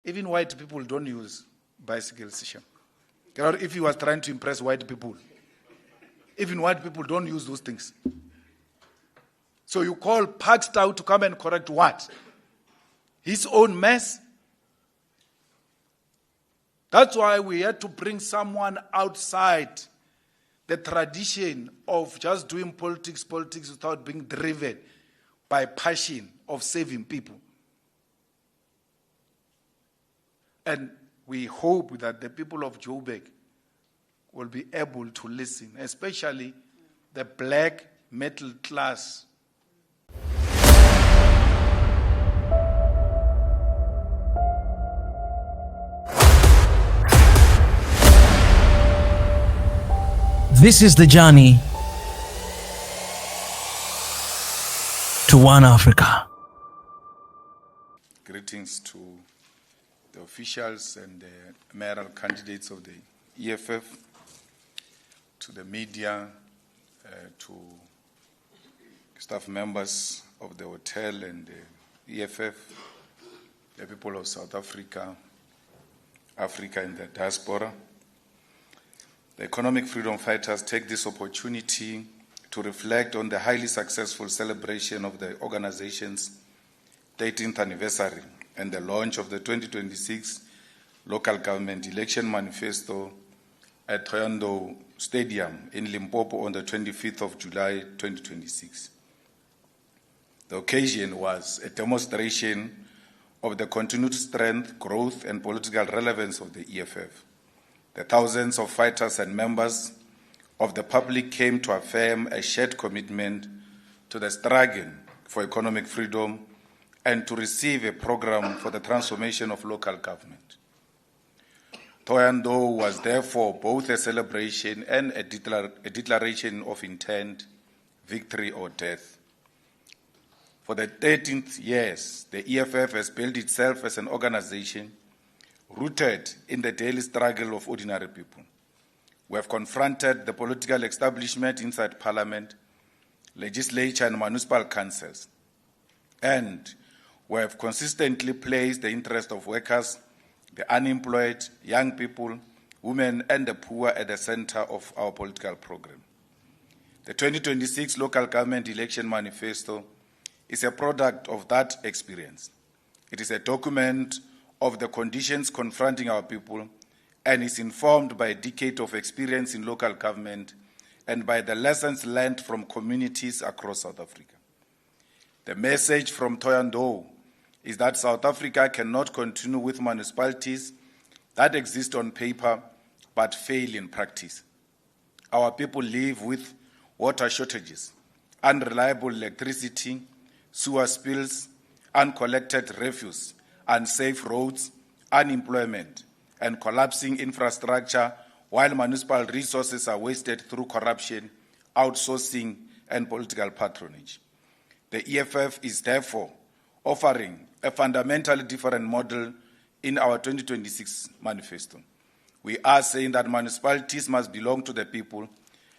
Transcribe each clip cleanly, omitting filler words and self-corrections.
Even white people don't use bicycles. If he was trying to impress white people, even white people don't use those things. So you call Pakistan to come and correct what? His own mess? That's why we had to bring someone outside the tradition of just doing politics without being driven by passion of saving people. And we hope that the people of Joburg will be able to listen, especially the black middle class. This is the journey to One Africa. Greetings to the officials and the mayoral candidates of the EFF, to the media, to staff members of the hotel and the EFF, the people of South Africa, Africa and the diaspora. The economic freedom fighters take this opportunity to reflect on the highly successful celebration of the organization's 13th anniversary and the launch of the 2026 local government election manifesto at Thohoyandou Stadium in Limpopo on the 25th of July 2026. The occasion was a demonstration of the continued strength, growth, and political relevance of the EFF. The thousands of fighters and members of the public came to affirm a shared commitment to the struggle for economic freedom and to receive a program for the transformation of local government. Thohoyandou was therefore both a celebration and a declaration of intent, victory or death. For the 13th years, the EFF has built itself as an organization rooted in the daily struggle of ordinary people. We have confronted the political establishment inside Parliament, legislature and municipal councils, and we have consistently placed the interest of workers, the unemployed, young people, women and the poor at the center of our political program. The 2026 local government election manifesto is a product of that experience. It is a document of the conditions confronting our people and is informed by a decade of experience in local government and by the lessons learned from communities across South Africa. The message from Thohoyandou is that South Africa cannot continue with municipalities that exist on paper but fail in practice. Our people live with water shortages, unreliable electricity, sewer spills, uncollected refuse, unsafe roads, unemployment, and collapsing infrastructure, while municipal resources are wasted through corruption, outsourcing, and political patronage. The EFF is therefore offering a fundamentally different model in our 2026 manifesto. We are saying that municipalities must belong to the people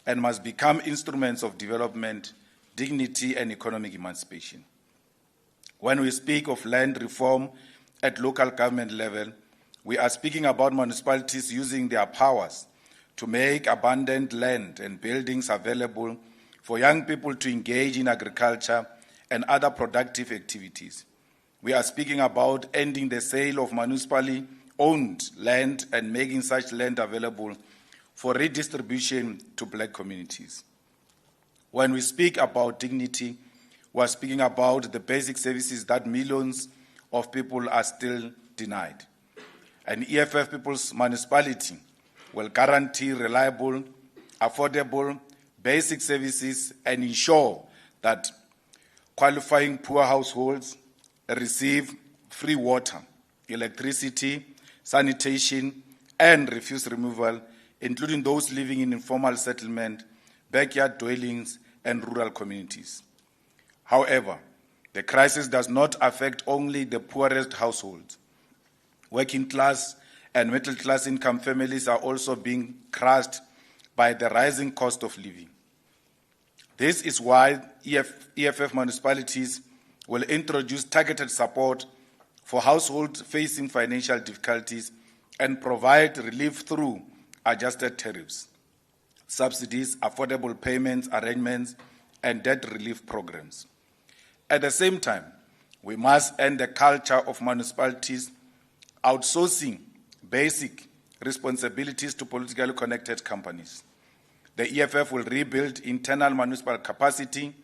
and must become instruments of development, dignity, and economic emancipation. When we speak of land reform at local government level, we are speaking about municipalities using their powers to make abundant land and buildings available for young people to engage in agriculture and other productive activities. We are speaking about ending the sale of municipally owned land and making such land available for redistribution to black communities. When we speak about dignity, we are speaking about the basic services that millions of people are still denied. An EFF People's Municipality will guarantee reliable, affordable, basic services and ensure that qualifying poor households receive free water, electricity, sanitation, and refuse removal, including those living in informal settlement, backyard dwellings, and rural communities. However, the crisis does not affect only the poorest households. Working class and middle class income families are also being crushed by the rising cost of living. This is why EFF municipalities will introduce targeted support for households facing financial difficulties and provide relief through adjusted tariffs, subsidies, affordable payments arrangements, and debt relief programs. At the same time, we must end the culture of municipalities outsourcing basic responsibilities to politically connected companies. The EFF will rebuild internal municipal capacity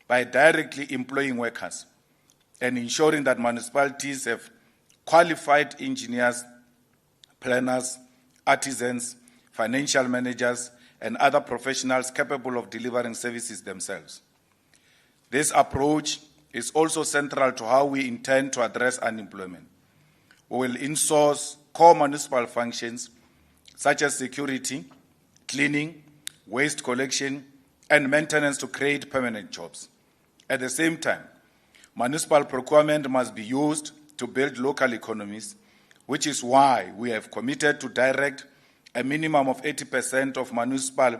by directly employing workers and ensuring that municipalities have qualified engineers, planners, artisans, financial managers, and other professionals capable of delivering services themselves. This approach is also central to how we intend to address unemployment. We will insource core municipal functions such as security, cleaning, waste collection, and maintenance to create permanent jobs. At the same time, municipal procurement must be used to build local economies, which is why we have committed to direct a minimum of 80% of municipal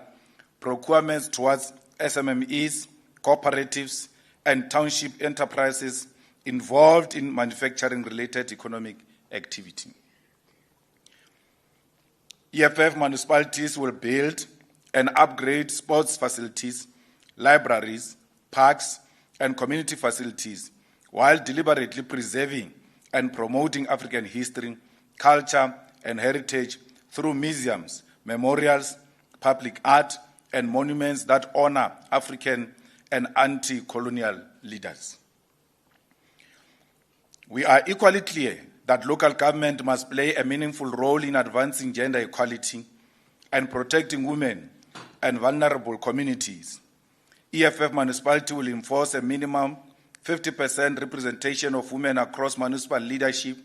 procurements towards SMMEs, cooperatives, and township enterprises involved in manufacturing-related economic activity. EFF municipalities will build and upgrade sports facilities, libraries, parks, and community facilities while deliberately preserving and promoting African history, culture, and heritage through museums, memorials, public art, and monuments that honor African and anti-colonial leaders. We are equally clear that local government must play a meaningful role in advancing gender equality and protecting women and vulnerable communities. EFF municipality will enforce a minimum 50% representation of women across municipal leadership,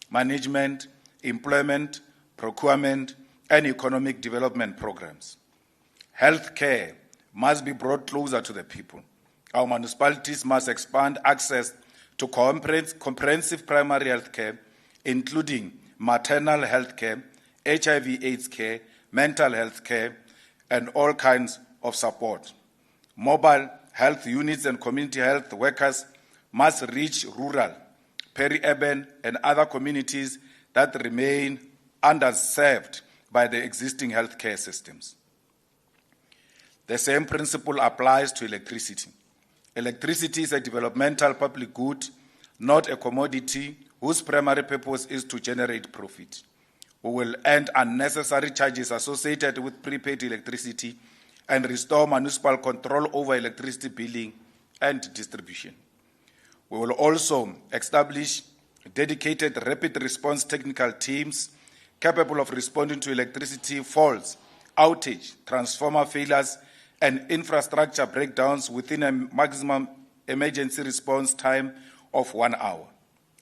management, employment, procurement, and economic development programs. Healthcare must be brought closer to the people. Our municipalities must expand access to comprehensive primary health care, including maternal health care, HIV/AIDS care, mental health care, and all kinds of support. Mobile health units and community health workers must reach rural, peri-urban, and other communities that remain underserved by the existing healthcare systems. The same principle applies to electricity. Electricity is a developmental public good, not a commodity whose primary purpose is to generate profit. We will end unnecessary charges associated with prepaid electricity and restore municipal control over electricity billing and distribution. We will also establish dedicated rapid response technical teams capable of responding to electricity faults, outage, transformer failures, and infrastructure breakdowns within a maximum emergency response time of 1 hour.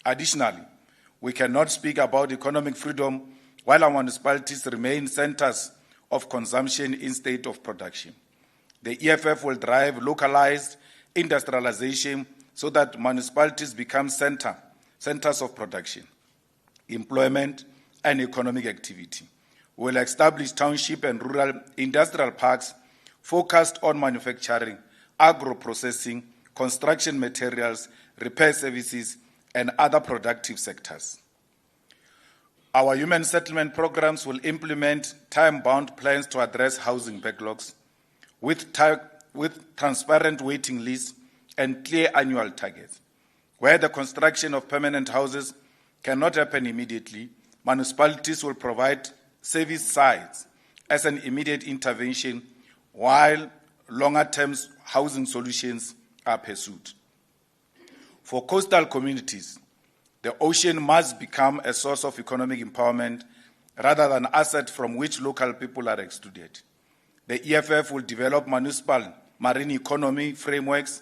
Additionally, we cannot speak about economic freedom while our municipalities remain centers of consumption instead of production. The EFF will drive localized industrialization so that municipalities become centers of production, employment, and economic activity. We will establish township and rural industrial parks focused on manufacturing, agro-processing, construction materials, repair services, and other productive sectors. Our human settlement programs will implement time-bound plans to address housing backlogs with transparent waiting lists and clear annual targets. Where the construction of permanent houses cannot happen immediately, municipalities will provide service sites as an immediate intervention while longer-term housing solutions are pursued. For coastal communities, the ocean must become a source of economic empowerment rather than an asset from which local people are excluded. The EFF will develop municipal marine economy frameworks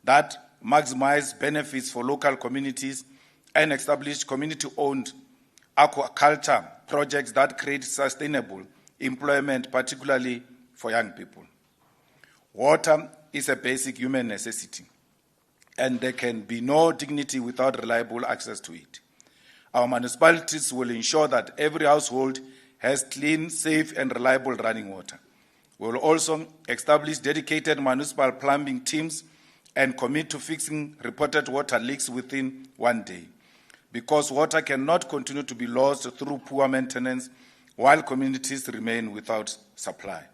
that maximize benefits for local communities and establish community-owned aquaculture projects that create sustainable employment, particularly for young people. Water is a basic human necessity, and there can be no dignity without reliable access to it. Our municipalities will ensure that every household has clean, safe, and reliable running water. We will also establish dedicated municipal plumbing teams and commit to fixing reported water leaks within 1 day. because water cannot continue to be lost through poor maintenance while communities remain without supply.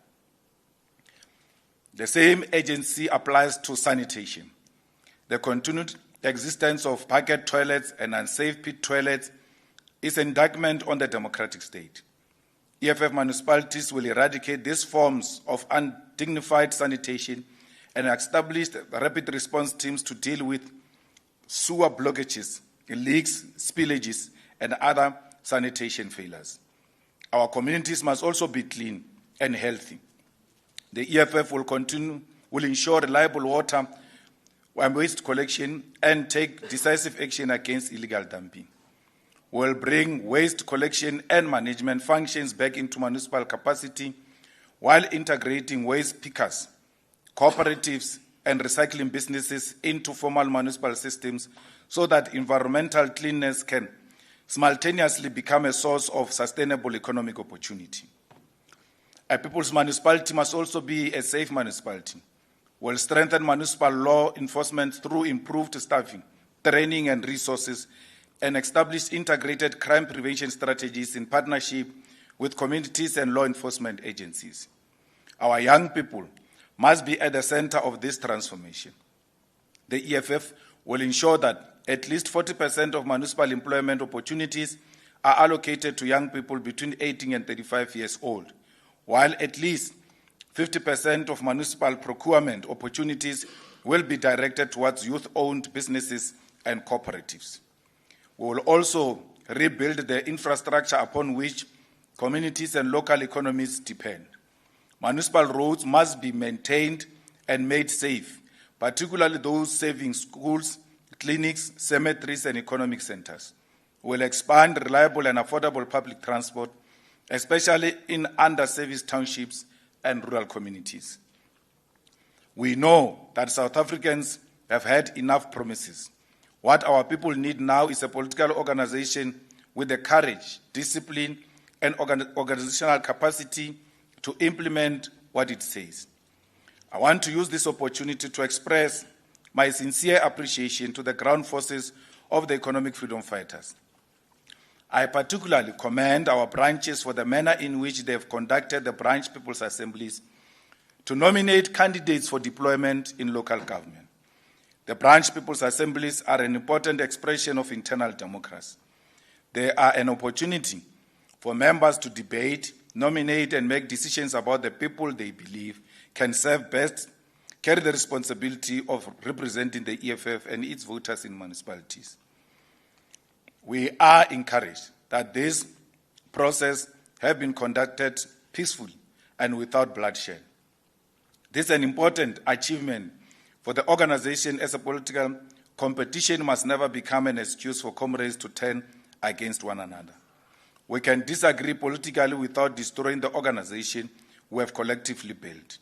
The same agency applies to sanitation. The continued existence of bucket toilets and unsafe pit toilets is an indictment on the democratic state. EFF municipalities will eradicate these forms of undignified sanitation and establish rapid response teams to deal with sewer blockages, leaks, spillages, and other sanitation failures. Our communities must also be clean and healthy. The EFF will ensure reliable water and waste collection and take decisive action against illegal dumping. We will bring waste collection and management functions back into municipal capacity while integrating waste pickers, cooperatives, and recycling businesses into formal municipal systems so that environmental cleanness can simultaneously become a source of sustainable economic opportunity. A people's municipality must also be a safe municipality. We'll strengthen municipal law enforcement through improved staffing, training, and resources, and establish integrated crime prevention strategies in partnership with communities and law enforcement agencies. Our young people must be at the center of this transformation. The EFF will ensure that at least 40% of municipal employment opportunities are allocated to young people between 18 and 35 years old, while at least 50% of municipal procurement opportunities will be directed towards youth-owned businesses and cooperatives. We will also rebuild the infrastructure upon which communities and local economies depend. Municipal roads must be maintained and made safe, particularly those serving schools, clinics, cemeteries, and economic centers. We will expand reliable and affordable public transport, especially in under-serviced townships and rural communities. We know that South Africans have had enough promises. What our people need now is a political organization with the courage, discipline, and organizational capacity to implement what it says. I want to use this opportunity to express my sincere appreciation to the ground forces of the economic freedom fighters. I particularly commend our branches for the manner in which they have conducted the branch people's assemblies to nominate candidates for deployment in local government. The branch people's assemblies are an important expression of internal democracy. They are an opportunity for members to debate, nominate, and make decisions about the people they believe can serve best, carry the responsibility of representing the EFF and its voters in municipalities. We are encouraged that this process has been conducted peacefully and without bloodshed. This is an important achievement for the organization, as a political competition must never become an excuse for comrades to turn against one another. We can disagree politically without destroying the organization we have collectively built.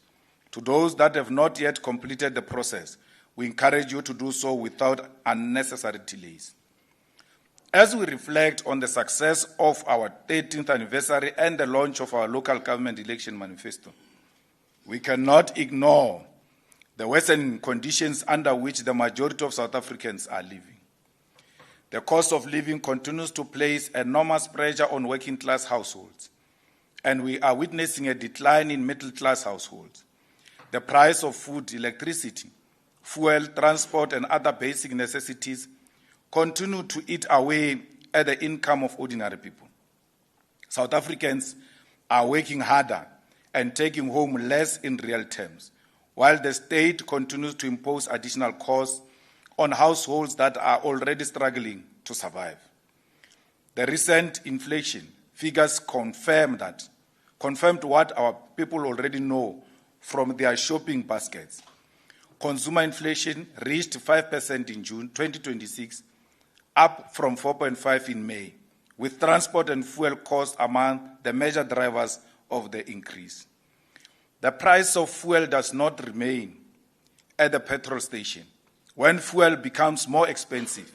To those that have not yet completed the process, we encourage you to do so without unnecessary delays. As we reflect on the success of our 13th anniversary and the launch of our local government election manifesto, we cannot ignore the worsening conditions under which the majority of South Africans are living. The cost of living continues to place enormous pressure on working-class households, and we are witnessing a decline in middle-class households. The price of food, electricity, fuel, transport, and other basic necessities continue to eat away at the income of ordinary people. South Africans are working harder and taking home less in real terms, while the state continues to impose additional costs on households that are already struggling to survive. The recent inflation figures confirmed what our people already know from their shopping baskets. Consumer inflation reached 5% in June 2026, up from 4.5% in May, with transport and fuel costs among the major drivers of the increase. The price of fuel does not remain at the petrol station. When fuel becomes more expensive,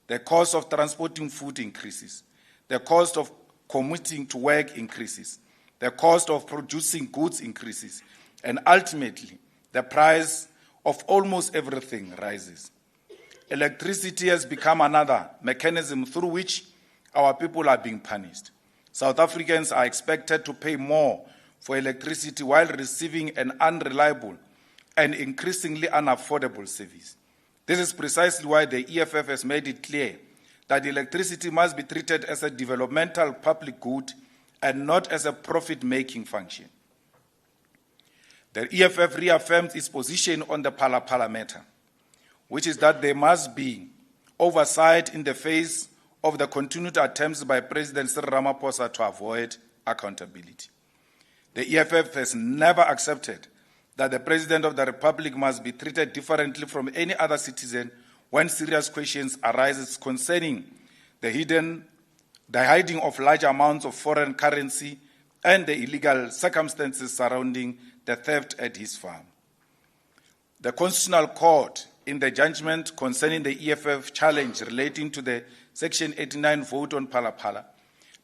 the cost of transporting food increases, the cost of commuting to work increases, the cost of producing goods increases, and ultimately, the price of almost everything rises. electricity has become another mechanism through which our people are being punished. South Africans are expected to pay more for electricity while receiving an unreliable and increasingly unaffordable service. This is precisely why the EFF has made it clear that electricity must be treated as a developmental public good and not as a profit-making function. The EFF reaffirms its position on the Phala matter, which is that there must be oversight in the face of the continued attempts by President Cyril Ramaphosa to avoid accountability. The EFF has never accepted that the President of the Republic must be treated differently from any other citizen when serious questions arise concerning the hiding of large amounts of foreign currency and the illegal circumstances surrounding the theft at his farm. The Constitutional Court, in the judgment concerning the EFF challenge relating to the Section 89 vote on Phala,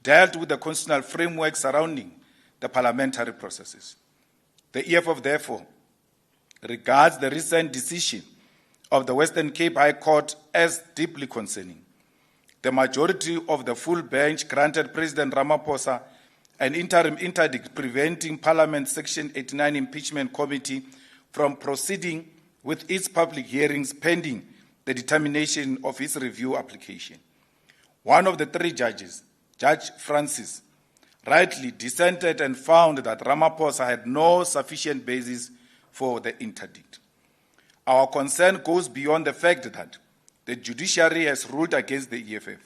dealt with the constitutional framework surrounding the parliamentary processes. The EFF, therefore, regards the recent decision of the Western Cape High Court as deeply concerning. The majority of the full bench granted President Ramaphosa an interim interdict preventing Parliament's Section 89 impeachment committee from proceeding with its public hearings pending the determination of its review application. One of the three judges, Judge Francis, rightly dissented and found that Ramaphosa had no sufficient basis for the interdict. Our concern goes beyond the fact that the judiciary has ruled against the EFF.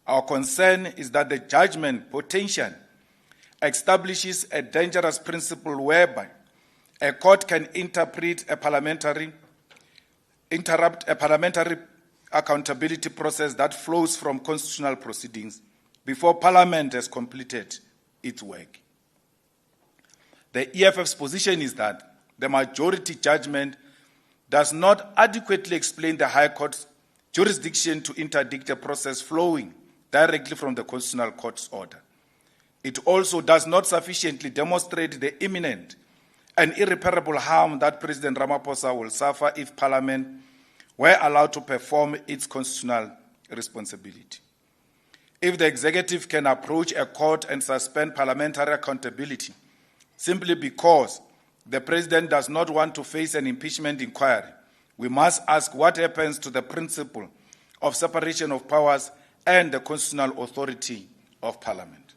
Our concern is that the judgment potentially establishes a dangerous principle whereby a court can interrupt a parliamentary accountability process that flows from constitutional proceedings before Parliament has completed its work. The EFF's position is that the majority judgment does not adequately explain the High Court's jurisdiction to interdict a process flowing directly from the Constitutional Court's order. It also does not sufficiently demonstrate the imminent and irreparable harm that President Ramaphosa will suffer if Parliament were allowed to perform its constitutional responsibility. If the executive can approach a court and suspend parliamentary accountability simply because the president does not want to face an impeachment inquiry, we must ask what happens to the principle of separation of powers and the constitutional authority of Parliament.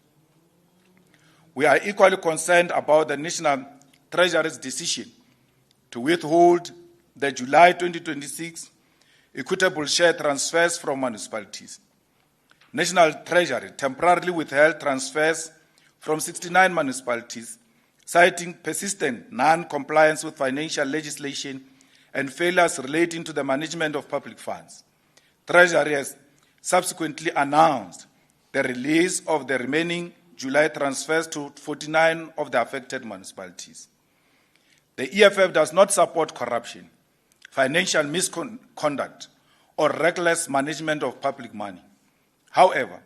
We are equally concerned about the National Treasury's decision to withhold the July 2026 equitable share transfers from municipalities. National Treasury temporarily withheld transfers from 69 municipalities, citing persistent non-compliance with financial legislation and failures relating to the management of public funds. Treasury has subsequently announced the release of the remaining July transfers to 49 of the affected municipalities. The EFF does not support corruption, financial misconduct, or reckless management of public money. However,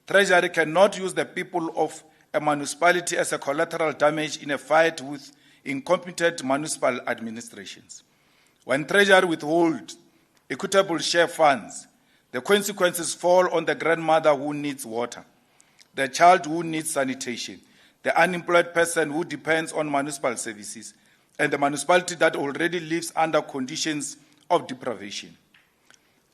Treasury cannot use the people of a municipality as a collateral damage in a fight with incompetent municipal administrations. When Treasury withholds equitable share funds, the consequences fall on the grandmother who needs water, the child who needs sanitation, the unemployed person who depends on municipal services, and the municipality that already lives under conditions of deprivation.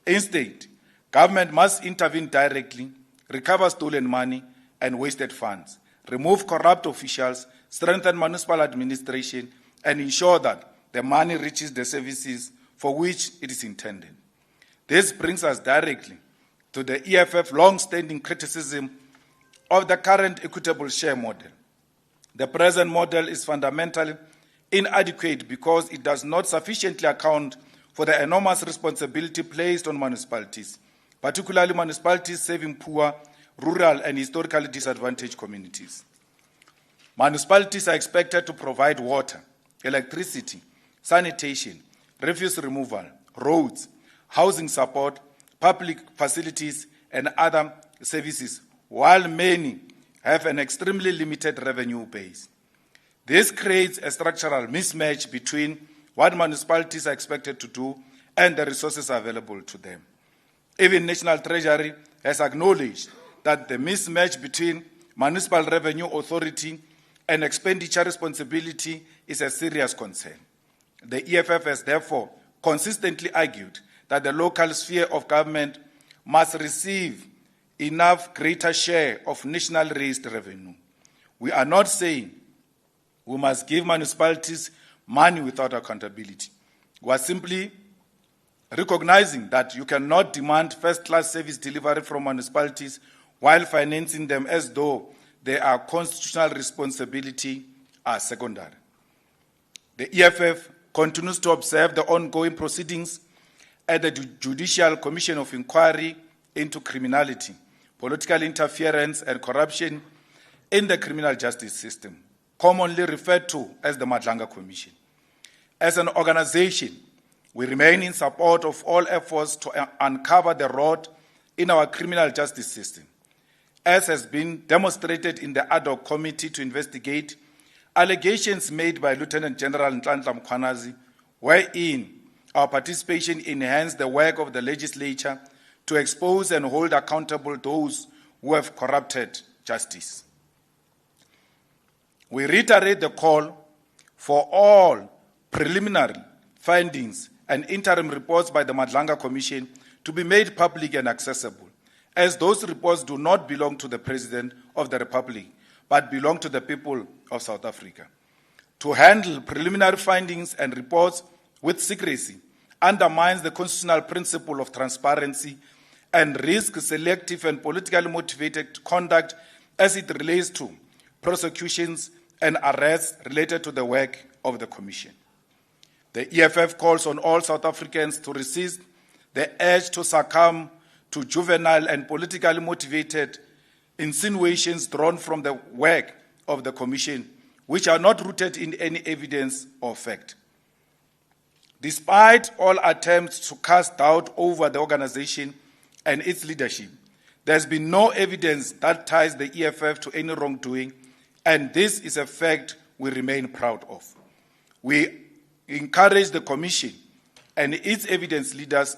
Instead, government must intervene directly, recover stolen money and wasted funds, remove corrupt officials, strengthen municipal administration, and ensure that the money reaches the services for which it is intended. This brings us directly to the EFF long-standing criticism of the current equitable share model. The present model is fundamentally inadequate because it does not sufficiently account for the enormous responsibility placed on municipalities, particularly municipalities serving poor, rural, and historically disadvantaged communities. Municipalities are expected to provide water, electricity, sanitation, refuse removal, roads, housing support, public facilities, and other services, while many have an extremely limited revenue base. This creates a structural mismatch between what municipalities are expected to do and the resources available to them. Even National Treasury has acknowledged that the mismatch between Municipal Revenue Authority and expenditure responsibility is a serious concern. The EFF has therefore consistently argued that the local sphere of government must receive enough greater share of national raised revenue. We are not saying we must give municipalities money without accountability. We are simply recognizing that you cannot demand first-class service delivery from municipalities while financing them as though their constitutional responsibility are secondary. The EFF continues to observe the ongoing proceedings at the Judicial Commission of Inquiry into Criminality, Political Interference and Corruption in the Criminal Justice System, commonly referred to as the Madlanga Commission. As an organization, we remain in support of all efforts to uncover the rot in our criminal justice system, as has been demonstrated in the ad hoc committee to investigate allegations made by Lieutenant General Nhlanhla Mkhwanazi, wherein our participation enhanced the work of the legislature to expose and hold accountable those who have corrupted justice. We reiterate the call for all preliminary findings and interim reports by the Madlanga Commission to be made public and accessible, as those reports do not belong to the President of the Republic, but belong to the people of South Africa. To handle preliminary findings and reports with secrecy undermines the constitutional principle of transparency and risks selective and politically motivated conduct as it relates to prosecutions and arrests related to the work of the Commission. The EFF calls on all South Africans to resist the urge to succumb to juvenile and politically motivated insinuations drawn from the work of the Commission, which are not rooted in any evidence or fact. Despite all attempts to cast doubt over the organization and its leadership, there has been no evidence that ties the EFF to any wrongdoing, and this is a fact we remain proud of. We encourage the Commission and its evidence leaders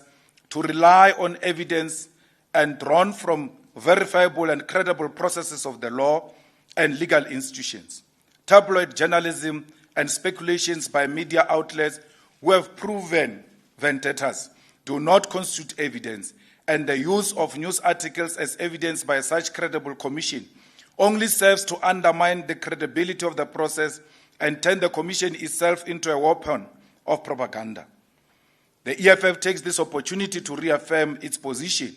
to rely on evidence and drawn from verifiable and credible processes of the law and legal institutions. Tabloid journalism and speculations by media outlets who have proven vendettas do not constitute evidence, and the use of news articles as evidence by such credible commission only serves to undermine the credibility of the process and turn the Commission itself into a weapon of propaganda. The EFF takes this opportunity to reaffirm its position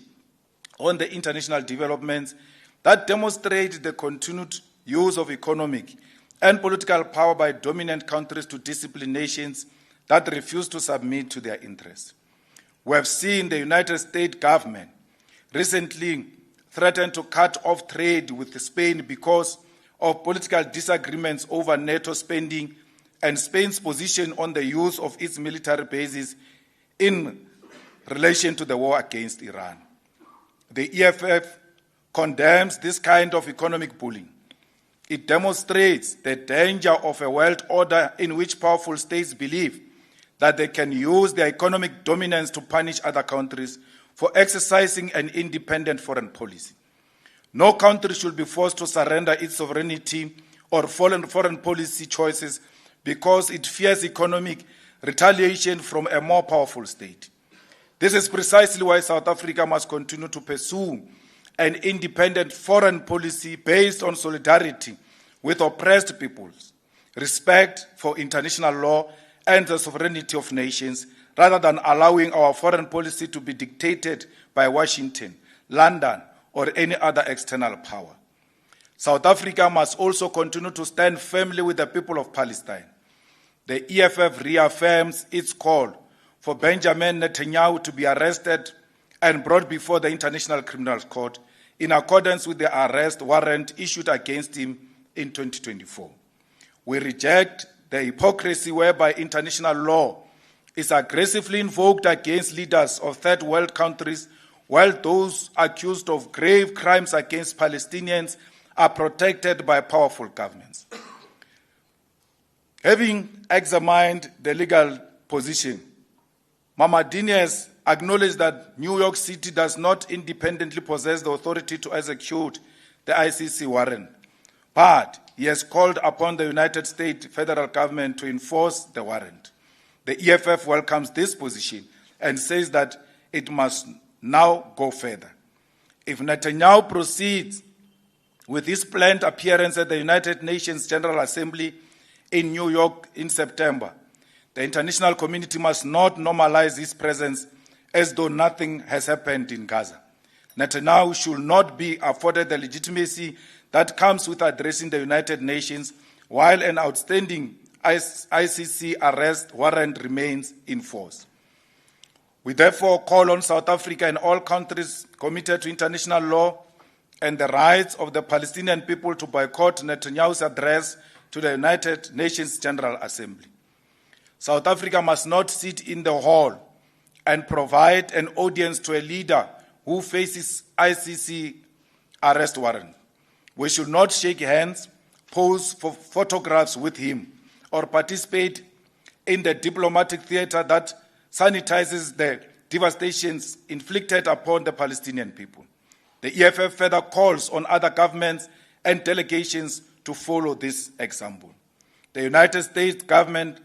on the international developments that demonstrate the continued use of economic and political power by dominant countries to discipline nations that refuse to submit to their interests. We have seen the United States government recently threaten to cut off trade with Spain because of political disagreements over NATO spending and Spain's position on the use of its military bases in relation to the war against Iran. The EFF condemns this kind of economic bullying. It demonstrates the danger of a world order in which powerful states believe that they can use their economic dominance to punish other countries for exercising an independent foreign policy. No country should be forced to surrender its sovereignty or foreign policy choices because it fears economic retaliation from a more powerful state. This is precisely why South Africa must continue to pursue an independent foreign policy based on solidarity with oppressed peoples, respect for international law and the sovereignty of nations, rather than allowing our foreign policy to be dictated by Washington, London, or any other external power. South Africa must also continue to stand firmly with the people of Palestine. The EFF reaffirms its call for Benjamin Netanyahu to be arrested and brought before the International Criminal Court in accordance with the arrest warrant issued against him in 2024. We reject the hypocrisy whereby international law is aggressively invoked against leaders of third world countries, while those accused of grave crimes against Palestinians are protected by powerful governments. Having examined the legal position, Mamadini has acknowledged that New York City does not independently possess the authority to execute the ICC warrant, but he has called upon the United States federal government to enforce the warrant. The EFF welcomes this position and says that it must now go further. If Netanyahu proceeds with his planned appearance at the United Nations General Assembly in New York in September, the international community must not normalize his presence as though nothing has happened in Gaza. Netanyahu should not be afforded the legitimacy that comes with addressing the United Nations while an outstanding ICC arrest warrant remains in force. We therefore call on South Africa and all countries committed to international law and the rights of the Palestinian people to boycott Netanyahu's address to the United Nations General Assembly. South Africa must not sit in the hall and provide an audience to a leader who faces ICC arrest warrant. We should not shake hands, pose for photographs with him, or participate in the diplomatic theater that sanitizes the devastations inflicted upon the Palestinian people. The EFF further calls on other governments and delegations to follow this example. The United States government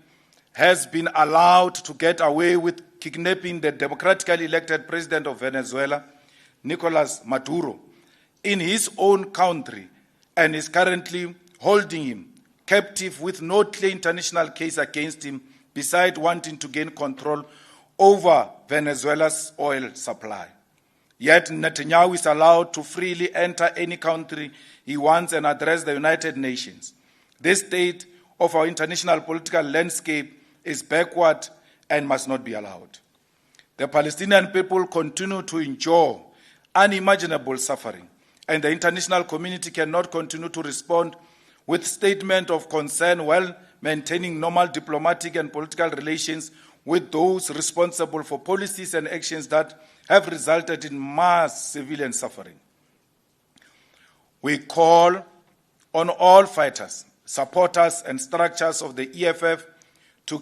has been allowed to get away with kidnapping the democratically elected president of Venezuela, Nicolas Maduro, in his own country and is currently holding him captive with no clear international case against him, besides wanting to gain control over Venezuela's oil supply. Yet Netanyahu is allowed to freely enter any country he wants and address the United Nations. This state of our international political landscape is backward and must not be allowed. The Palestinian people continue to endure unimaginable suffering, and the international community cannot continue to respond with statements of concern while maintaining normal diplomatic and political relations with those responsible for policies and actions that have resulted in mass civilian suffering. We call on all fighters, supporters, and structures of the EFF to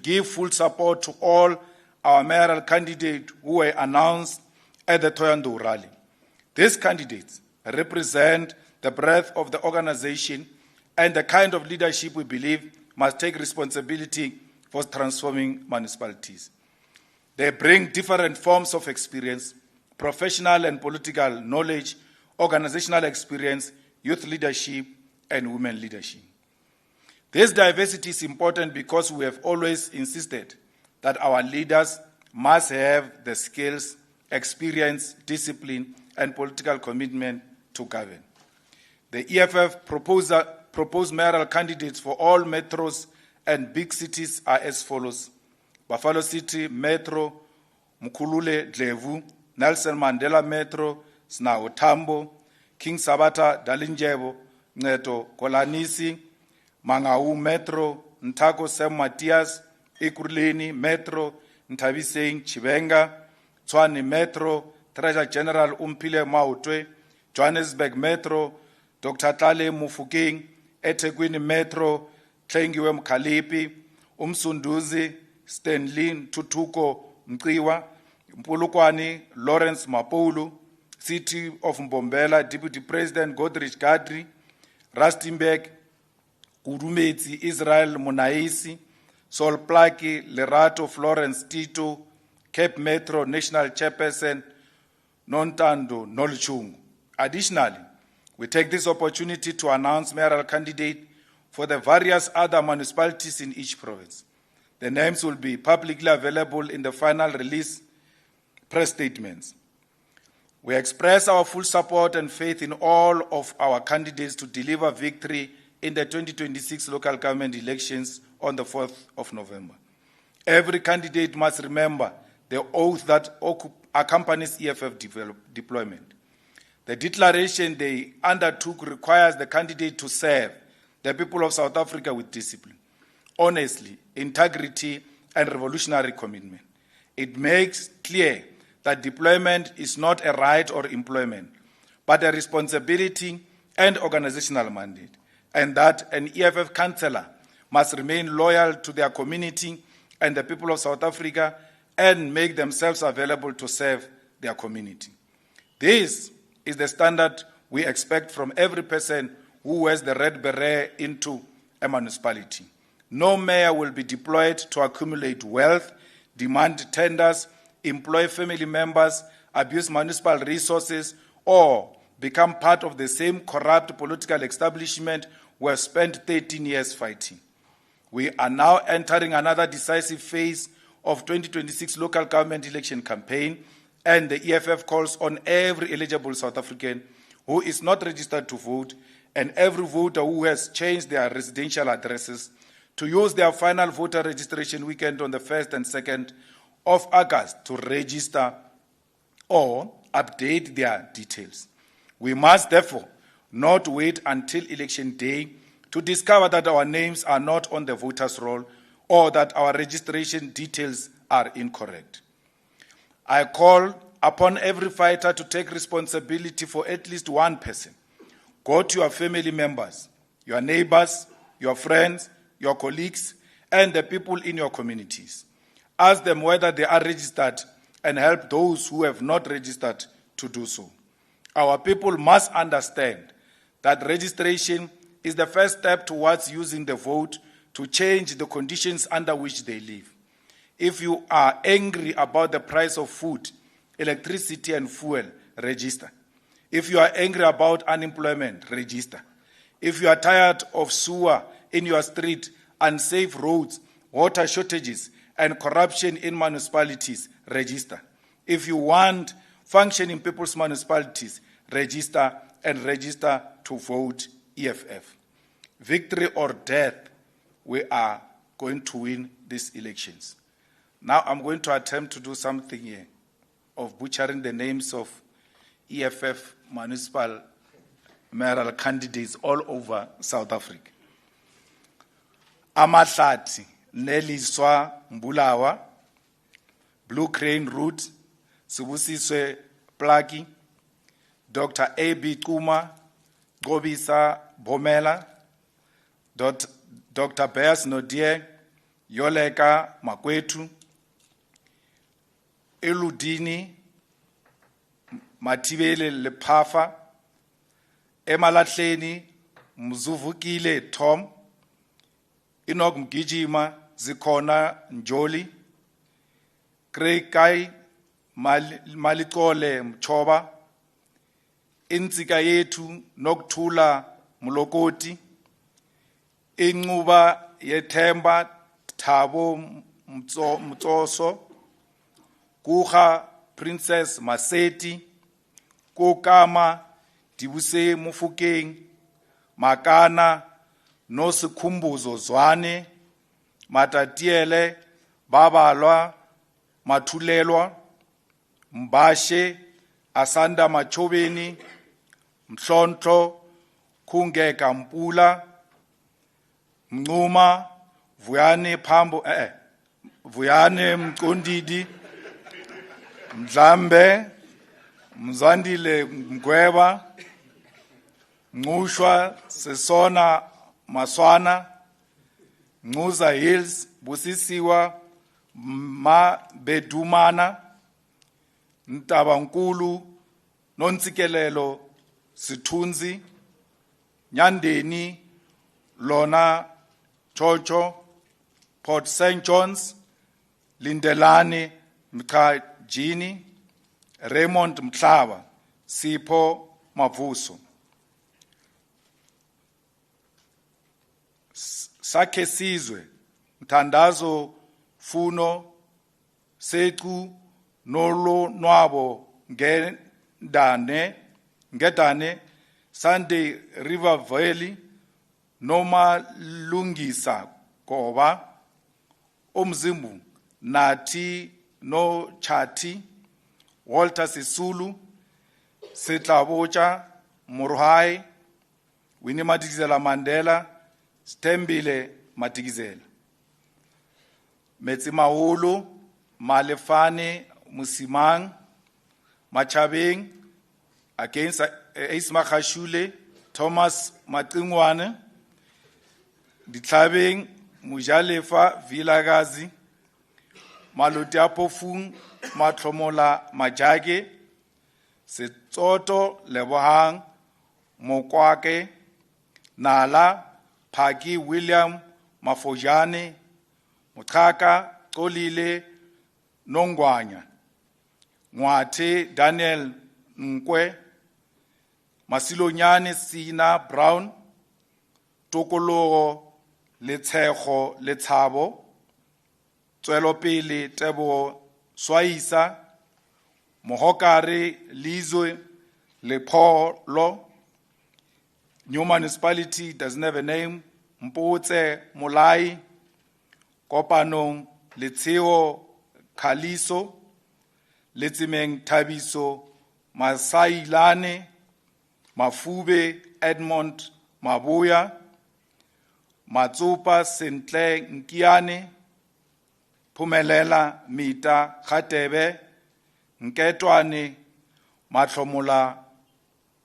give full support to all our mayoral candidates who were announced at the Thohoyandou rally. These candidates represent the breadth of the organization and the kind of leadership we believe must take responsibility for transforming municipalities. They bring different forms of experience, professional and political knowledge, organizational experience, youth leadership, and women leadership. This diversity is important because we have always insisted that our leaders must have the skills, experience, discipline, and political commitment to govern. The EFF proposed mayoral candidates for all metros and big cities are as follows: Buffalo City Metro, Mkhulule Dlevu, Nelson Mandela Metro, Snawo Tambo, King Sabata Dalinjebo, Neto Kolanisi, Mangaung Metro, Ntako Sam Matias, Ekurhuleni Metro, Ntabiseng Chibenga, Tshwane Metro, Treasurer General Umphile Maotwe, Johannesburg Metro, Dr. Tlale Mufokeng, eThekwini Metro, Tlengiwe Mkhalipi, Umsunduzi, Stanley Tutuko Mqiwa, Mpulukwani Lawrence Mapulu, City of Mbombela Deputy President Godrich Gadri, Rustenburg Kudumetsi Israel Munaisi, Sol Plaatje Lerato Florence Tito, Cape Metro National Chairperson Nontando Nolchungu. Additionally, we take this opportunity to announce mayoral candidate for the various other municipalities in each province. The names will be publicly available in the final release press statements. We express our full support and faith in all of our candidates to deliver victory in the 2026 local government elections on the 4th of November. Every candidate must remember the oath that accompanies EFF deployment. The declaration they undertook requires the candidate to serve the people of South Africa with discipline, honesty, integrity, and revolutionary commitment. It makes clear that deployment is not a right or employment, but a responsibility and organizational mandate, and that an EFF councillor must remain loyal to their community and the people of South Africa and make themselves available to serve their community. This is the standard we expect from every person who wears the red beret into a municipality. No mayor will be deployed to accumulate wealth, demand tenders, employ family members, abuse municipal resources, or become part of the same corrupt political establishment we have spent 13 years fighting. We are now entering another decisive phase of 2026 local government election campaign, and the EFF calls on every eligible South African who is not registered to vote and every voter who has changed their residential addresses to use their final voter registration weekend on the 1st and 2nd of August to register or update their details. We must therefore not wait until election day to discover that our names are not on the voters' roll or that our registration details are incorrect. I call upon every fighter to take responsibility for at least one person. Go to your family members, your neighbors, your friends, your colleagues, and the people in your communities. Ask them whether they are registered and help those who have not registered to do so. Our people must understand that registration is the first step towards using the vote to change the conditions under which they live. If you are angry about the price of food, electricity, and fuel, register. If you are angry about unemployment, register. If you are tired of sewer in your street, unsafe roads, water shortages, and corruption in municipalities, register. If you want functioning people's municipalities, register and register to vote EFF. Victory or death, we are going to win these elections. Now I'm going to attempt to do something here of butchering the names of EFF municipal mayoral candidates all over South Africa. Amahlati, Neliswa Mbulawa, Blue Crane Root, Sibusiswe Plaki, Dr. A.B. Kuma, Gobisa Bomela, Dr. Beas Nodie, Yoleka Makwetu, Eludini, Matibele Lepafa, Emalatleni, Mzuvukile Tom, Enoch Mgijima, Zikona Njoli, Kreikai, Malikole Mchoba, Intsika yetu Nokthula Mulokoti, Inquba Yethemba Thabo Mtsoso, Kuha Princess Maseti, Kokama Dibuse Mufukeng, Makana Nosikhumbuzo Zwane, Matatiele Babalwa Mathulelwa, Mbashe Asanda Machobeni, Mhlonto Kungeka Mpula, Mncuma Vuyane Phambo Vuyane Mkondidi, Mdlambe Mzandile Mgweba, Ngushwa Sesona Maswana, Nguza Hills Busisiwa Mabedumana, Ntabankulu Nontsikelelo Sithunzi, Nyandeni Lona Chocho, Port St. John's, Lindelani Mkajini, Raymond Mhlaba, Sipho Mavuso. Sakhe Sizwe, Mthandazo Funo, Seku Nolo Nwabo Ngedane, Sunday River Valley, Noma Lungisa Koba, Umzimbu, Nati No Chati, Walter Sisulu, Setlabocha, Murhai, Winnie Madikizela Mandela, Stembile Madikizela. Metsimahulu, Malefane, Musimang, Machabeng, against Isma Khashule, Thomas Matingwane, Ditlabeng, Mujalefa, Vilagazi, Malutiapofung, Matlomola Majage, Setsoto Lebohang, Mokwake, Nala, Paki William Mafojane, Mutaka, Tolile, Nongwanya, Mwate Daniel Nkwe, Masilonyane Sina Brown, Tokologo Letshego Letshabo, Tswelopele Tebo Swaisa, Mohokare Lizwe Lepolo. New municipality doesn't have a name. Mpotse Molai, Kopanong Letshego Khaliso, Letsimeng Tabiso Masailane, Mafube Edmond Mabuya, Matsupa Sentle Nkiane, Pumelela Mita Khatebe, Nketwane Matlomola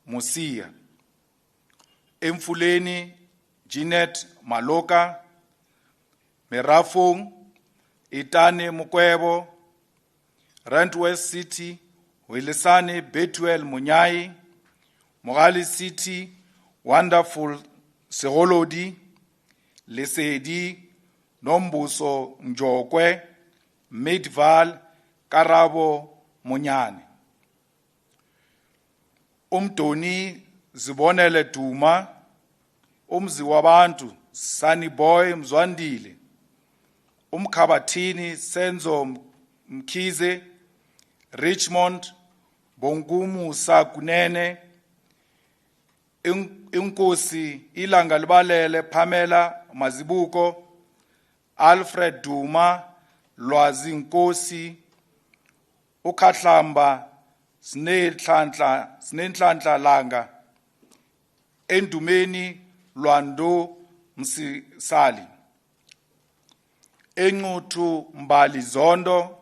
Musia, Emfuleni Jeanette Maloka, Merafong Itane Mukwebo, Rand West City Wilisane Betuel Munyai, Mogali City Wonderful Serolodi, Lesedi Nombuso Njokwe, Midval Karabo Munyane. Umdoni Zibonele Duma, Umzi wabantu Sunny Boy Mzwandile, Umkhabathini Senzo Mkhize, Richmond Bongumu Sakunene, Inkosi Ilanga Libalele Pamela Mazibuko, Alfred Duma Lwazi Nkosi, Ukhahlamba Snenhlanhla Langa, Endumeni Lwando Msisali, Engutu Mbali Zondo,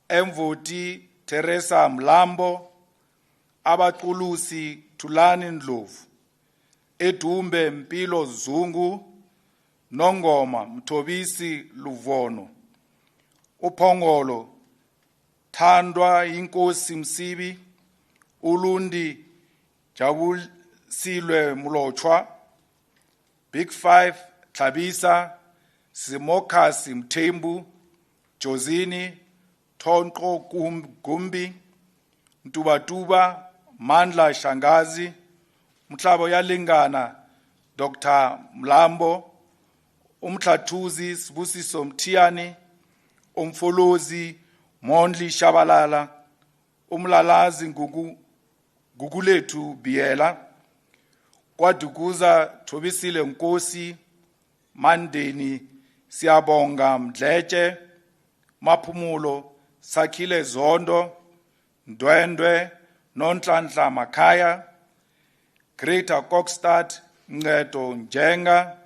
Emvoti Teresa Mlambo, Abaqulusi Thulani Ndlovu, Edumbe Mpilo Zungu, Nongoma Mthobisi Luvono, Uphongolo Thandwa Inkosi Msibi, Ulundi Jabusilwe Mlotshwa, Big Five Tlhabisa, Simokasi Mthembu, Jozini Thonqo Gumbi, Ntubatuba Mandla Shangazi, Mhlabo Yalingana Dr. Mlambo, Umtlathuzi Sibusiso Mthiani, Umfolozi Mondli Shabalala, Umlalazi Gugulethu Biela, Kwadukuza Thobisile Nkosi, Mandeni Siyabonga Mdletshe, Maphumulo Sakhile Zondo, Ndwendwe Nonhlanhla Makhaya, Greater Kokstad Ncedo Njenga,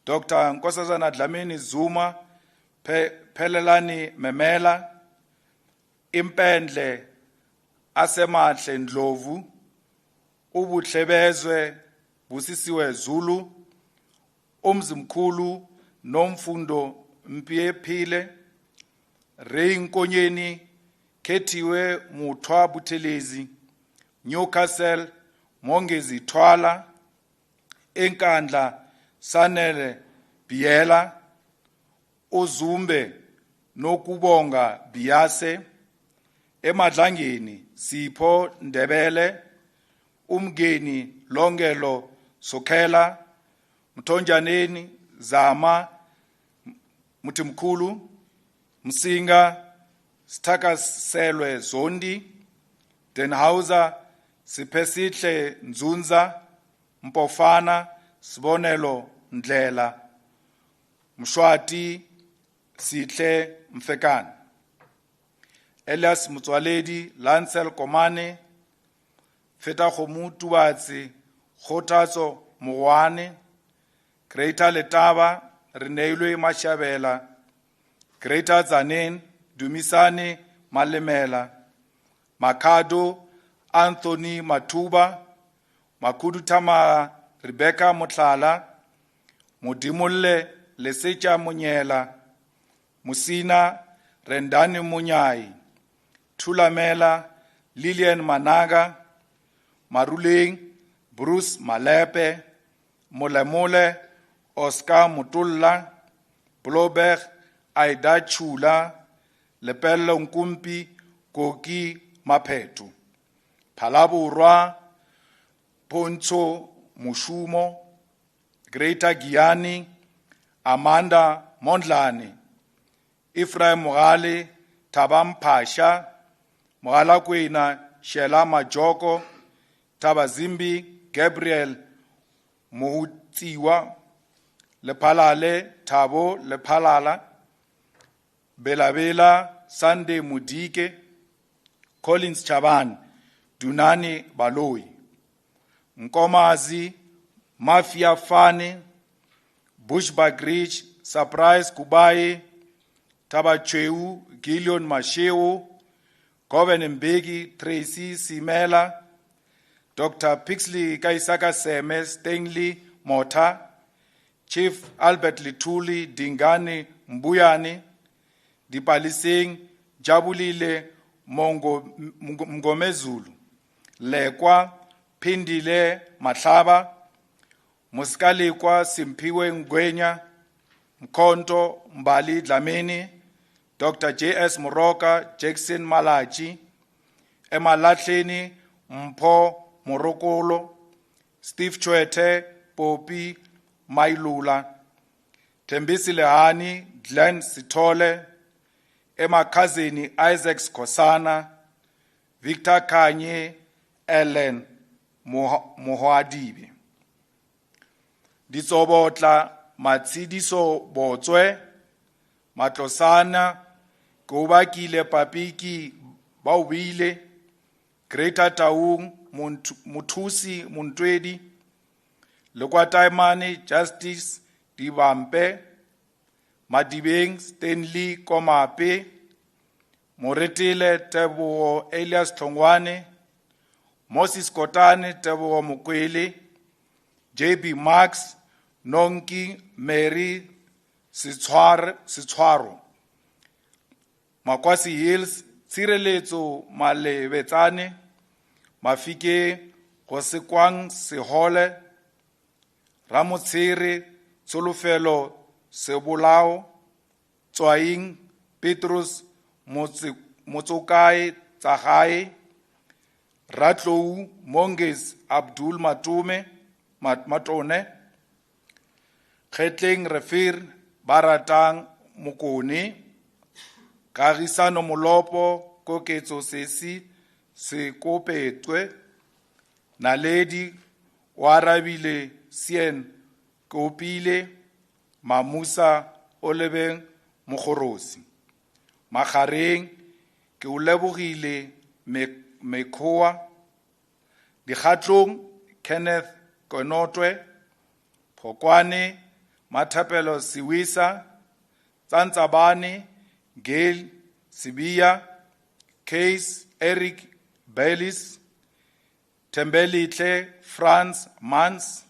Dr. Nkosazana Dlamini Zuma, Phelelani Memela, Impendle Asemahle Ndlovu, Ubuhlebezwe Busisiwe Zulu, Umzimkhulu Nomfundo Mpiephile, Reinkonyeni Khethiwe Muthwa Buthelezi, Newcastle Mongezi Thwala, Enkandla Sanele Biela, Uzumbe Nokubonga Biase, Emadlangeni Sipho Ndebele, Umgeni Longelo Sokhela, Mthonjaneni Zama Mutimkhulu, Msinga Sithakaselwe Zondi, Denhauser Siphesihle Nzunza, Mpofana Sibonelo Ndlela, Mshwati Sihle Mfekane, Elias Mutswaledi Lancel Komane, Feta Khomu Tubatsi Khotatso Mogwane, Greater Letaba Reneilwe Mashabela, Greater Zanen Dumisani Malemela, Makado Anthony Matuba, Makudu Tama Rebecca Motlala, Modimulle Lesecha Munyela, Musina Rendani Munyai, Thulamela, Lillian Managa, Maruleng, Bruce Malepe, Molemole, Oscar Mutulla, Bloberg, Aida Chula, Lepello Nkumpi, Koki Mapetu, Palaburwa, Poncho Mushumo, Greta Gianni, Amanda Mondlane, Ephraim Mogale, Tabam Pasha, Mogala Kwena, Shela Majoko, Tabazimbi, Gabriel Mohutiwa, Lepalale, Tabo, Lepalala, Belabela, Sunday Mudike, Collins Chaban, Dunani Baloi, Nkomazi, Mafia Fani, Bushback Ridge, Surprise Kubai, Tabacheu, Gillion Masheo, Govan Mbegi, Tracy Simela, Dr. Pixley Kaisaka Seme, Stanley Mota, Chief Albert Lituli, Dingani Mbuyani, Dipalising, Jabulile Mngomezulu, Lekwa, Pindile Matlaba, Muskalikwa Simpiwe Ngwenya, Mkonto Mbali Dlamini, Dr. J.S. Moroka, Jackson Malachi, Emma Latleni, Mpo Morokolo, Steve Chwete, Popi Mailula, Tembisi Lehani, Glenn Sitole, Emma Kazini, Isaac Kosana, Victor Kanye, Ellen Mohoadibi. Ditsobotla Matsidiso Botswe, Matlosana, Kobakile Papiki Bauwile, Greta Taung, Mutusi Muntwedi, Lokwataimani Justice Dibampe, Madibeng Stanley Komape, Moretile Tebo Elias Tongwane, Moses Kotane Tebo Mukwele, JB Max, Nonki Mary Sitwaro, Makwasi Hills, Tsireletso Malebetsane, Mafike Gosekwang Sehole, Ramotsere Tsolofelo Sebolao, Tswaing Petrus Motsokai Tsagai, Ratlou Monges Abdul Matone, Khetleng Refir Baratang Mokone, Kagisano Molopo Koketso Sesi Sekopetwe, Naledi Warabile Sien Kopile, Mamusa Olebeng Mokhorosi, Magareng ke o lebogile Mekhoa, Dikgatlong Kenneth Konotwe, Phokwane Mathapelo Siwisa, Tsantsabane Gail Sibia, Case Eric Baylis, Tembelitle Franz Mans,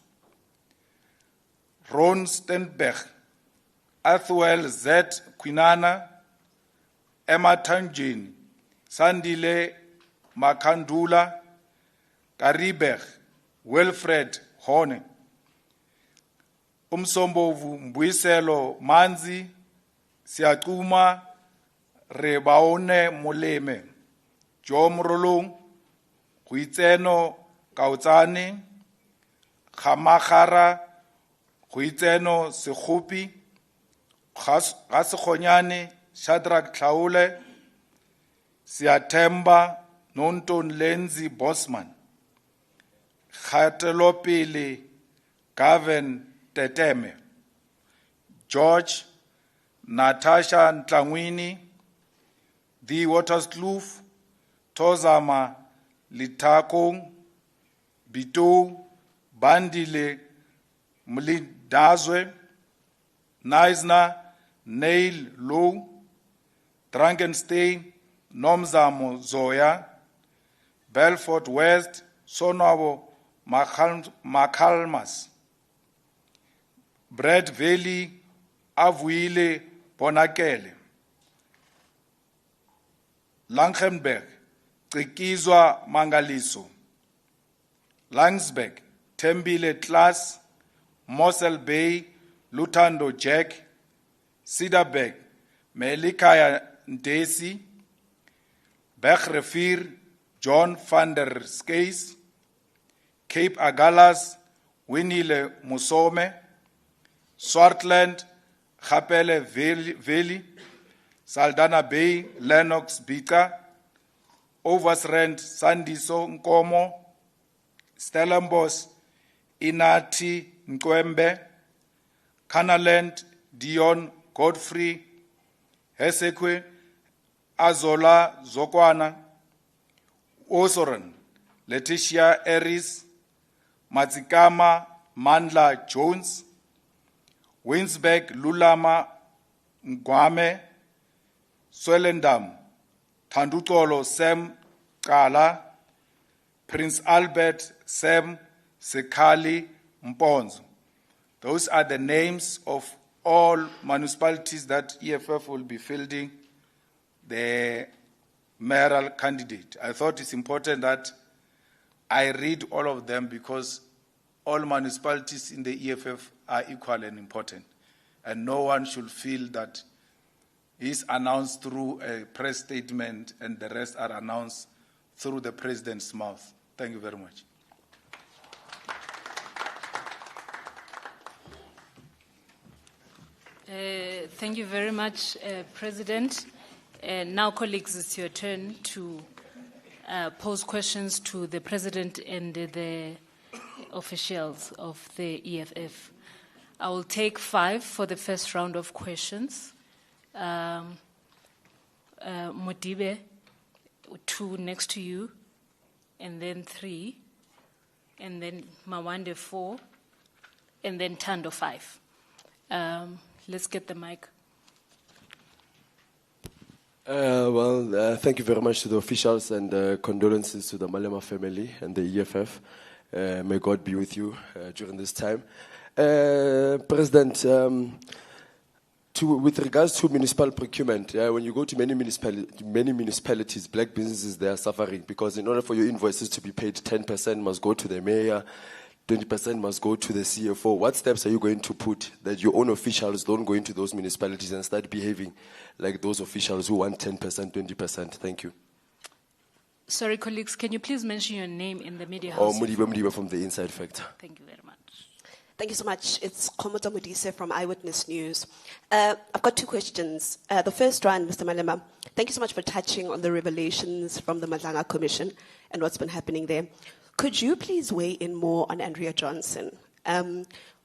Ron Stenberg, Athwell Z. Quinana, Emma Tanjin, Sandile Makandula, Karibeg, Wilfred Hone, Umsombovu Mbuyiselo Manzi, Siatuma Rebaone Moleme, Jom Rolong, Huitzeno Kautsane, Khamagara, Huitzeno Sekhupi, Gasekhonyane, Shadrach Tlaule, Siatemba, Nonton Lenzi Bosman, Khatelopele, Gavin Teteme, George, Natasha Ntlangwini, The Waterskloof, Tozama Litakong, Bito, Bandile Mlindazwe, Neisner, Neil Low, Drankenstein, Nomzamo Zoya, Belfort West, Sonabo Makalmas, Brad Valley, Avuile Bonakele, Langenberg, Cikizwa Mangaliso, Langsberg, Tembile Klaas, Mossel Bay, Lutando Jack, Cedarberg, Melikaya Ndesi, Bergrefir, John van der Skees, Cape Agalas, Winile Musome, Swartland, Chapele Valley, Saldanha Bay, Lennox Bika, Oversrand, Sandiso Nkomo, Stellenbosch, Inati Nkwembe, Canaland, Dion Godfrey, Hesekwe, Azola Zokwana, Osoran, Letitia Eris, Matsikama Mandla Jones, Winsberg Lulama Ngwame, Swellendam, Tandutolo Sam Kala, Prince Albert Sam Sekali Mponzo. Those are the names of all municipalities that EFF will be fielding the mayoral candidate. I thought it's important that I read all of them because all municipalities in the EFF are equal and important. And no one should feel that he's announced through a press statement and the rest are announced through the president's mouth. Thank you very much. Thank you very much, President. Now, colleagues, it's your turn to pose questions to the President and the officials of the EFF. I will take 5 for the first round of questions. Modibe, 2 next to you, and then 3, and then Mawande 4, and then Tando 5. Let's get the mic. Thank you very much to the officials and condolences to the Malema family and the EFF. May God be with you during this time. President, with regards to municipal procurement, when you go to many municipalities, black businesses, they are suffering because in order for your invoices to be paid, 10% must go to the mayor, 20% must go to the CFO. What steps are you going to put that your own officials don't go into those municipalities and start behaving like those officials who want 10%, 20%? Thank you. Sorry, colleagues, can you please mention your name in the media Oh, house? Mudiba from the Inside Factor. Thank you very much. Thank you so much. It's Komodo Modise from Eyewitness News. I've got 2 questions. The first one, Mr. Malema, thank you so much for touching on the revelations from the Madlanga Commission and what's been happening there. Could you please weigh in more on Andrea Johnson?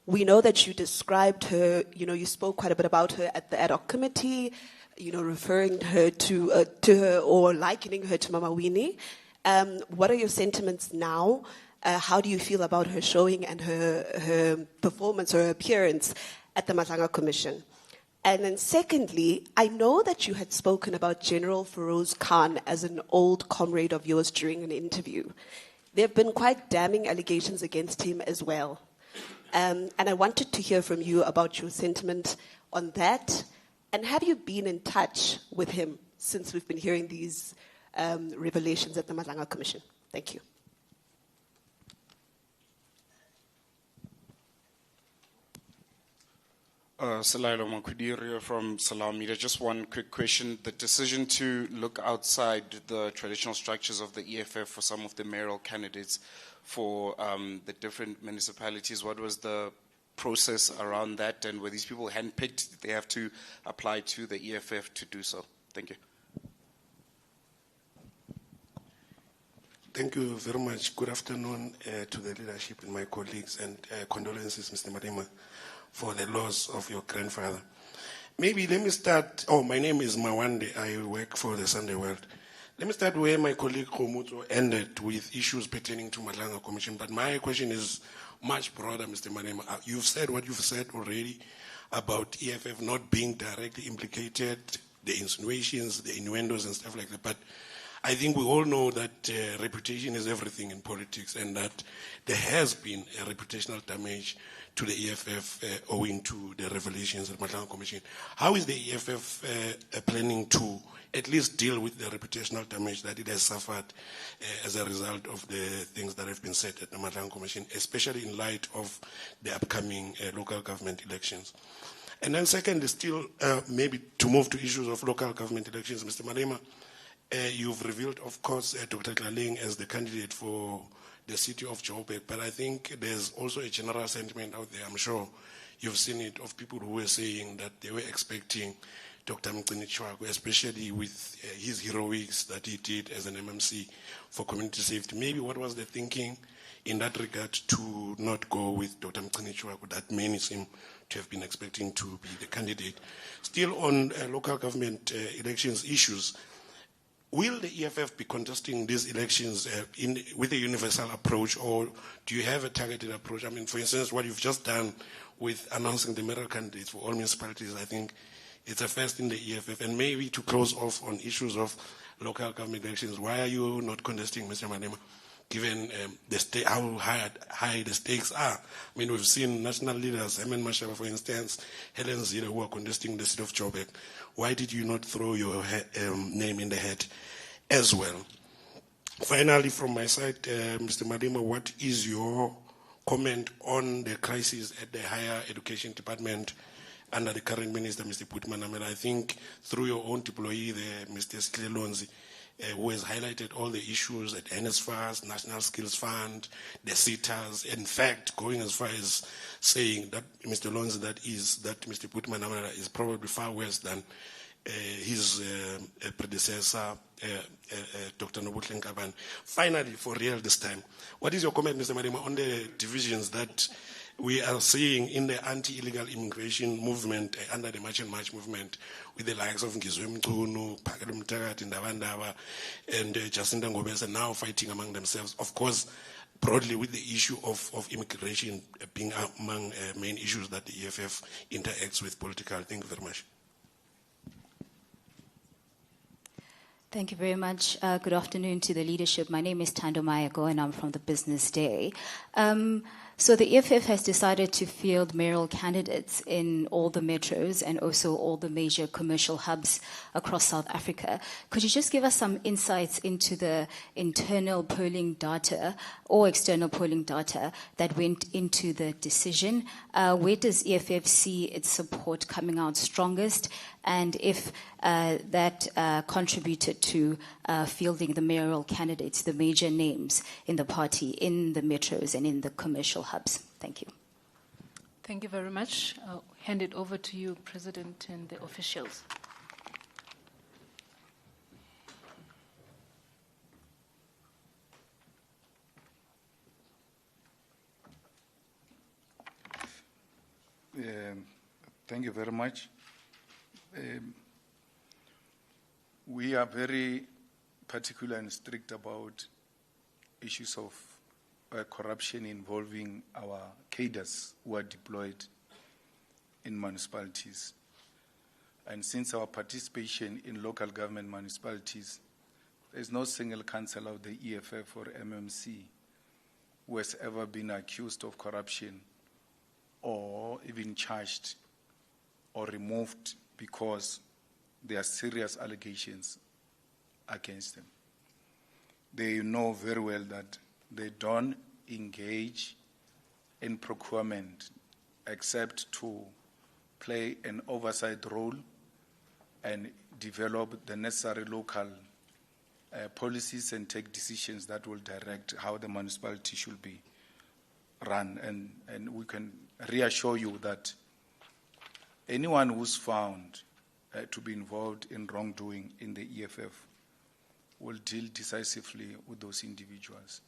We know that you described her, you spoke quite a bit about her at the ad hoc committee, referring her to her or likening her to Mama Winnie. What are your sentiments now? How do you feel about her showing and her performance or her appearance at the Madlanga Commission? And then secondly, I know that you had spoken about General Feroz Khan as an old comrade of yours during an interview. There have been quite damning allegations against him as well. And I wanted to hear from you about your sentiment on that. And have you been in touch with him since we've been hearing these revelations at the Madlanga Commission? Thank you. Salailo Makudirio from Salam Media. Just one quick question. The decision to look outside the traditional structures of the EFF for some of the mayoral candidates for the different municipalities, what was the process around that? And were these people handpicked? Did they have to apply to the EFF to do so? Thank you. Thank you very much. Good afternoon to the leadership and my colleagues, and condolences, Mr. Malema, for the loss of your grandfather. Maybe let me start. Oh, my name is Mawande. I work for the Sunday World. Let me start where my colleague Komuto ended with issues pertaining to Madlanga Commission. But my question is much broader, Mr. Malema. You've said what you've said already about EFF not being directly implicated, the insinuations, the innuendos and stuff like that. But I think we all know that reputation is everything in politics, and that there has been a reputational damage to the EFF owing to the revelations at Madlanga Commission. How is the EFF planning to at least deal with the reputational damage that it has suffered as a result of the things that have been said at the Madlanga Commission, especially in light of the upcoming local government elections? And then second is still maybe to move to issues of local government elections. Mr. Malema, you've revealed, of course, Dr. Tlaling as the candidate for the city of Joburg, but I think there's also a general sentiment out there, I'm sure you've seen it, of people who were saying that they were expecting Dr. Mcinichwaku, especially with his heroics that he did as an MMC for community safety. Maybe what was the thinking in that regard to not go with Dr. Mcinichwaku that many seem to have been expecting to be the candidate? Still on local government elections issues, will the EFF be contesting these elections with a universal approach, or do you have a targeted approach? I mean, for instance, what you've just done with announcing the mayoral candidates for all municipalities, I think it's a first in the EFF. And maybe to close off on issues of local government elections, why are you not contesting, Mr. Malema, given how high the stakes are? I mean, we've seen national leaders, Herman Mashaba, for instance, Helen Zille, who are contesting the seat of Joburg. Why did you not throw your name in the hat as well? Finally, from my side, Mr. Malema, what is your comment on the crisis at the higher education department under the current minister, Mr. Putman? I mean, I think through your own employee there, Mr. Sklelonzi, who has highlighted all the issues at NSFAS, National Skills Fund, the SETAs, in fact, going as far as saying that Mr. Lonzi, that Mr. Putman is probably far worse than his predecessor, Dr. Nobuhle Nkabane. Finally, for real this time, what is your comment, Mr. Malema, on the divisions that we are seeing in the anti-illegal immigration movement under the March and March movement, with the likes of Ngizwe Mchunu, Phakelo Mthakathi, Ndabandaba, and Jacinta Ngobese now fighting among themselves? Of course, broadly with the issue of immigration being among main issues that the EFF interacts with politically. Thank you very much. Thank you very much. Good afternoon to the leadership. My name is Thando Mayago, and I'm from the Business Day. So the EFF has decided to field mayoral candidates in all the metros and also all the major commercial hubs across South Africa. Could you just give us some insights into the internal polling data or external polling data that went into the decision? Where does EFF see its support coming out strongest? And if that contributed to fielding the mayoral candidates, the major names in the party, in the metros and in the commercial hubs. Thank you. Thank you very much. I'll hand it over to you, President, and the officials. Thank you very much. We are very particular and strict about issues of corruption involving our cadres who are deployed in municipalities. And since our participation in local government municipalities, there is no single councillor of the EFF or MMC who has ever been accused of corruption or even charged or removed because there are serious allegations against them. They know very well that they don't engage in procurement except to play an oversight role and develop the necessary local policies and take decisions that will direct how the municipality should be run. And we can reassure you that anyone who's found to be involved in wrongdoing in the EFF will deal decisively with those individuals.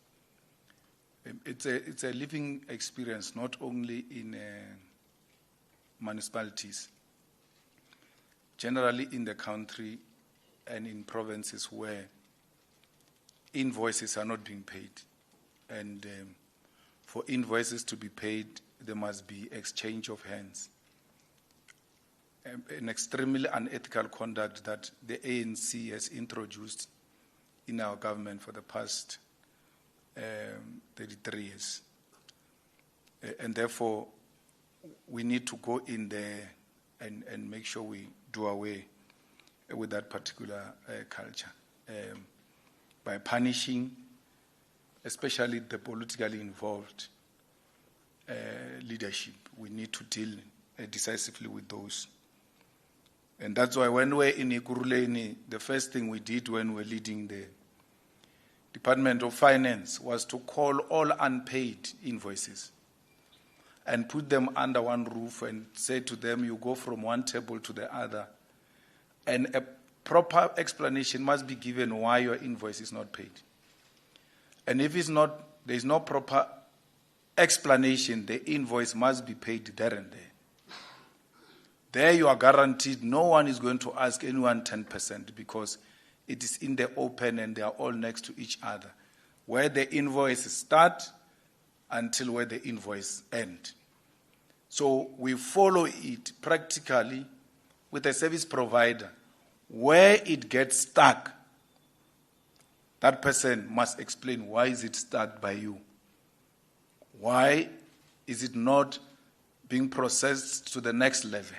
It's a living experience, not only in municipalities, generally in the country and in provinces where invoices are not being paid. And for invoices to be paid, there must be exchange of hands. An extremely unethical conduct that the ANC has introduced in our government for the past 33 years. And therefore, we need to go in there and make sure we do away with that particular culture by punishing, especially the politically involved leadership. We need to deal decisively with those. And that's why when we're in Ekurhuleni, the first thing we did when we were leading the Department of Finance was to call all unpaid invoices and put them under one roof and say to them, you go from one table to the other. And a proper explanation must be given why your invoice is not paid. And if it's not, there is no proper explanation, the invoice must be paid there and there. There you are guaranteed no one is going to ask anyone 10% because it is in the open and they are all next to each other. Where the invoices start until where the invoice ends. So we follow it practically with a service provider. Where it gets stuck, that person must explain why is it stuck by you. Why is it not being processed to the next level?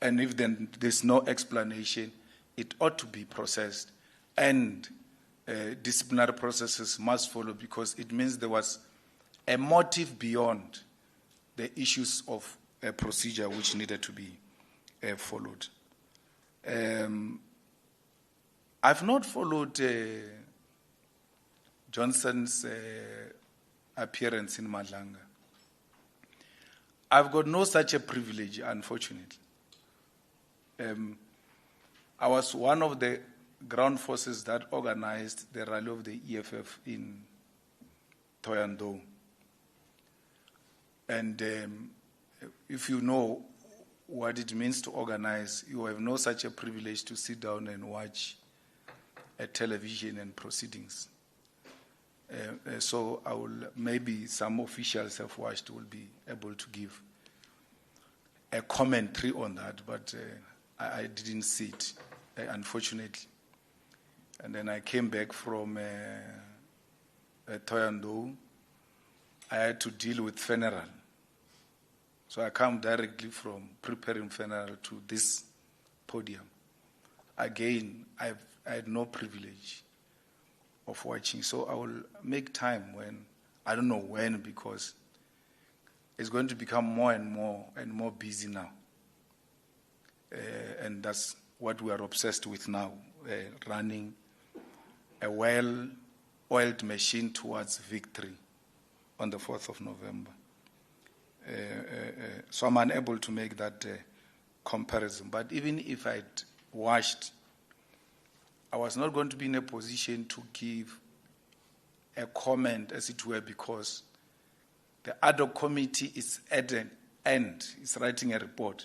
And if then there's no explanation, it ought to be processed. And disciplinary processes must follow because it means there was a motive beyond the issues of a procedure which needed to be followed. I've not followed Johnson's appearance in Madlanga. I've got no such a privilege, unfortunately. I was one of the ground forces that organized the rally of the EFF in Thohoyandou. And if you know what it means to organize, you have no such a privilege to sit down and watch a television and proceedings. So I will, maybe some officials have watched will be able to give a commentary on that, but I didn't see it, unfortunately. And then I came back from Thohoyandou. I had to deal with funeral. So I come directly from preparing funeral to this podium. Again, I had no privilege of watching. So I will make time when, I don't know when, because it's going to become more and more busy now. And that's what we are obsessed with now, running a well-oiled machine towards victory on the 4th of November. So I'm unable to make that comparison. But even if I'd watched, I was not going to be in a position to give a comment, as it were, because the ad hoc committee is at an end, it's writing a report.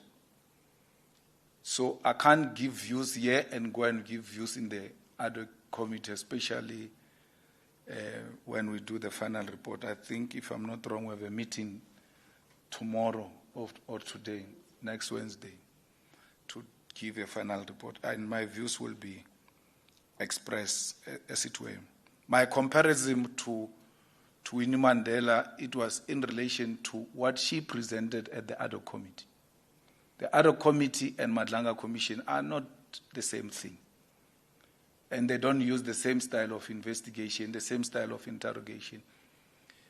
So I can't give views here and go and give views in the ad hoc committee, especially when we do the final report. I think, if I'm not wrong, we have a meeting tomorrow or today, next Wednesday, to give a final report. And my views will be expressed, as it were. My comparison to Winnie Mandela, it was in relation to what she presented at the ad hoc committee. The ad hoc committee and Madlanga Commission are not the same thing. And they don't use the same style of investigation, the same style of interrogation.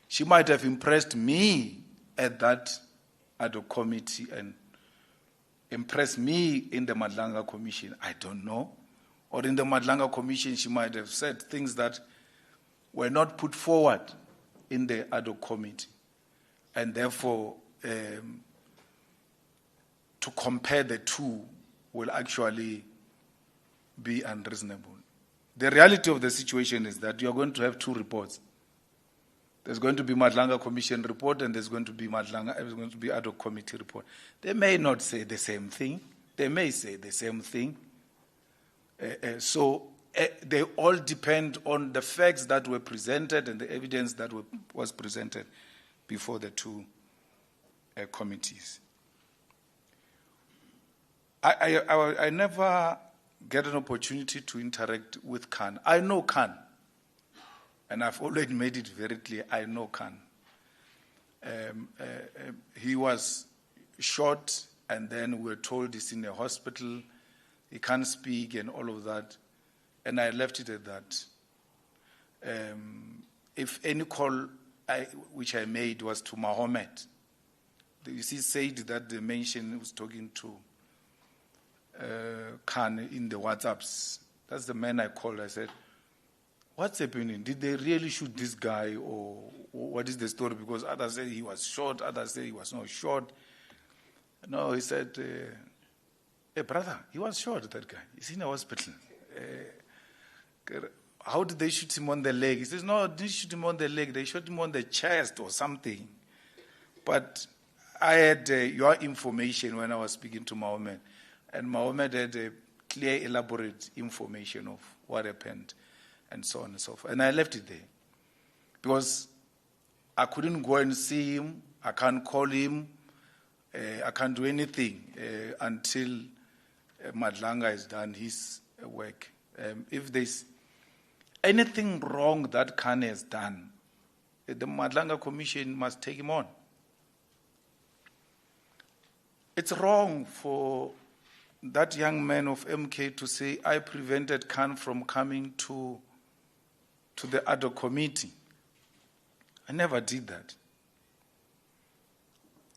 She might have impressed me at that ad hoc committee and impressed me in the Madlanga Commission. I don't know. Or in the Madlanga Commission, she might have said things that were not put forward in the ad hoc committee. And therefore, to compare the two will actually be unreasonable. The reality of the situation is that you are going to have two reports. There's going to be Madlanga Commission report and there's going to be ad hoc committee report. They may not say the same thing. They may say the same thing. So they all depend on the facts that were presented and the evidence that was presented before the two committees. I never get an opportunity to interact with Khan. I know Khan, and I've already made it very clear, I know Khan. He was shot, and then we were told he's in a hospital, he can't speak and all of that, and I left it at that. If any call which I made was to Mohammed, you see, said that the mention was talking to Khan in the WhatsApps. That's the man I called. I said, what's happening? Did they really shoot this guy, or what is the story? Because others say he was shot, others say he was not shot. No, he said, hey, brother, he was shot, that guy. He's in a hospital. How did they shoot him on the leg? He says, no, they didn't shoot him on the leg. They shot him on the chest or something. But I had your information when I was speaking to Mohammed. And Mohammed had a clear, elaborate information of what happened and so on and so forth. And I left it there. Because I couldn't go and see him. I can't call him. I can't do anything until Madlanga has done his work. If there's anything wrong that Khan has done, the Madlanga Commission must take him on. It's wrong for that young man of MK to say, I prevented Khan from coming to the other committee. I never did that.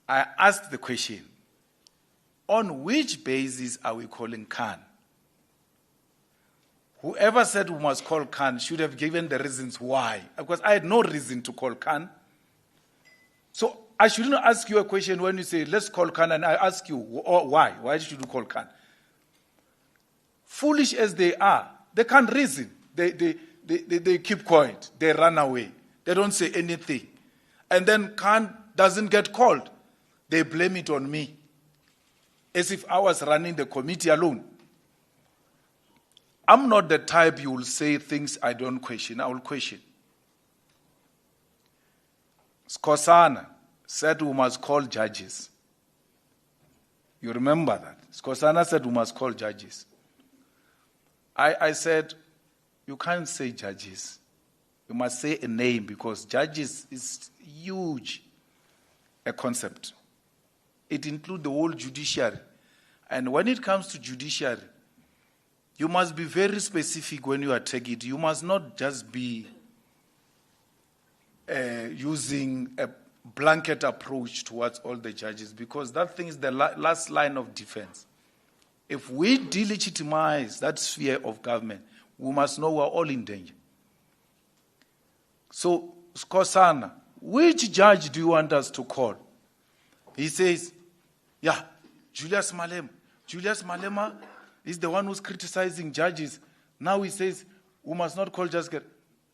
I asked the question, on which basis are we calling Khan? Whoever said we must call Khan should have given the reasons why. Because I had no reason to call Khan. So I shouldn't ask you a question when you say, let's call Khan, and I ask you, why? Why should you call Khan? Foolish as they are, they can't reason. They keep quiet. They run away. They don't say anything. And then Khan doesn't get called. They blame it on me, as if I was running the committee alone. I'm not the type you will say things I don't question. I will question. Skosana said we must call judges. You remember that? Skosana said we must call judges. I said, you can't say judges. You must say a name, because judges is huge a concept. It includes the whole judiciary. And when it comes to judiciary, you must be very specific when you attack it. You must not just be using a blanket approach towards all the judges, because that thing is the last line of defense. If we delegitimize that sphere of government, we must know we're all in danger. So, Skosana, which judge do you want us to call? He says, yeah, Julius Malema. Julius Malema is the one who's criticizing judges. Now he says, we must not call judges.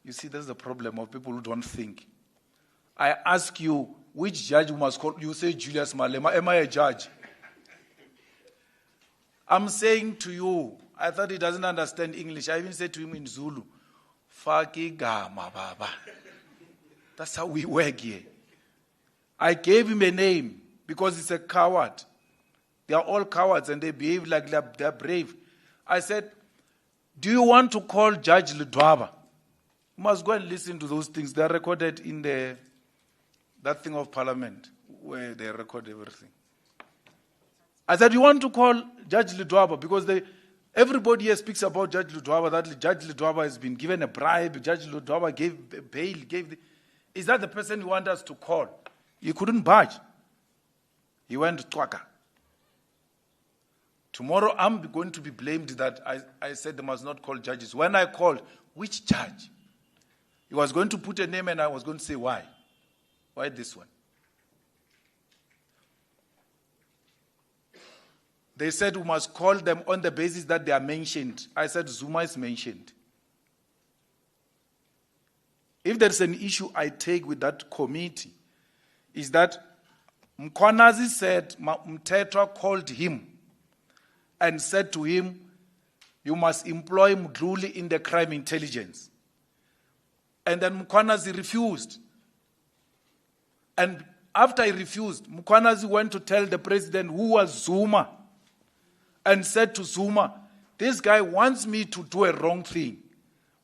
You see, that's the problem of people who don't think. I ask you, which judge we must call? You say Julius Malema. Am I a judge? I'm saying to you, I thought he doesn't understand English. I even said to him in Zulu, Faki gama baba. That's how we work here. I gave him a name because he's a coward. They are all cowards and they behave like they're brave. I said, do you want to call Judge Ludwaba? You must go and listen to those things. They're recorded in that thing of Parliament where they record everything. I said, you want to call Judge Ludwaba? Because everybody here speaks about Judge Ludwaba, that Judge Ludwaba has been given a bribe, Judge Ludwaba gave bail, is that the person you want us to call? He couldn't budge. He went to Twaka. Tomorrow I'm going to be blamed that I said they must not call judges. When I called, which judge? He was going to put a name and I was going to say, why? Why this one? They said we must call them on the basis that they are mentioned. I said Zuma is mentioned. If there's an issue I take with that committee, is that Mkwanazi said Mtetwa called him and said to him, you must employ Mdluli in the crime intelligence. And then Mkwanazi refused. And after he refused, Mkwanazi went to tell the president, who was Zuma, and said to Zuma, This guy wants me to do a wrong thing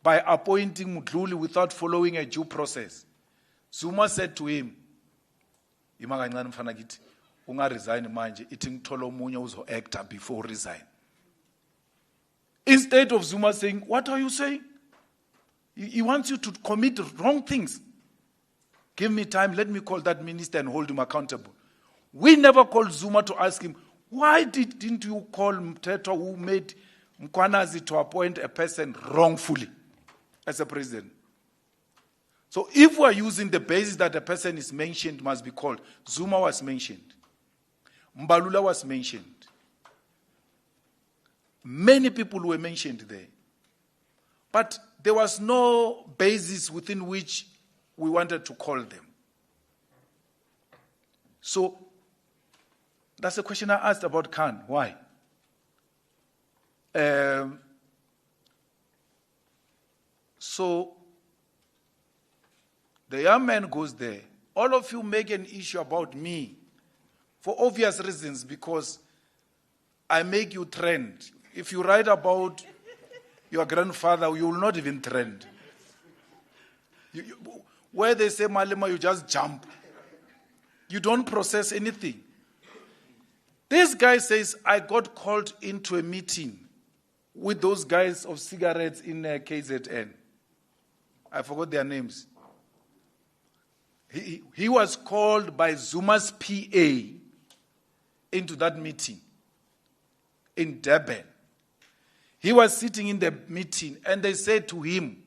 by appointing Mudluli without following a due process. Zuma said to him, "Ima kancane mfana kithi, unga resign manje, ithi ngithola omunye uzo-acta before resign." Instead of Zuma saying, "What are you saying? He wants you to commit wrong things. Give me time, let me call that minister and hold him accountable." We never called Zuma to ask him, "Why didn't you call Mteto who made Mkwanazi to appoint a person wrongfully as a president?" So if we are using the basis that a person is mentioned must be called, Zuma was mentioned. Mbalula was mentioned. Many people were mentioned there. But there was no basis within which we wanted to call them. So that's a question I asked about Khan. Why? So the young man goes there. All of you make an issue about me for obvious reasons, because I make you trend. If you write about your grandfather, you will not even trend. Where they say Malema, you just jump. You don't process anything. This guy says, I got called into a meeting with those guys of cigarettes in KZN. I forgot their names. He was called by Zuma's PA into that meeting in Durban. He was sitting in the meeting and they said to him,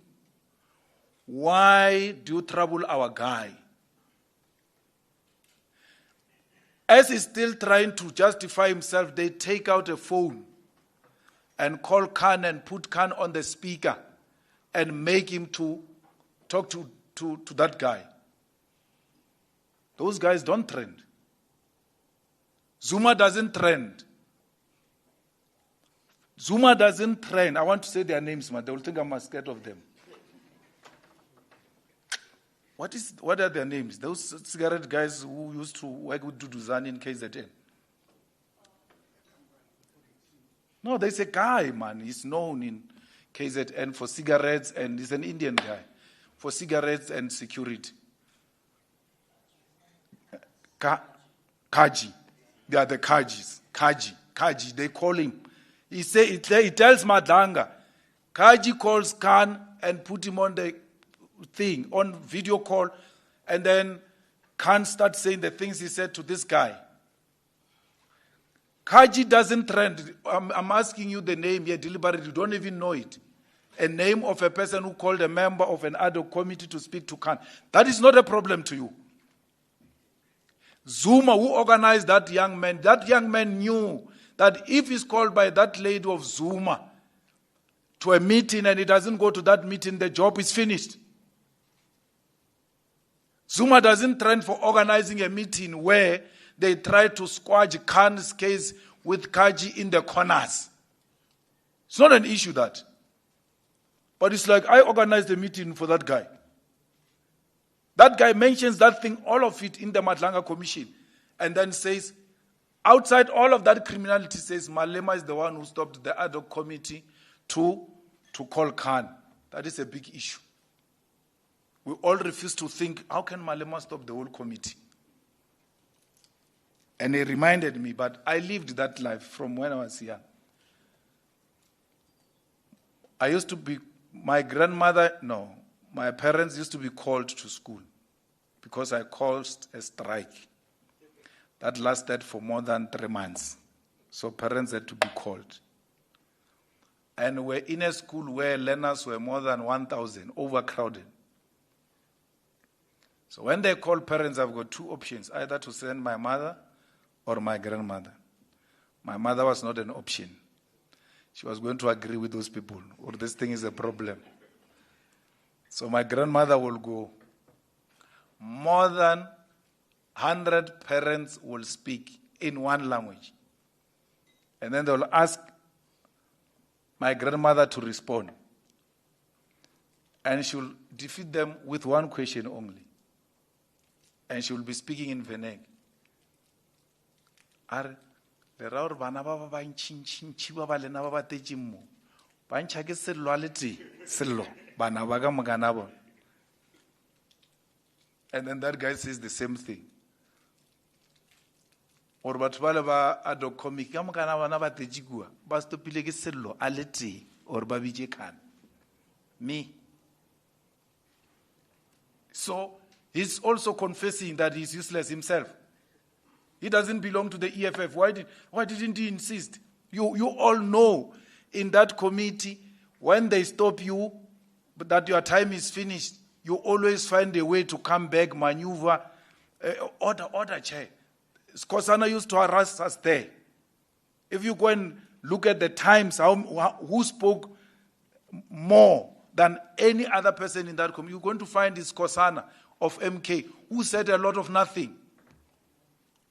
"Why do you trouble our guy?" As he's still trying to justify himself, they take out a phone and call Khan and put Khan on the speaker and make him to talk to that guy. Those guys don't trend. Zuma doesn't trend. Zuma doesn't trend. I want to say their names, man. They will think I'm scared of them. What are their names? Those cigarette guys who used to work with Duduzani in KZN. No, there's a guy, man. He's known in KZN for cigarettes, and he's an Indian guy for cigarettes and security. Kaji. They are the Kajis. Kaji. They call him. He tells Madlanga. Kaji calls Khan and put him on the thing, on video call, and then Khan starts saying the things he said to this guy. Kaji doesn't trend. I'm asking you the name here deliberately. You don't even know it. A name of a person who called a member of an ad hoc committee to speak to Khan. That is not a problem to you. Zuma, who organized that young man knew that if he's called by that lady of Zuma to a meeting and he doesn't go to that meeting, the job is finished. Zuma doesn't trend for organizing a meeting where they try to squash Khan's case with Kaji in the corners. It's not an issue, that. But it's like, I organized a meeting for that guy. That guy mentions that thing, all of it, in the Madlanga Commission, and then says, outside all of that criminality, says Malema is the one who stopped the ad hoc committee to call Khan. That is a big issue. We all refuse to think, how can Malema stop the whole committee? And he reminded me, but I lived that life from when I was young. My parents used to be called to school because I caused a strike that lasted for more than 3 months. So parents had to be called. And we're in a school where learners were more than 1,000, overcrowded. So when they call parents, I've got two options, either to send my mother or my grandmother. My mother was not an option. She was going to agree with those people, or this thing is a problem. So my grandmother will go. More than 100 parents will speak in one language. And then they will ask my grandmother to respond. And she will defeat them with one question only. And she will be speaking in Veneg. le ra gore bana ba ba ntšhintšhi ba ba lena ba ba tetše mo ba ntšha ke sello a le tee sello bana ba ka mokana bona. And then that guy says the same thing. Or batho ba le ba ado comic ka mokana bona ba tetše kua ba stopile ke sello a le tee or ba bitše Khan. Me. So he's also confessing that he's useless himself. He doesn't belong to the EFF. Why didn't he insist? You all know in that committee, when they stop you, but that your time is finished, you always find a way to come back, maneuver, order, chair. Skosana used to harass us there. If you go and look at the times, who spoke more than any other person in that committee, you're going to find this Skosana of MK, who said a lot of nothing.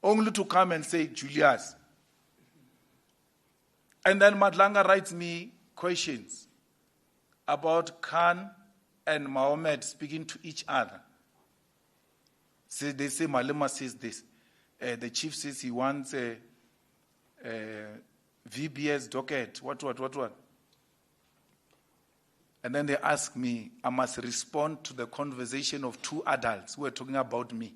Only to come and say, Julius. And then Madlanga writes me questions about Khan and Mohammed speaking to each other. So they say Malema says this. The chief says he wants a VBS docket. What? And then they ask me, I must respond to the conversation of two adults who are talking about me.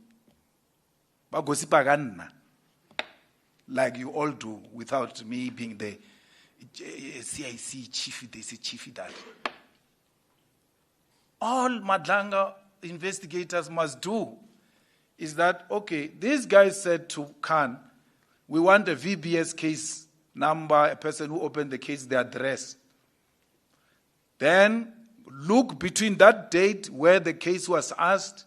Like you all do, without me being the CIC chief, they say chief that. All Madlanga investigators must do is that, okay, these guys said to Khan, we want a VBS case number, a person who opened the case, the address. Then look between that date where the case was asked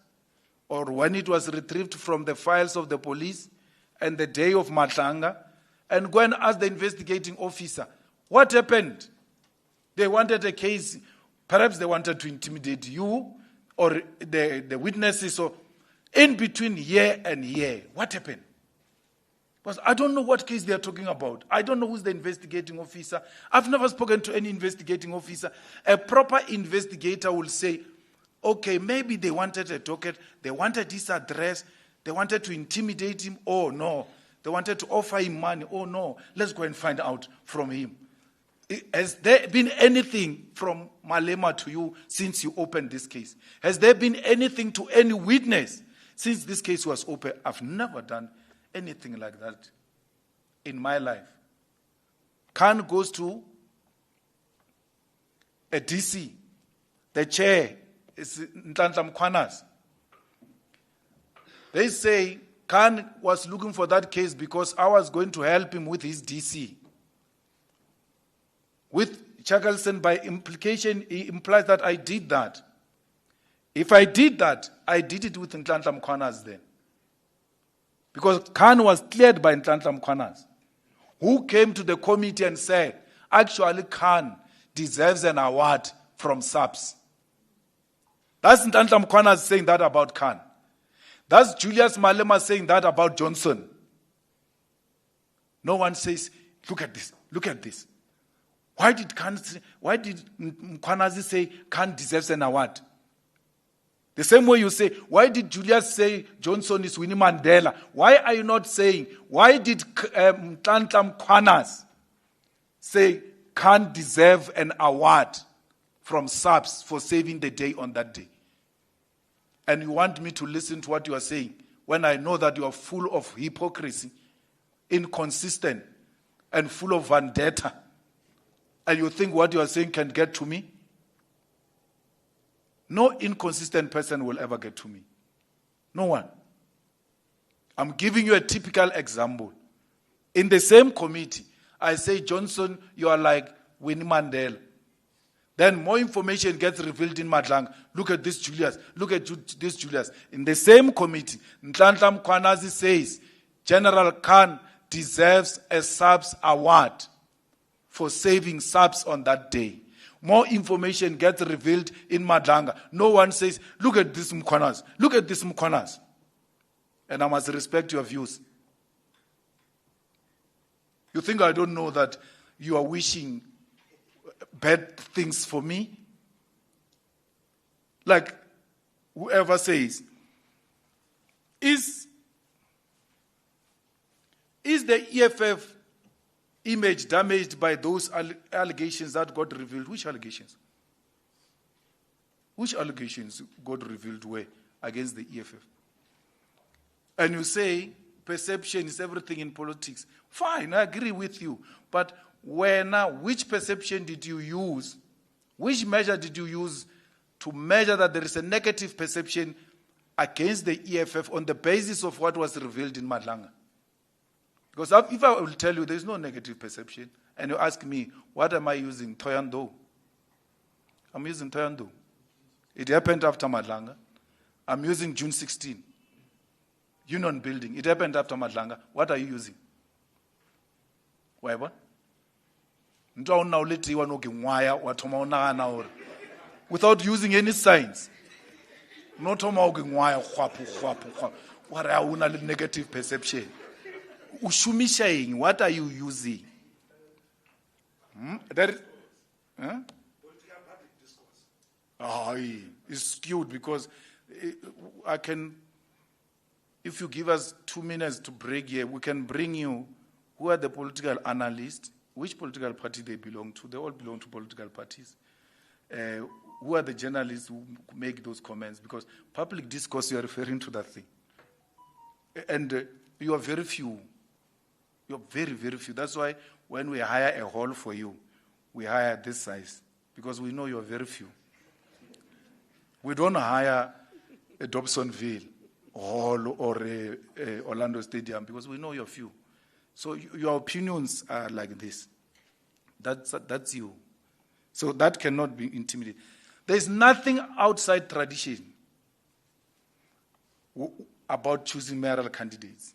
or when it was retrieved from the files of the police and the day of Madlanga, and go and ask the investigating officer, what happened? They wanted a case, perhaps they wanted to intimidate you or the witnesses. So in between year and year, what happened? Because I don't know what case they are talking about. I don't know who's the investigating officer. I've never spoken to any investigating officer. A proper investigator will say, okay, maybe they wanted a docket, they wanted his address, they wanted to intimidate him. Oh, no. They wanted to offer him money. Oh, no. Let's go and find out from him. Has there been anything from Malema to you since you opened this case? Has there been anything to any witness since this case was open? I've never done anything like that in my life. Khan goes to a DC. The chair is Nhlanhla Mkhwanazi. They say Khan was looking for that case because I was going to help him with his DC. With Chakalson, by implication, he implies that I did that. If I did that, I did it with Nhlanhla Mkhwanazi then. Because Khan was cleared by Nhlanhla Mkhwanazi, who came to the committee and said, actually Khan deserves an award from SAPS. That's Nhlanhla Mkhwanazi saying that about Khan. That's Julius Malema saying that about Johnson. No one says, look at this, look at this. Why did Mkhwanazi say Khan deserves an award? The same way you say, why did Julius say Johnson is Winnie Mandela? Why are you not saying, why did Nhlanhla Mkhwanazi say Khan deserve an award from SAPS for saving the day on that day? And you want me to listen to what you are saying when I know that you are full of hypocrisy, inconsistent, and full of vendetta. And you think what you are saying can get to me? No inconsistent person will ever get to me. No one. I'm giving you a typical example. In the same committee, I say, Johnson, you are like Winnie Mandela. Then more information gets revealed in Madlanga. Look at this Julius. Look at this Julius. In the same committee, Nhlanhla Mkhwanazi says, General Khan deserves a SAPS award for saving SAPS on that day. More information gets revealed in Madlanga. No one says, look at this Mkhwanazi. Look at this Mkhwanazi. And I must respect your views. You think I don't know that you are wishing bad things for me? Like whoever says, is the EFF image damaged by those allegations that got revealed. Which allegations? Which allegations got revealed were against the EFF? And you say perception is everything in politics. Fine, I agree with you. But which perception did you use? Which measure did you use to measure that there is a negative perception against the EFF on the basis of what was revealed in Madlanga? Because if I will tell you there is no negative perception, and you ask me, what am I using? Toyando. I'm using Toyando. It happened after Madlanga. I'm using June 16. Union building. It happened after Madlanga. What are you using? Why? Without using any signs. Not what are negative perception? What are you using? It's skewed because I can, if you give us 2 minutes to break here, we can bring you who are the political analysts, which political party they belong to. They all belong to political parties. Who are the journalists who make those comments? Because public discourse, you are referring to that thing. And you are very few. You're very, very few. That's why when we hire a hall for you, we hire this size. Because we know you're very few. We don't hire a Dobsonville hall or a Orlando Stadium because we know you're few. So your opinions are like this. That's you. So that cannot be intimidated. There's nothing outside tradition about choosing mayoral candidates.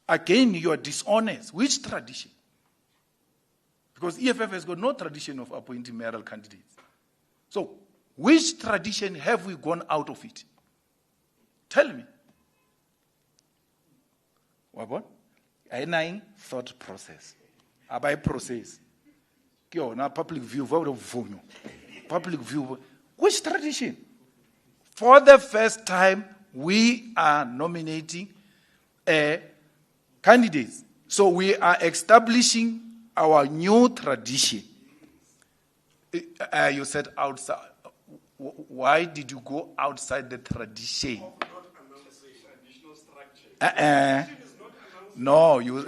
Again, you are dishonest. Which tradition? Because EFF has got no tradition of appointing mayoral candidates. So, which tradition have we gone out of it? Tell me. What? A thought process. About process. Public view. Public view. Which tradition? For the first time, we are nominating candidates. So we are establishing our new tradition. You said outside. Why did you go outside the tradition? No, you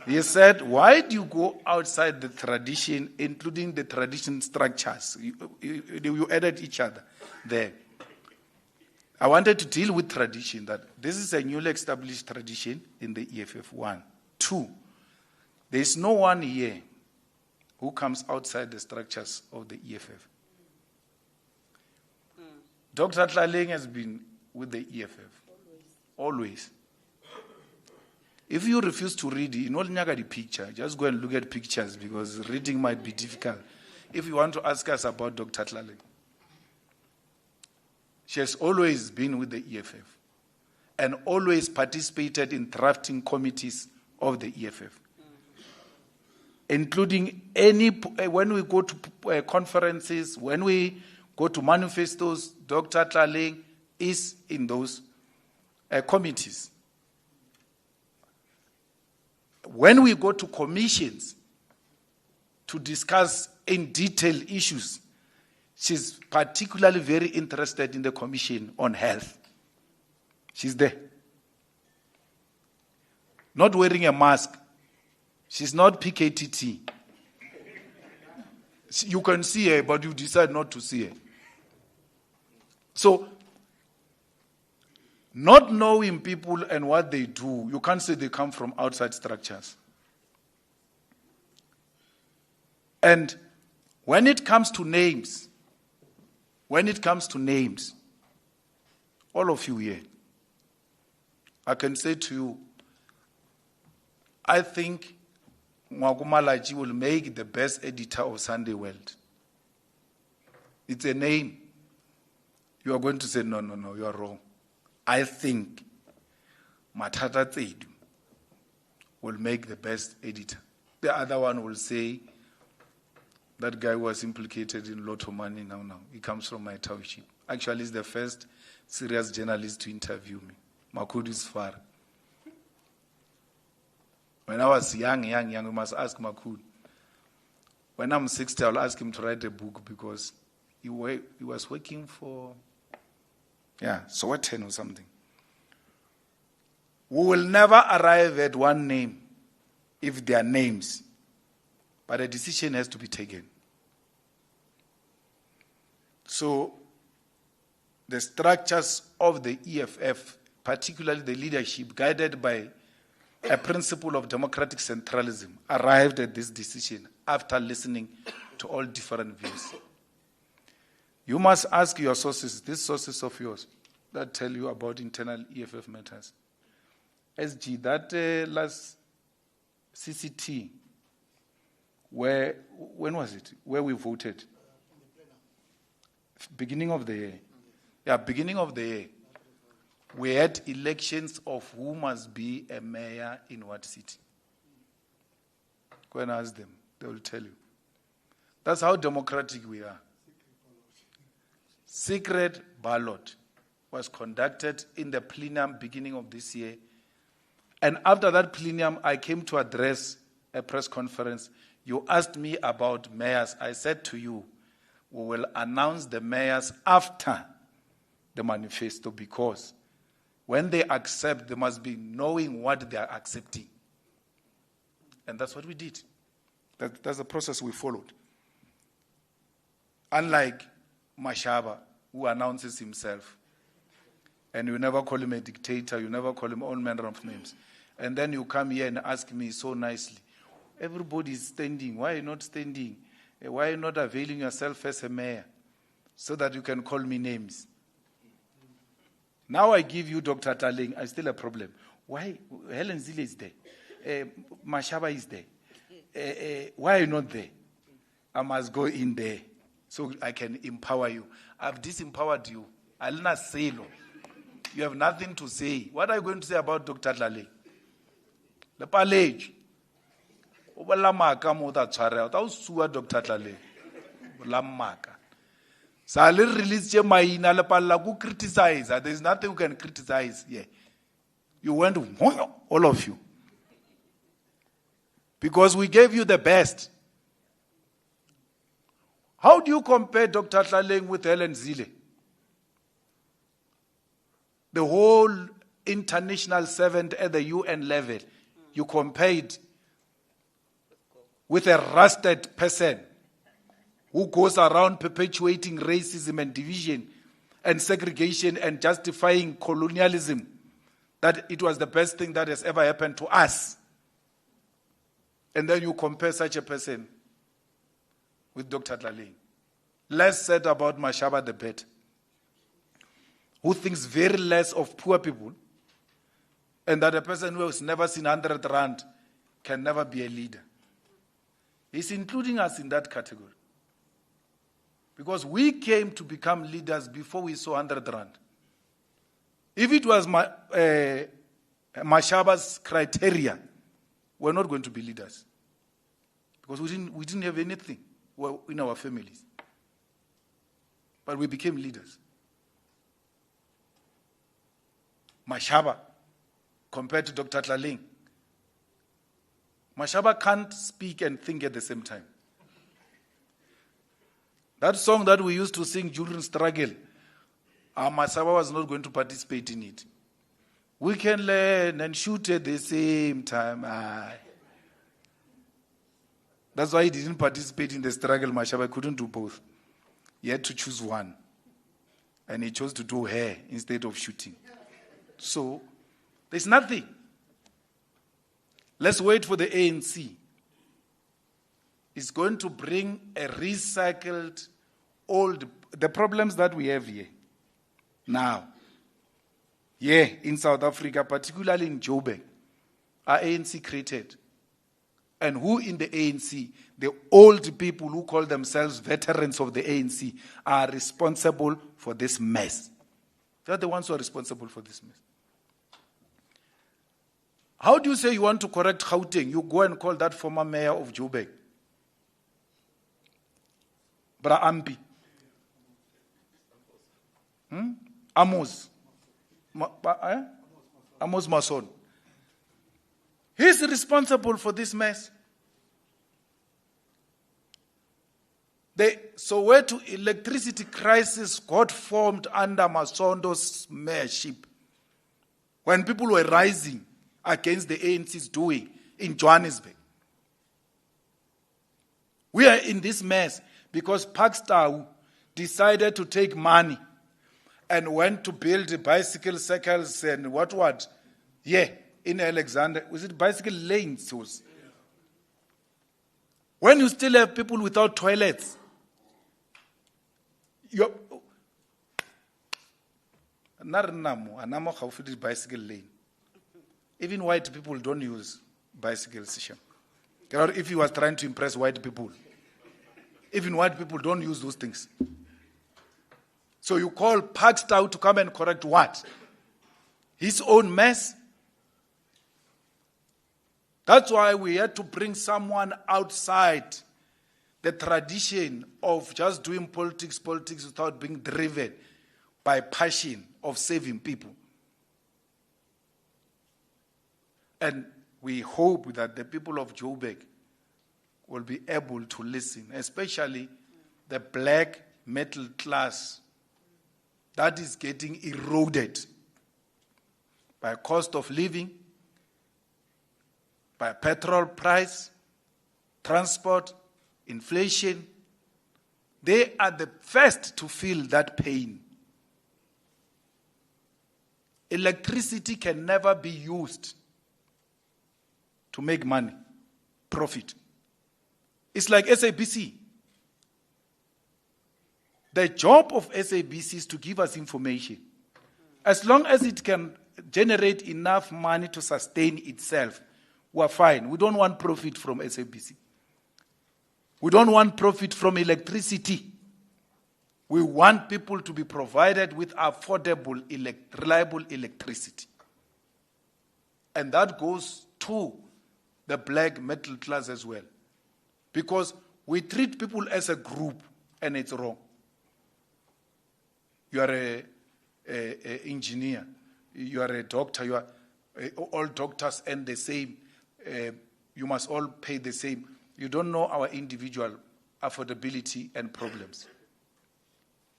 He said, why do you go outside the tradition, including the tradition structures? You added each other there. I wanted to deal with tradition, that this is a newly established tradition in the EFF. 1. 2, there is no one here who comes outside the structures of the EFF. Dr. Tlaleng has been with the EFF. Always. If you refuse to read, you don't need the picture. Just go and look at pictures because reading might be difficult. If you want to ask us about Dr. Tlaleng, she has always been with the EFF and always participated in drafting committees of the EFF, including when we go to conferences, when we go to manifestos, Dr. Tlaleng is in those committees. When we go to commissions to discuss in detail issues, she's particularly very interested in the commission on health. She's there. Not wearing a mask. She's not PKTT. You can see her, but you decide not to see her. So, not knowing people and what they do, you can't say they come from outside structures. And when it comes to names, all of you here, I can say to you, I think Mwakumalaji will make the best editor of Sunday World. It's a name. You are going to say, no, you are wrong. I think Matata Tsedu will make the best editor. The other one will say, that guy was implicated in lotto money now. He comes from my township. Actually, he's the first serious journalist to interview me. Makudu is far. When I was young, you must ask Makud. When I'm 60, I'll ask him to write a book because he was working for, so 10 or something. We will never arrive at one name if they are names, but a decision has to be taken. So, the structures of the EFF, particularly the leadership, guided by a principle of democratic centralism, arrived at this decision after listening to all different views. You must ask your sources, these sources of yours, that tell you about internal EFF matters. SG, that last CCT, when was it? Where we voted? Beginning of the year. Yeah, beginning of the year. We had elections of who must be a mayor in what city. Go and ask them. They will tell you. That's how democratic we are. Secret ballot was conducted in the plenum beginning of this year. And after that plenum, I came to address a press conference. You asked me about mayors. I said to you, we will announce the mayors after the manifesto because when they accept, they must be knowing what they are accepting. And that's what we did. That's the process we followed. Unlike Mashaba, who announces himself, and you never call him a dictator, you never call him all manner of names. And then you come here and ask me so nicely, everybody is standing, why are you not standing? Why are you not availing yourself as a mayor so that you can call me names? Now I give you Dr. Taling, I still have a problem. Why? Helen Zille is there. Mashaba is there. Why are you not there? I must go in there so I can empower you. I've disempowered you. Alina Selo. You have nothing to say. What are you going to say about Dr. Taling? The palage. Obalamaka mo da tshware. Ta o sua Dr. Taling. Obalamaka. Sali release maina le palla ku criticize. There is nothing you can criticize here. You went all of you. Because we gave you the best. How do you compare Dr. Taling with Helen Zille? The whole international servant at the UN level, you compared with a rusted person who goes around perpetuating racism and division and segregation and justifying colonialism, that it was the best thing that has ever happened to us. And then you compare such a person with Dr. Taling. Less said about Mashaba the better, who thinks very less of poor people, and that a person who has never seen 100 rand can never be a leader. He's including us in that category. Because we came to become leaders before we saw 100 rand. If it was Mashaba's criteria, we're not going to be leaders. Because we didn't have anything in our families. But we became leaders. Mashaba, compared to Dr. Taling, Mashaba can't speak and think at the same time. That song that we used to sing during struggle, Mashaba was not going to participate in it. We can learn and shoot at the same time. That's why he didn't participate in the struggle. Mashaba couldn't do both. He had to choose one. And he chose to do hair instead of shooting. So, there's nothing. Let's wait for the ANC. It's going to bring a recycled the problems that we have here. Now, in South Africa, particularly in Joburg, are ANC created. And who in the ANC, the old people who call themselves veterans of the ANC, are responsible for this mess. They're the ones who are responsible for this mess. How do you say you want to correct Gauteng? You go and call that former mayor of Joburg, Bra Ampi. Amos Mason. He's responsible for this mess. The Soweto electricity crisis got formed under Masondo's mayorship when people were rising against the ANC's doing in Johannesburg. We are in this mess because Pakistan decided to take money and went to build bicycle circles and what? Yeah, in Alexander. Was it bicycle lanes? When you still have people without toilets, bicycle lane. Even white people don't use bicycles. If he was trying to impress white people, even white people don't use those things. So you call Pakistan to come and correct what? His own mess? That's why we had to bring someone outside the tradition of just doing politics without being driven by passion of saving people. And we hope that the people of Joburg will be able to listen, especially the black middle class that is getting eroded by cost of living, by petrol price, transport, inflation. They are the first to feel that pain. Electricity can never be used to make money, profit. It's like SABC. The job of SABC is to give us information. As long as it can generate enough money to sustain itself, we're fine. We don't want profit from SABC. We don't want profit from electricity. We want people to be provided with affordable, reliable electricity. And that goes to the black middle class as well. Because we treat people as a group, and it's wrong. You are an engineer, you are a doctor, all doctors earn the same. You must all pay the same. You don't know our individual affordability and problems.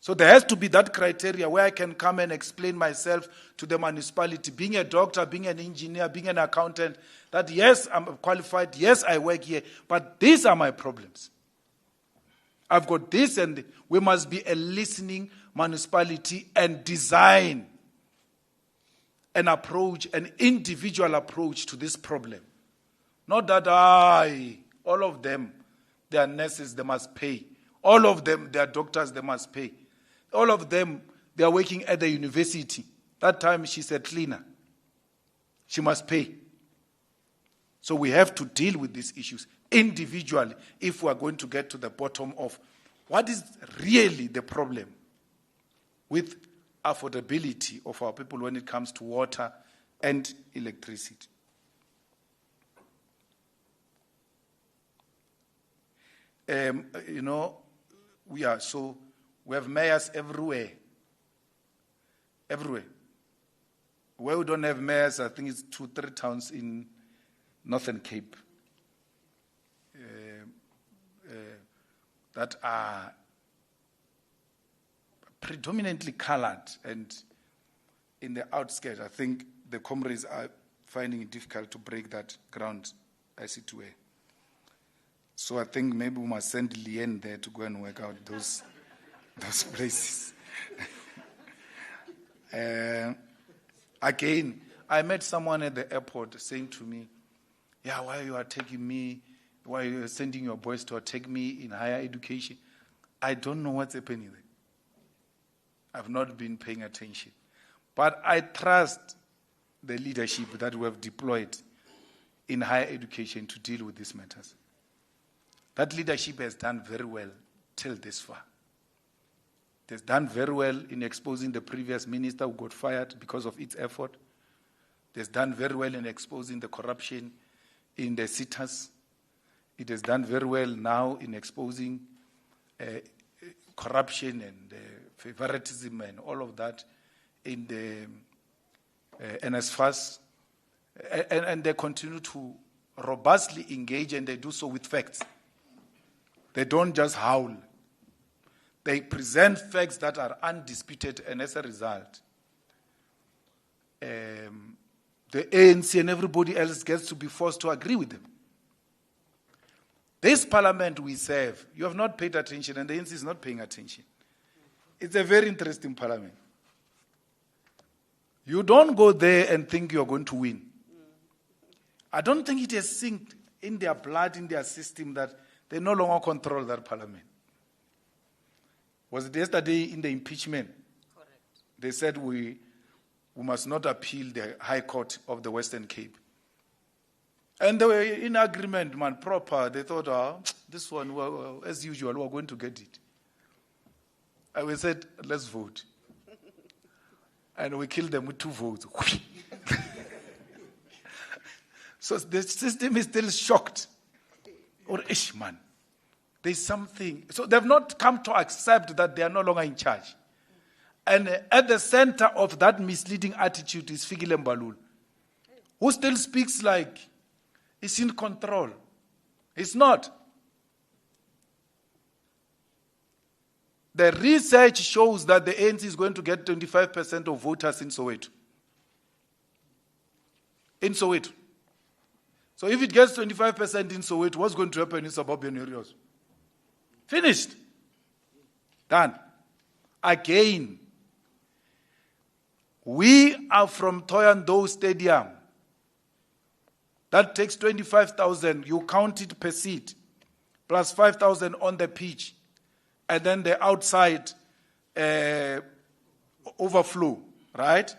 So there has to be that criteria where I can come and explain myself to the municipality, being a doctor, being an engineer, being an accountant, that yes, I'm qualified, yes, I work here, but these are my problems. I've got this, and we must be a listening municipality and design an approach, an individual approach to this problem. Not that, all of them, they are nurses, they must pay. All of them, they are doctors, they must pay. All of them, they are working at the university. That time she's a cleaner. She must pay. So we have to deal with these issues individually if we are going to get to the bottom of what is really the problem with affordability of our people when it comes to water and electricity. We have mayors everywhere. Everywhere. Where we don't have mayors, I think it's 2-3 towns in Northern Cape that are predominantly colored, and in the outskirts, I think the comrades are finding it difficult to break that ground as it were. So I think maybe we must send Lien there to go and work out those places. Again, I met someone at the airport saying to me, why you are taking me, why you are sending your boys to take me in higher education? I don't know what's happening there. I've not been paying attention. But I trust the leadership that we have deployed in higher education to deal with these matters. That leadership has done very well till this far. It has done very well in exposing the previous minister who got fired because of its effort. It has done very well in exposing the corruption in the SITAs. It has done very well now in exposing corruption and favoritism and all of that in the NSFAS. And they continue to robustly engage, and they do so with facts. They don't just howl. They present facts that are undisputed, and as a result, the ANC and everybody else gets to be forced to agree with them. This parliament we serve, you have not paid attention, and the ANC is not paying attention. It's a very interesting parliament. You don't go there and think you're going to win. I don't think it has synced in their blood, in their system, that they no longer control that parliament. Was it yesterday in the impeachment? Correct. They said we must not appeal the High Court of the Western Cape. And they were in agreement, man, proper. They thought, this one, well, as usual, we're going to get it. And we said, let's vote. And we killed them with 2 votes. So the system is still shocked. Or, man, there's something. So they've not come to accept that they are no longer in charge. And at the center of that misleading attitude is Fikile Mbalul, who still speaks like he's in control. He's not. The research shows that the ANC is going to get 25% of voters in Soweto. In Soweto. So if it gets 25% in Soweto, what's going to happen in suburban areas? Finished. Done. Again, we are from Thohoyandou Stadium. That takes 25,000. You count it per seat, plus 5,000 on the pitch, and then the outside overflow, right?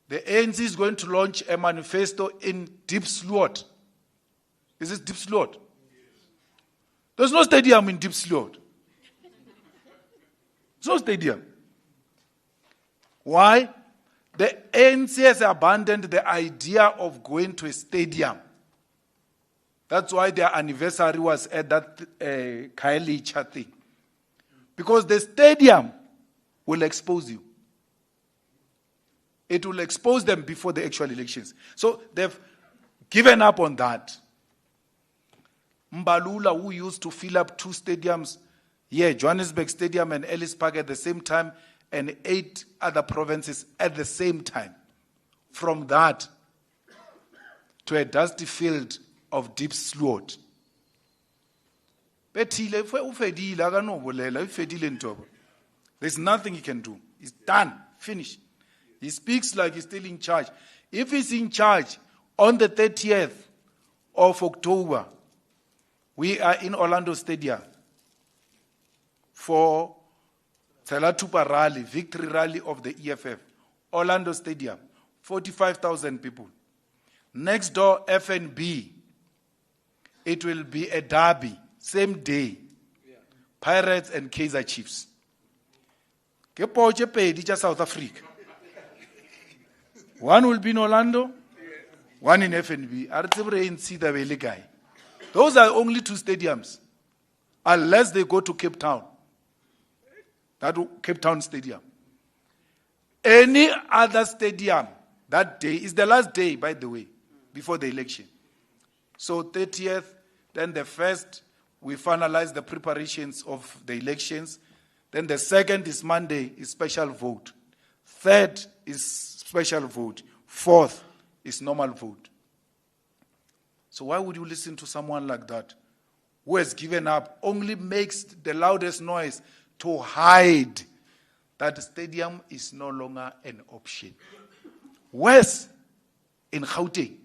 The ANC is going to launch a manifesto in Diepsloot. Is it Diepsloot? There's no stadium in Diepsloot. There's no stadium. Why? The ANC has abandoned the idea of going to a stadium. That's why their anniversary was at that Khayelitsha thing. Because the stadium will expose you. It will expose them before the actual elections. So they've given up on that. Mbalula, who used to fill up 2 stadiums, Johannesburg Stadium and Ellis Park at the same time, and 8 other provinces at the same time. From that to a dusty field of Diepsloot. There's nothing he can do. It's done. Finished. He speaks like he's still in charge. If he's in charge on the 30th of October, we are in Orlando Stadium for Tselatupa rally, victory rally of the EFF. Orlando Stadium, 45,000 people. Next door, FNB. It will be a derby, same day. Pirates and Kaizer Chiefs. South Africa. One will be in Orlando, one in FNB. Those are only 2 stadiums, unless they go to Cape Town. That Cape Town Stadium. Any other stadium that day is the last day, by the way, before the election. So 30th, then the 1st, we finalize the preparations of the elections. Then the 2nd is Monday, is special vote. 3rd is special vote. 4th is normal vote. So why would you listen to someone like that, who has given up, only makes the loudest noise to hide that the stadium is no longer an option? Where's in Gauteng?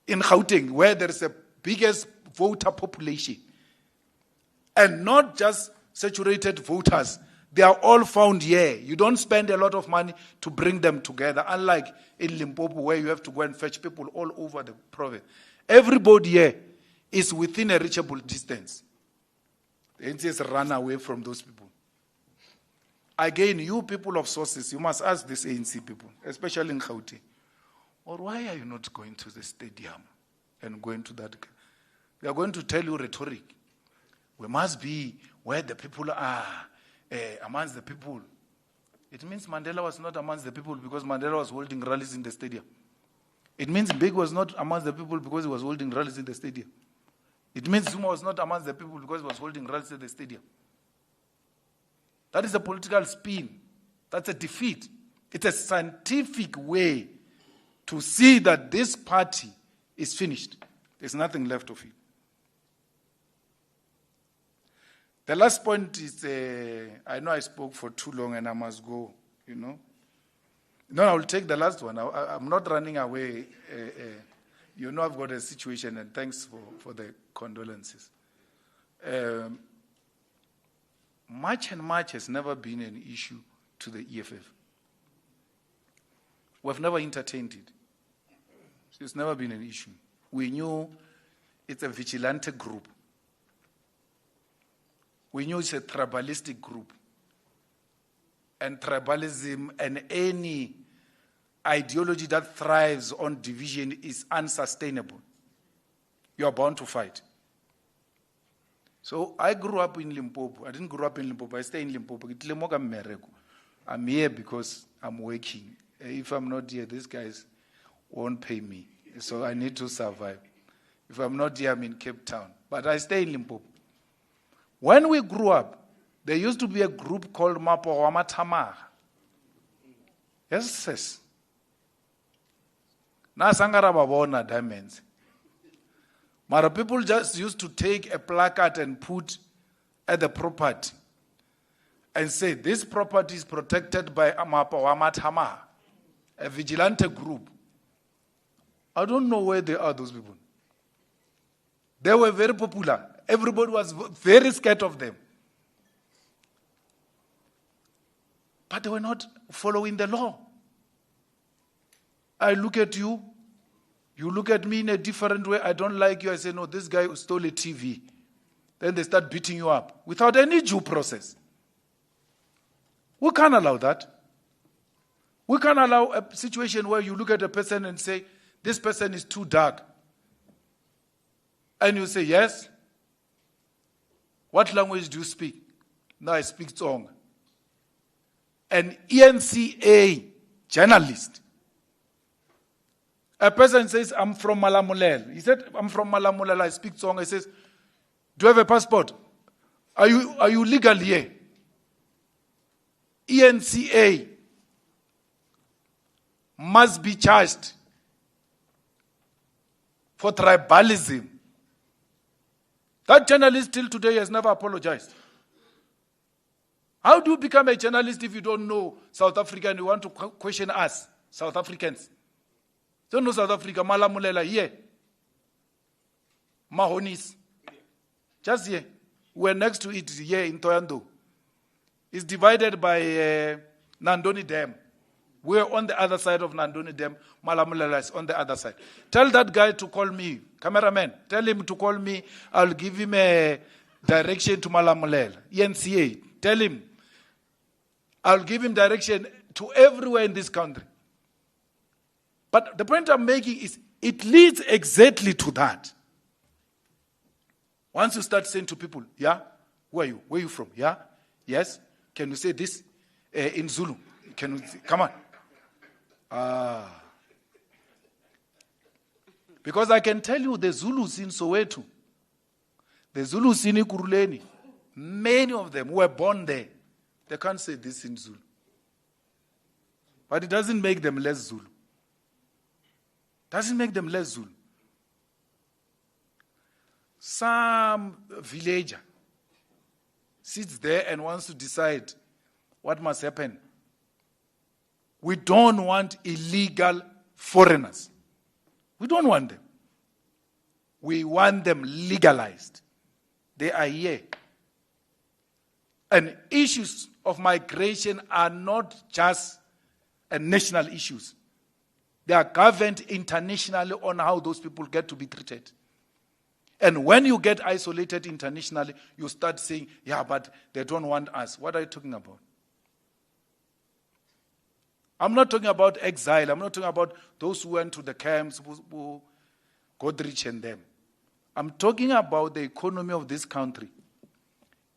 In Gauteng, where there is the biggest voter population, and not just saturated voters, they are all found here. You don't spend a lot of money to bring them together, unlike in Limpopo, where you have to go and fetch people all over the province. Everybody here is within a reachable distance. The ANC has run away from those people. Again, you people of sources, you must ask these ANC people, especially in Gauteng, or why are you not going to the stadium and going to that? They are going to tell you rhetoric. We must be where the people are, amongst the people. It means Mandela was not amongst the people because Mandela was holding rallies in the stadium. It means Mbeki was not amongst the people because he was holding rallies in the stadium. It means Zuma was not amongst the people because he was holding rallies in the stadium. That is a political spin. That's a defeat. It's a scientific way to see that this party is finished. There's nothing left of it. The last point is, I know I spoke for too long and I must go, No, I will take the last one. I'm not running away. I've got a situation, and thanks for the condolences. March and March has never been an issue to the EFF. We've never entertained it. It's never been an issue. We knew it's a vigilante group. We knew it's a tribalistic group. And tribalism and any ideology that thrives on division is unsustainable. You are bound to fight. So I grew up in Limpopo. I didn't grow up in Limpopo. I stay in Limpopo. I'm here because I'm working. If I'm not here, these guys won't pay me. So I need to survive. If I'm not here, I'm in Cape Town. But I stay in Limpopo. When we grew up, there used to be a group called Malema'S. Yes. Now Sangara Babona diamonds. Mara people just used to take a placard and put at the property and say, this property is protected by Malema'S, a vigilante group. I don't know where they are, those people. They were very popular. Everybody was very scared of them. But they were not following the law. I look at you, you look at me in a different way, I don't like you, I say, no, this guy stole a TV. Then they start beating you up without any due process. We can't allow that. We can't allow a situation where you look at a person and say, this person is too dark. And you say, yes. What language do you speak? No, I speak Tsonga. An ENCA journalist. A person says, I'm from Malamulel. He said, I'm from Malamulel, I speak Tsonga. He says, do you have a passport? Are you legal here? ENCA must be charged for tribalism. That journalist till today has never apologized. How do you become a journalist if you don't know South Africa and you want to question us, South Africans? Don't know South Africa, Malamulela here. Mahonis. Just here. We're next to it here in Toyando. It's divided by Nandoni Dam. We're on the other side of Nandoni Dam. Malamulela is on the other side. Tell that guy to call me. Cameraman, tell him to call me. I'll give him a direction to Malamulela. ENCA. Tell him. I'll give him direction to everywhere in this country. But the point I'm making is it leads exactly to that. Once you start saying to people, yeah, who are you? Where are you from? Yeah? Yes? Can you say this in Zulu? Can you come on? Because I can tell you the Zulus in Soweto, the Zulus in Ikuruleni, many of them were born there. They can't say this in Zulu. But it doesn't make them less Zulu. Doesn't make them less Zulu. Some villager sits there and wants to decide what must happen. We don't want illegal foreigners. We don't want them. We want them legalized. They are here. And issues of migration are not just national issues. They are governed internationally on how those people get to be treated. And when you get isolated internationally, you start saying, yeah, but they don't want us. What are you talking about? I'm not talking about exile. I'm not talking about those who went to the camps, who got rich and them. I'm talking about the economy of this country.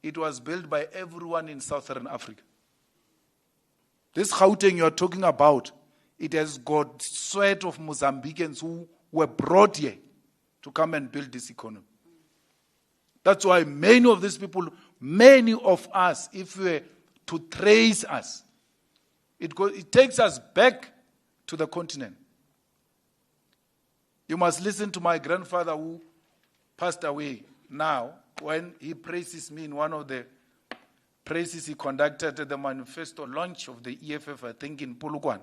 It was built by everyone in Southern Africa. This Gauteng you are talking about, it has got sweat of Mozambicans who were brought here to come and build this economy. That's why many of these people, many of us, if we were to trace us, it takes us back to the continent. You must listen to my grandfather who passed away now, when he praises me in one of the praises he conducted at the Manifesto launch of the EFF, I think in Polokwane.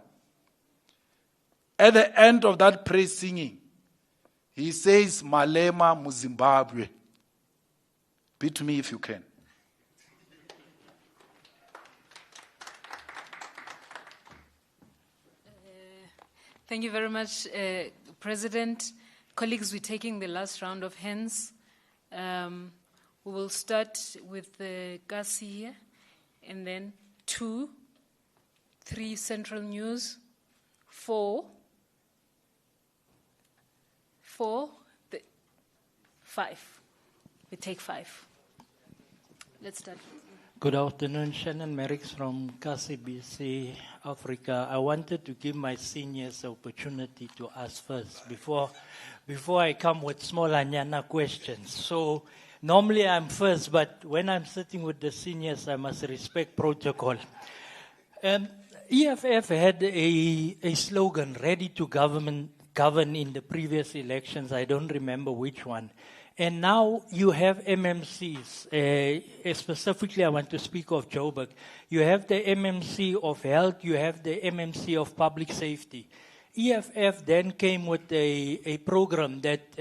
At the end of that praise singing, he says, Malema Muzimbabwe. Beat me if you can. Thank you very much, President. Colleagues, we're taking the last round of hands. We will start with Kasi here, and then 2, 3 Central News, 4, 5. We take 5. Let's start. Good afternoon, Shannon Merricks from KCBC Africa. I wanted to give my seniors the opportunity to ask first before I come with small Anyana questions. So normally I'm first, but when I'm sitting with the seniors, I must respect protocol. EFF had a slogan, ready to govern in the previous elections. I don't remember which one. And now you have MMCs. Specifically, I want to speak of Joburg. You have the MMC of health. You have the MMC of public safety. EFF then came with a program that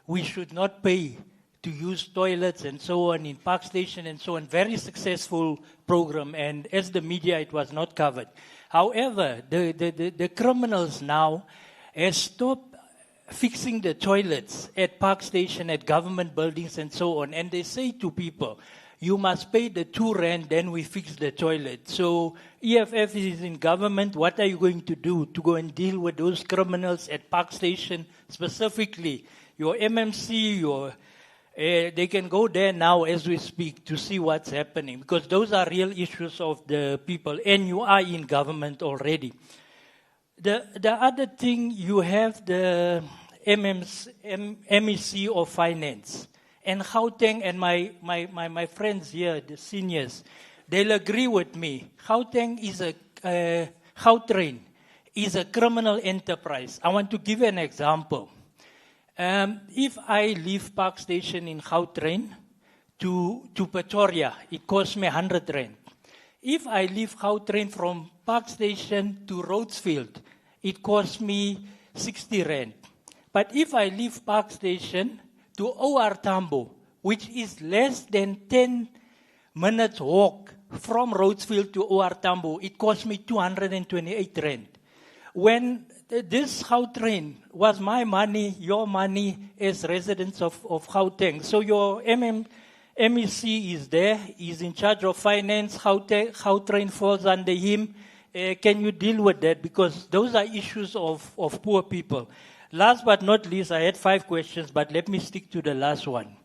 we should not pay to use toilets and so on in Park Station and so on. Very successful program. And as the media, it was not covered. However, the criminals now have stopped fixing the toilets at Park Station, at government buildings and so on. And they say to people, you must pay the 2 rand, then we fix the toilet. So EFF is in government. What are you going to do to go and deal with those criminals at Park Station specifically? Your MMC, they can go there now as we speak to see what's happening, because those are real issues of the people, and you are in government already. The other thing, you have the MEC of finance. And Gauteng and my friends here, the seniors, they'll agree with me. Gautrain is a criminal enterprise. I want to give an example. If I leave Park Station in Gautrain to Pretoria, it costs me 100 rand. If I leave Gautrain from Park Station to Rhodesfield, it costs me 60 rand. But if I leave Park Station to OR Tambo, which is less than 10 minutes walk from Rhodesfield to OR Tambo, it costs me 228 rand. When this Gautrain was my money, your money as residents of Gauteng. So your MEC is there, he's in charge of finance, Gautrain falls under him. Can you deal with that? Because those are issues of poor people. Last but not least, I had 5 questions, but let me stick to the last one.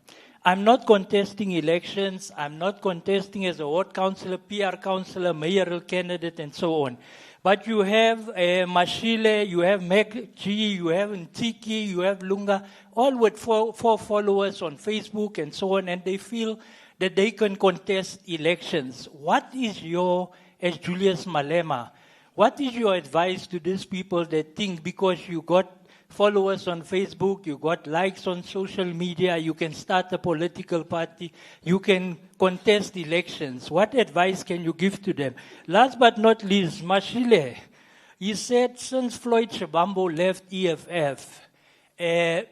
I'm not contesting elections. I'm not contesting as a ward councillor, PR councillor, mayoral candidate, and so on. But you have Mashile, you have MacG, you have Ntiki, you have Lunga, all with 4 followers on Facebook and so on, and they feel that they can contest elections. What is your, as Julius Malema, what is your advice to these people that think because you got followers on Facebook, you got likes on social media, you can start a political party, you can contest elections? What advice can you give to them? Last but not least, Mashile, he said since Floyd Shibambo left EFF, and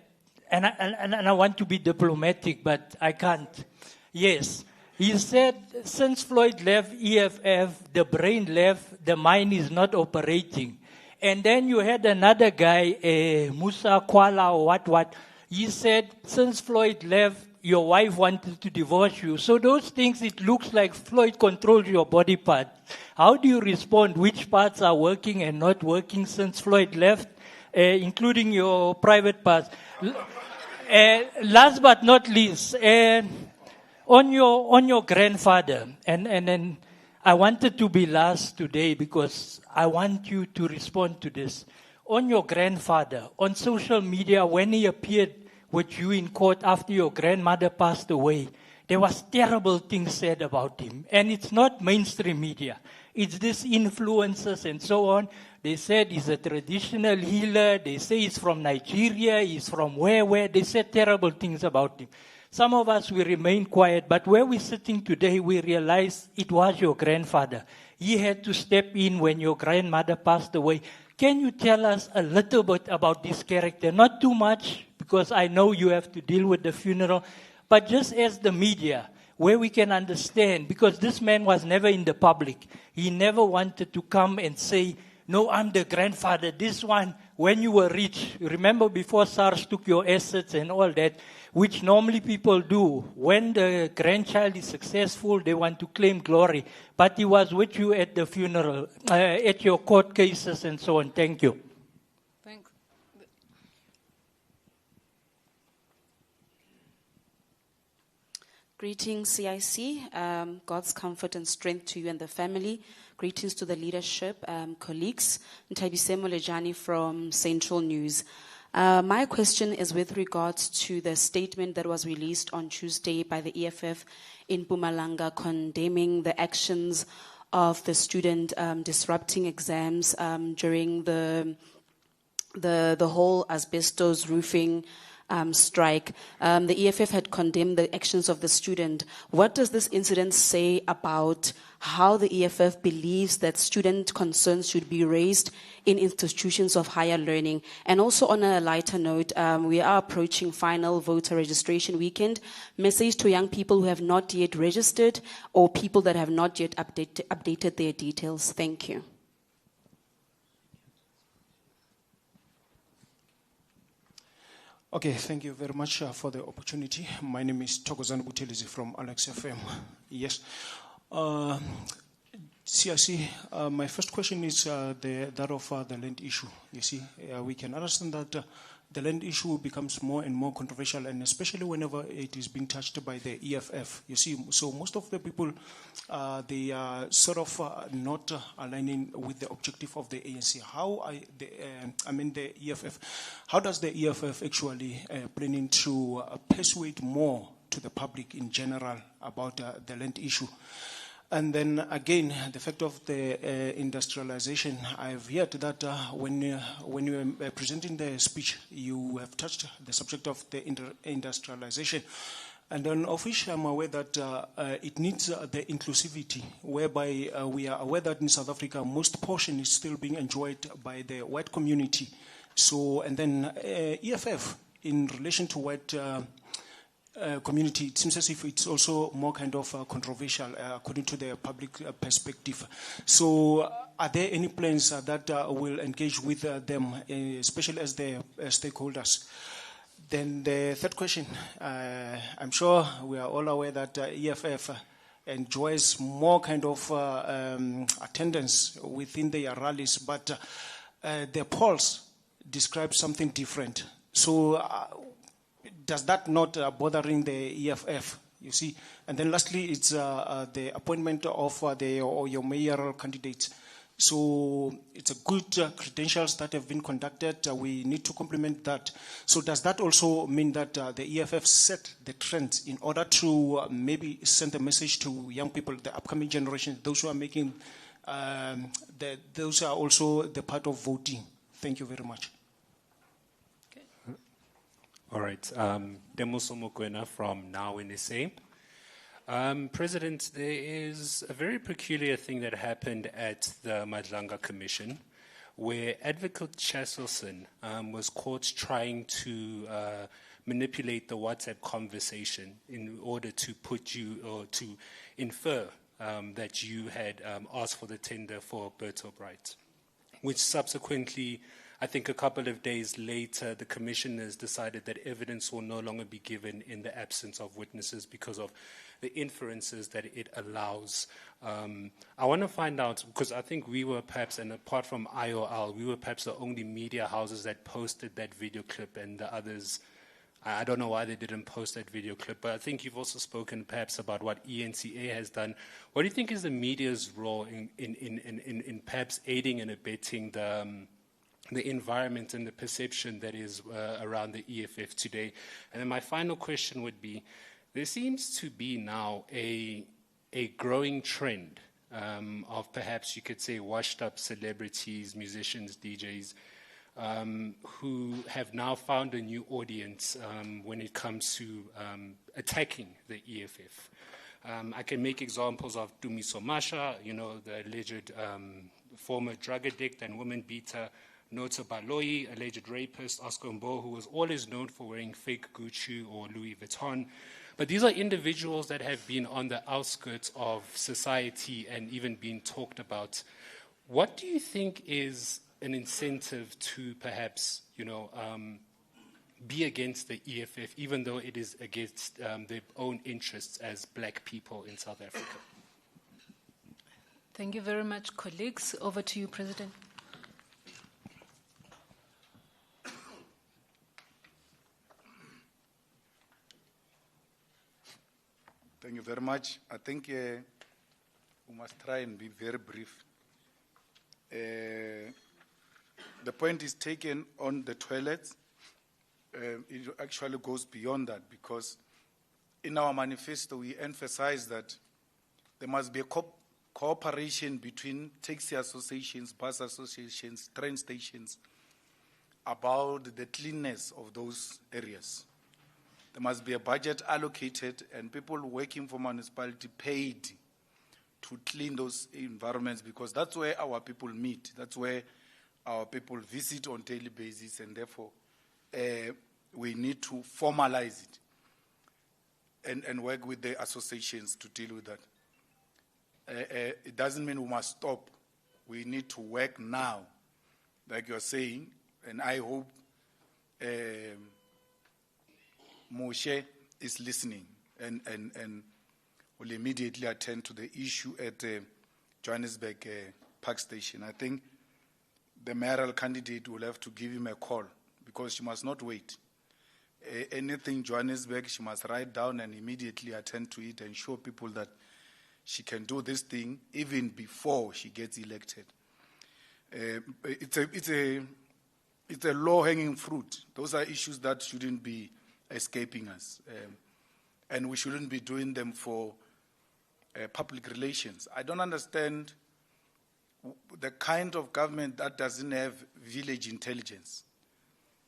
I want to be diplomatic, but I can't. Yes, he said since Floyd left EFF, the brain left, the mind is not operating. And then you had another guy, Musa Kwala or what. He said, since Floyd left, your wife wanted to divorce you. So those things, it looks like Floyd controls your body part. How do you respond? Which parts are working and not working since Floyd left, including your private parts? Last but not least, on your grandfather, and I wanted to be last today because I want you to respond to this. On your grandfather, on social media, when he appeared with you in court after your grandmother passed away, there was terrible things said about him. And it's not mainstream media. It's these influencers and so on. They said he's a traditional healer. They say he's from Nigeria. He's from where. They said terrible things about him. Some of us, we remain quiet. But where we're sitting today, we realize it was your grandfather. He had to step in when your grandmother passed away. Can you tell us a little bit about this character? Not too much, because I know you have to deal with the funeral. But just as the media, where we can understand, because this man was never in the public. He never wanted to come and say, no, I'm the grandfather. This one, when you were rich, remember before SARS took your assets and all that, which normally people do. When the grandchild is successful, they want to claim glory. But he was with you at the funeral, at your court cases and so on. Thank you. Thanks. Greetings, CIC. God's comfort and strength to you and the family. Greetings to the leadership, colleagues. Ntabise Molejani from Central News. My question is with regards to the statement that was released on Tuesday by the EFF in Mpumalanga condemning the actions of the student disrupting exams during the whole asbestos roofing strike. The EFF had condemned the actions of the student. What does this incident say about how the EFF believes that student concerns should be raised in institutions of higher learning? And also on a lighter note, we are approaching final voter registration weekend. Message to young people who have not yet registered or people that have not yet updated their details. Thank you. Okay, thank you very much for the opportunity. My name is Thokozani Buthelezi from Alex FM. Yes. CIC, my first question is that of the land issue. You see, we can understand that the land issue becomes more and more controversial, and especially whenever it is being touched by the EFF. You see, so most of the people, they are sort of not aligning with the objective of the ANC. The EFF, how does the EFF actually planning to persuade more to the public in general about the land issue? And then again, the fact of the industrialization, I've heard that when you were presenting the speech, you have touched the subject of the industrialization. And then of which I'm aware that it needs the inclusivity, whereby we are aware that in South Africa, most portion is still being enjoyed by the white community. So, and then EFF, in relation to white community, it seems as if it's also more kind of controversial according to the public perspective. So are there any plans that will engage with them, especially as the stakeholders? Then the third question, I'm sure we are all aware that EFF enjoys more kind of attendance within their rallies, but their polls describe something different. So does that not bothering the EFF, you see? And then lastly, it's the appointment of your mayoral candidates. So it's a good credentials that have been conducted. We need to complement that. So does that also mean that the EFF set the trend in order to maybe send a message to young people, the upcoming generation, those who are making, those are also the part of voting? Thank you very much. All right. Demuso Mokwena from Now in SA. President, there is a very peculiar thing that happened at the Madlanga Commission where Advocate Cheselson was caught trying to manipulate the WhatsApp conversation in order to put you, or to infer that you had asked for the tender for Bertop Right, which subsequently, I think a couple of days later, the commissioners decided that evidence will no longer be given in the absence of witnesses because of the inferences that it allows. I want to find out, because I think we were perhaps, and apart from IOL, we were perhaps the only media houses that posted that video clip, and the others, I don't know why they didn't post that video clip, but I think you've also spoken perhaps about what ENCA has done. What do you think is the media's role in perhaps aiding and abetting the environment and the perception that is around the EFF today? And then my final question would be, there seems to be now a growing trend of perhaps you could say washed up celebrities, musicians, DJs, who have now found a new audience when it comes to attacking the EFF. I can make examples of Dumiso Masha, the alleged former drug addict and woman beater, Nota Baloyi, alleged rapist, Oscar Mbo, who was always known for wearing fake Gucci or Louis Vuitton. But these are individuals that have been on the outskirts of society and even been talked about. What do you think is an incentive to perhaps, be against the EFF, even though it is against their own interests as black people in South Africa? Thank you very much, colleagues. Over to you, President. Thank you very much. I think we must try and be very brief. The point is taken on the toilets. It actually goes beyond that, because in our manifesto we emphasize that there must be a cooperation between taxi associations, bus associations, train stations about the cleanness of those areas. There must be a budget allocated and people working for municipality paid to clean those environments, because that's where our people meet. That's where our people visit on a daily basis, and therefore we need to formalize it and work with the associations to deal with that. It doesn't mean we must stop. We need to work now, like you're saying, and I hope Moshe is listening and will immediately attend to the issue at Johannesburg Park Station. I think the mayoral candidate will have to give him a call, because she must not wait. Anything Johannesburg, she must write down and immediately attend to it and show people that she can do this thing even before she gets elected. It's a low-hanging fruit. Those are issues that shouldn't be escaping us, and we shouldn't be doing them for public relations. I don't understand the kind of government that doesn't have village intelligence.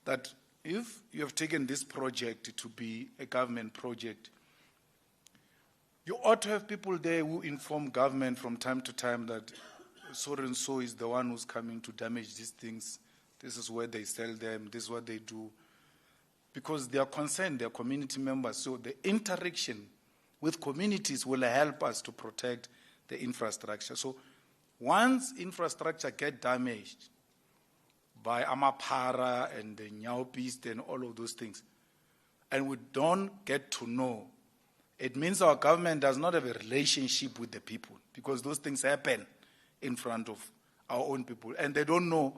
That if you have taken this project to be a government project, you ought to have people there who inform government from time to time that so and so is the one who's coming to damage these things. This is where they sell them. This is what they do. Because they are concerned, they are community members. So the interaction with communities will help us to protect the infrastructure. So once infrastructure get damaged by Amapara and the Nyaopist and all of those things, and we don't get to know, it means our government does not have a relationship with the people, because those things happen in front of our own people, and they don't know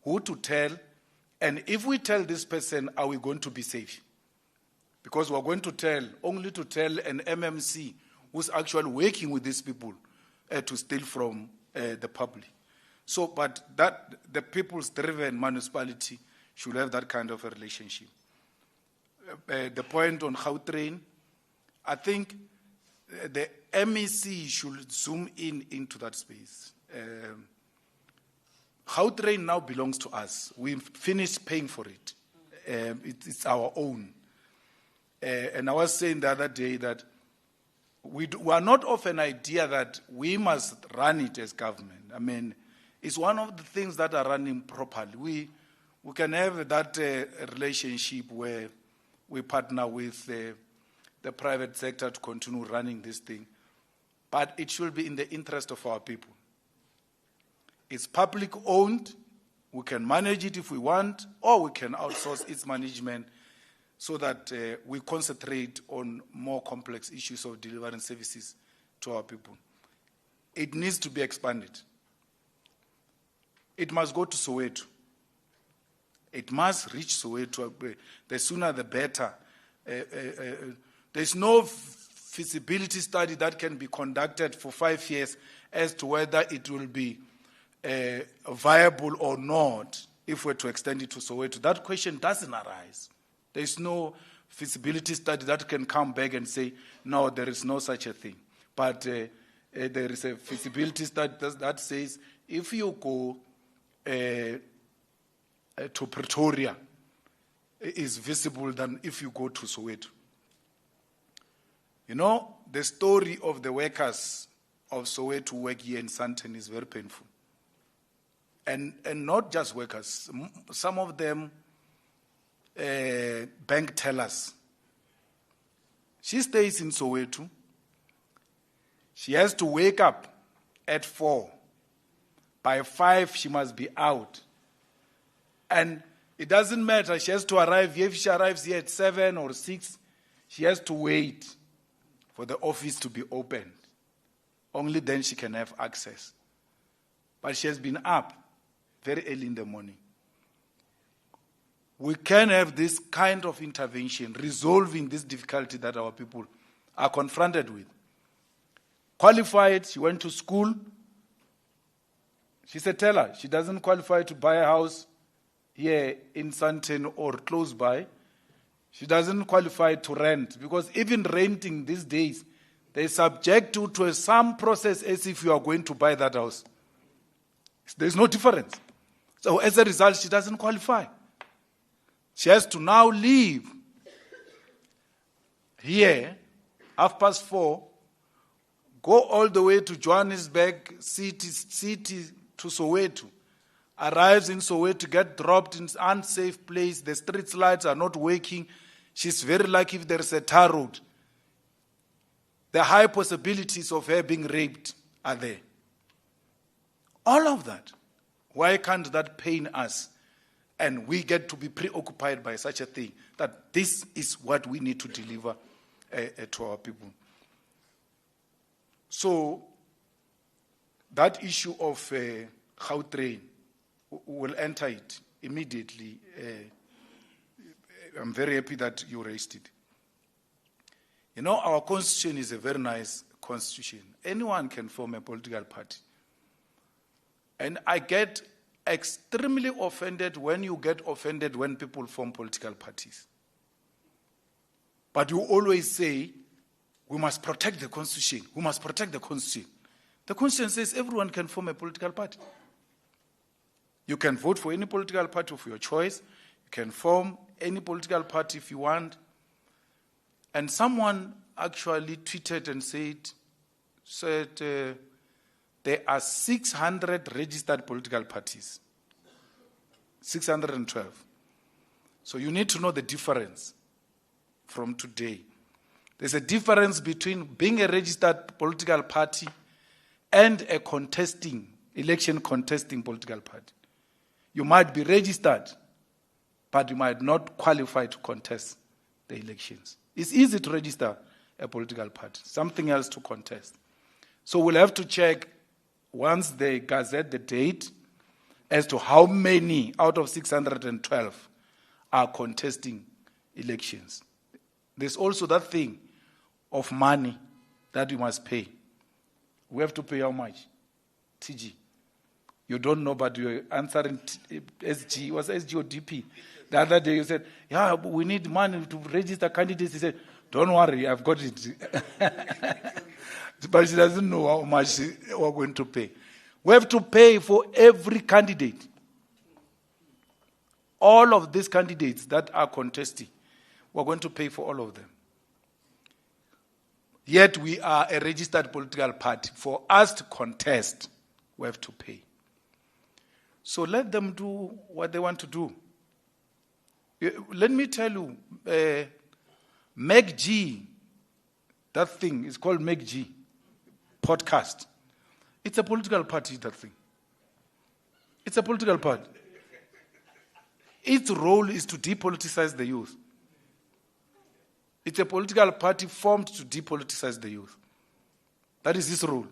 who to tell. And if we tell this person, are we going to be safe? Because we're going to tell an MMC who's actually working with these people to steal from the public. So, but that the people's driven municipality should have that kind of a relationship. The point on Gautrain, I think the MEC should zoom into that space. Gautrain now belongs to us. We've finished paying for it. It's our own. And I was saying the other day that we are not of an idea that we must run it as government. I mean, it's one of the things that are running properly. We can have that relationship where we partner with the private sector to continue running this thing. But it should be in the interest of our people. It's public owned. We can manage it if we want, or we can outsource its management so that we concentrate on more complex issues of delivering services to our people. It needs to be expanded. It must go to Soweto. It must reach Soweto. The sooner the better. There's no feasibility study that can be conducted for 5 years as to whether it will be viable or not if we're to extend it to Soweto. That question doesn't arise. There's no feasibility study that can come back and say, no, there is no such a thing. But there is a feasibility study that says if you go to Pretoria, it is visible than if you go to Soweto. You know, the story of the workers of Soweto who work here in Sandton is very painful. And not just workers, some of them bank tellers. She stays in Soweto. She has to wake up at 4. By 5, she must be out. And it doesn't matter, she has to arrive here. If she arrives here at 7 or 6, she has to wait for the office to be opened. Only then she can have access. But she has been up very early in the morning. We can have this kind of intervention, resolving this difficulty that our people are confronted with. Qualified, she went to school. She's a teller. She doesn't qualify to buy a house here in Sandton or close by. She doesn't qualify to rent, because even renting these days, they subject to some process as if you are going to buy that house. There's no difference. So as a result, she doesn't qualify. She has to now leave here, 4:30, go all the way to Johannesburg city to Soweto, arrives in Soweto, get dropped in an unsafe place, the street lights are not working. She's very lucky if there is a tar road. The high possibilities of her being raped are there. All of that. Why can't that pain us? And we get to be preoccupied by such a thing, that this is what we need to deliver to our people. So, that issue of Gautrain, will enter it immediately. I'm very happy that you raised it. You know, our constitution is a very nice constitution. Anyone can form a political party. And I get extremely offended when you get offended when people form political parties. But you always say, we must protect the constitution. We must protect the constitution. The constitution says everyone can form a political party. You can vote for any political party of your choice. You can form any political party if you want. And someone actually tweeted and said there are 600 registered political parties. 612. So you need to know the difference from today. There's a difference between being a registered political party and a election contesting political party. You might be registered, but you might not qualify to contest the elections. It's easy to register a political party, something else to contest. So we'll have to check, once they gazette the date, as to how many out of 612 are contesting elections. There's also that thing of money that you must pay. We have to pay how much? TG. You don't know, but you're answering SG. Was SG or DP? The other day you said, yeah, we need money to register candidates. He said, don't worry, I've got it. But she doesn't know how much we're going to pay. We have to pay for every candidate. All of these candidates that are contesting, we're going to pay for all of them. Yet we are a registered political party. For us to contest, we have to pay. So let them do what they want to do. Let me tell you, MacG, that thing is called MacG, podcast. It's a political party, that thing. It's a political party. Its role is to depoliticize the youth. It's a political party formed to depoliticize the youth. That is his role.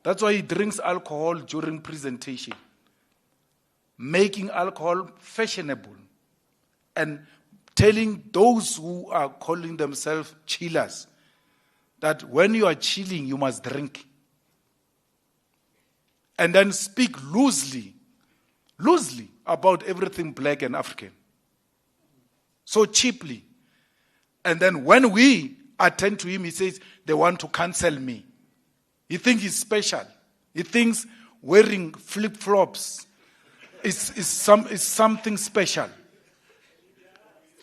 That's why he drinks alcohol during presentation. making alcohol fashionable and telling those who are calling themselves chillers that when you are chilling, you must drink. And then speak loosely about everything black and African. So cheaply. And then when we attend to him, he says, they want to cancel me. He thinks he's special. He thinks wearing flip-flops is something special.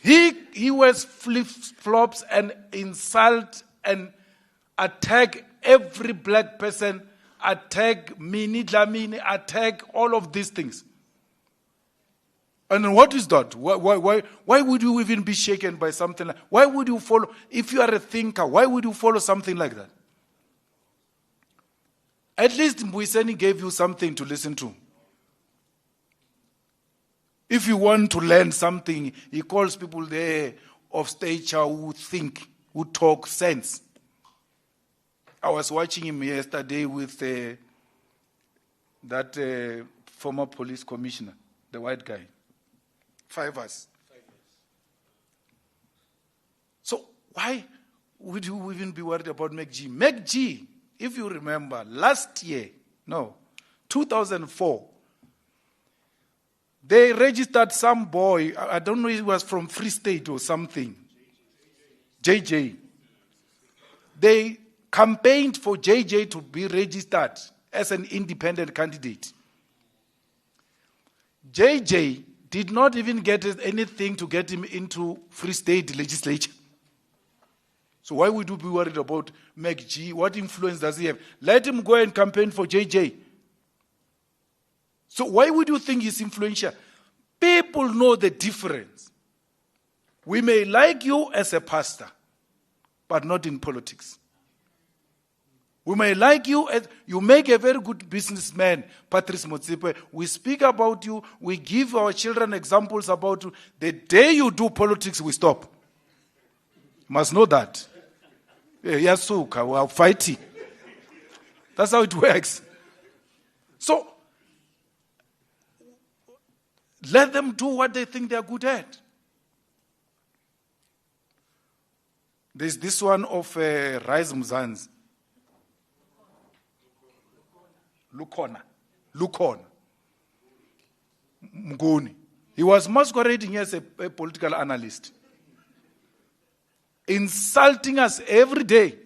He wears flip-flops and insult and attack every black person, attack Mini Dlamini, attack all of these things. And what is that? Why would you even be shaken by something like that? Why would you follow? If you are a thinker, why would you follow something like that? At least Mwiseni gave you something to listen to. If you want to learn something, he calls people there of stature who think, who talk sense. I was watching him yesterday with that former police commissioner, the white guy. 5 hours. So why would you even be worried about McG? McG, if you remember, 2004, they registered some boy, I don't know if he was from Free State or something, JJ. They campaigned for JJ to be registered as an independent candidate. JJ did not even get anything to get him into Free State legislature. So why would you be worried about McG? What influence does he have? Let him go and campaign for JJ. So why would you think he's influential? People know the difference. We may like you as a pastor, but not in politics. We may like you as you make a very good businessman, Patrice Motsepe. We speak about you. We give our children examples about you. The day you do politics, we stop. You must know that. Yasuka, we are fighting. That's how it works. So, let them do what they think they are good at. There's this one of Rise Mzanzi. Lukona. Mgoni. He was masquerading as a political analyst. Insulting us every day.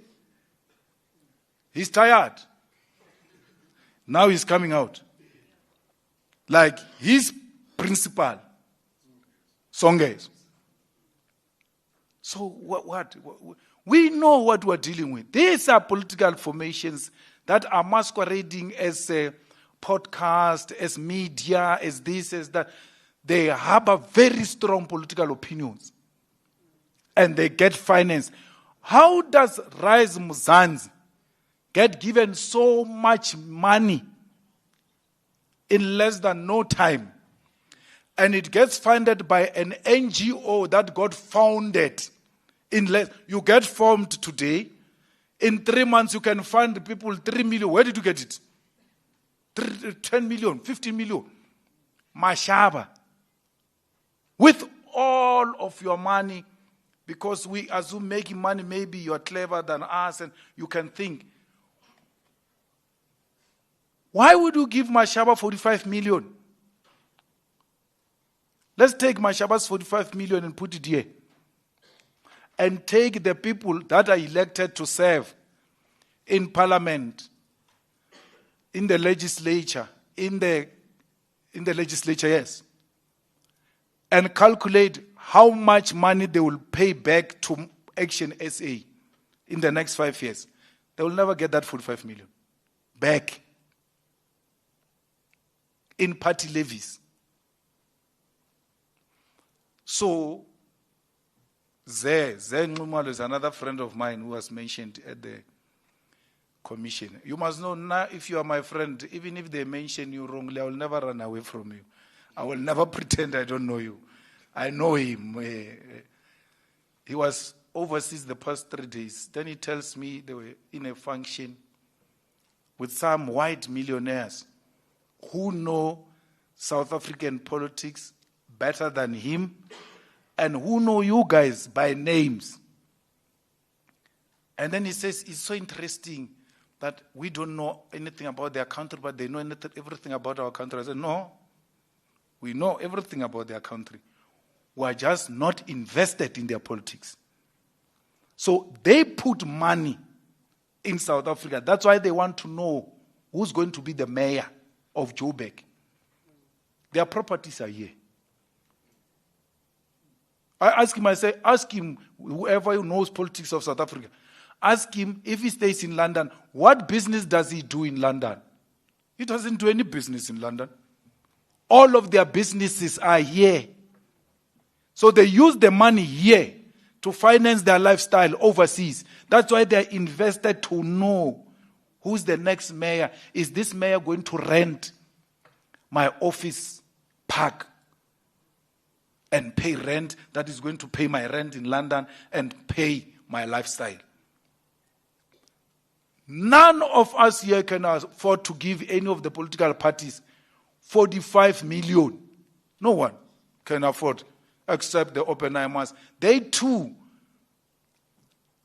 He's tired. Now he's coming out. Like his principal, Songes. So what? We know what we're dealing with. These are political formations that are masquerading as a podcast, as media, as this, as that. They harbor very strong political opinions. And they get finance. How does Rise Mzanzi get given so much money in less than no time? And it gets funded by an NGO that got founded. You get formed today. In 3 months, you can fund people 3 million. Where did you get it? 10 million, 15 million. Mashaba. With all of your money, because we assume making money, maybe you are clever than us and you can think. Why would you give Mashaba 45 million? Let's take Mashaba's 45 million and put it here. And take the people that are elected to serve in parliament, in the legislature, in the legislature, yes. And calculate how much money they will pay back to Action SA in the next 5 years. They will never get that 45 million back in party levies. So, Zen Ngumalo is another friend of mine who was mentioned at the commission. You must know now, if you are my friend, even if they mention you wrongly, I will never run away from you. I will never pretend I don't know you. I know him. He was overseas the past 3 days. Then he tells me they were in a function with some white millionaires who know South African politics better than him, and who know you guys by names. And then he says, it's so interesting that we don't know anything about their country, but they know everything about our country. I said, no, we know everything about their country. We are just not invested in their politics. So they put money in South Africa. That's why they want to know who's going to be the mayor of Joburg. Their properties are here. I ask him, I say, ask him, whoever knows politics of South Africa, ask him if he stays in London, what business does he do in London? He doesn't do any business in London. All of their businesses are here. So they use the money here to finance their lifestyle overseas. That's why they're invested to know who's the next mayor. Is this mayor going to rent my office park and pay rent that is going to pay my rent in London and pay my lifestyle? None of us here can afford to give any of the political parties 45 million. No one can afford, except the Oppenheimers. They too,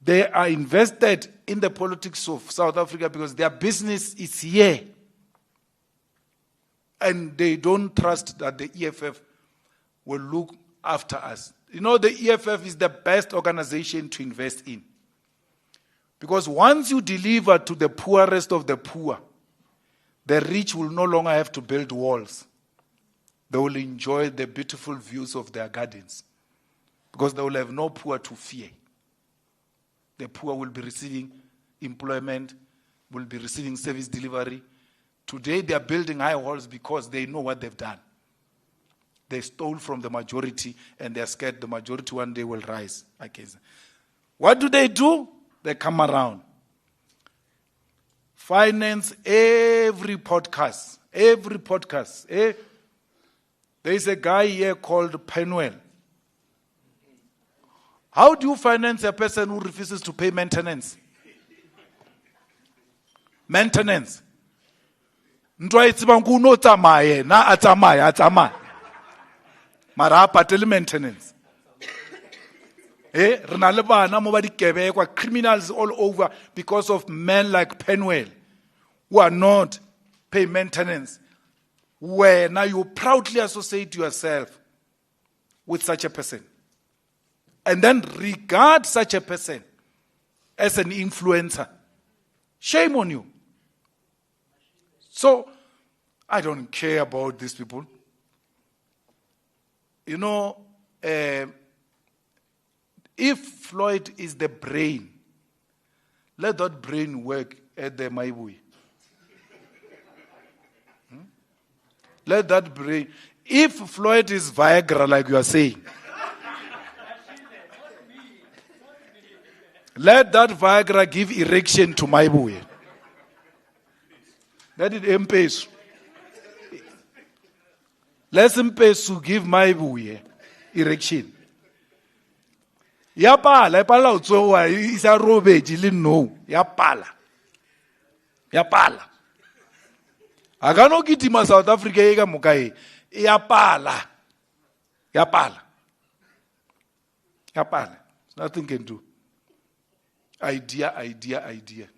they are invested in the politics of South Africa because their business is here. And they don't trust that the EFF will look after us. You know, the EFF is the best organization to invest in. Because once you deliver to the poorest of the poor, the rich will no longer have to build walls. They will enjoy the beautiful views of their gardens. Because they will have no poor to fear. The poor will be receiving employment, will be receiving service delivery. Today they are building high walls because they know what they've done. They stole from the majority and they're scared the majority one day will rise against them. What do? They come around. Finance every podcast. There is a guy here called Penuel. How do you finance a person who refuses to pay maintenance? Maintenance. Ntwa itsibang ku no tsamaya na atsamaya. Mara ha patele maintenance. Rena le bana mo ba dikebekwa, criminals all over because of men like Penuel who are not paying maintenance. Where now you proudly associate yourself with such a person. And then regard such a person as an influencer. Shame on you. So, I don't care about these people. You know, if Floyd is the brain, let that brain work at the Maibui. Let that brain. If Floyd is Viagra, like you are saying, let that Viagra give erection to Maibui. Let it M-Pesu. Let M-Pesu give Maibui erection. Yapala, yapala utsowa isa robe jili no. Yapala. Agano kitima South Africa ega mukai. Yapala. Nothing can do. Idea. Idea.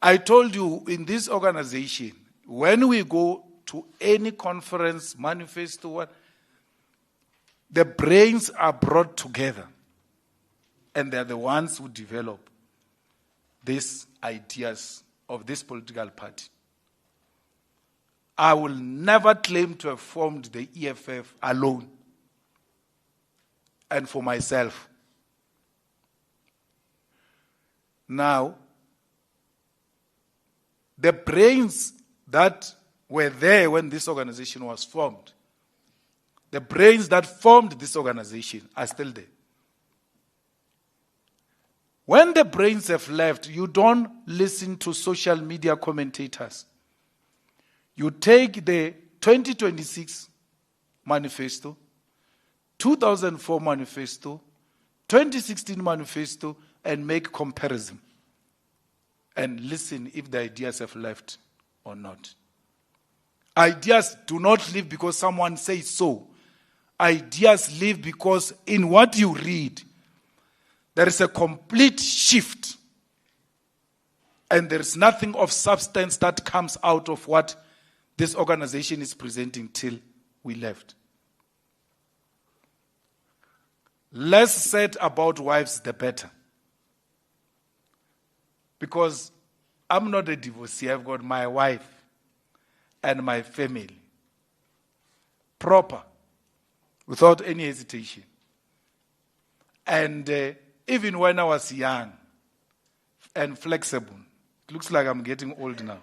I told you in this organization, when we go to any conference, manifesto, what, the brains are brought together. And they're the ones who develop these ideas of this political party. I will never claim to have formed the EFF alone and for myself. Now, the brains that were there when this organization was formed, the brains that formed this organization are still there. When the brains have left, you don't listen to social media commentators. You take the 2026 manifesto, 2004 manifesto, 2016 manifesto, and make comparison. And listen if the ideas have left or not. Ideas do not live because someone says so. Ideas live because in what you read, there is a complete shift. And there is nothing of substance that comes out of what this organization is presenting till we left. Less said about wives, the better. Because I'm not a divorcee. I've got my wife and my family. Proper. Without any hesitation. And even when I was young and flexible, it looks like I'm getting old now.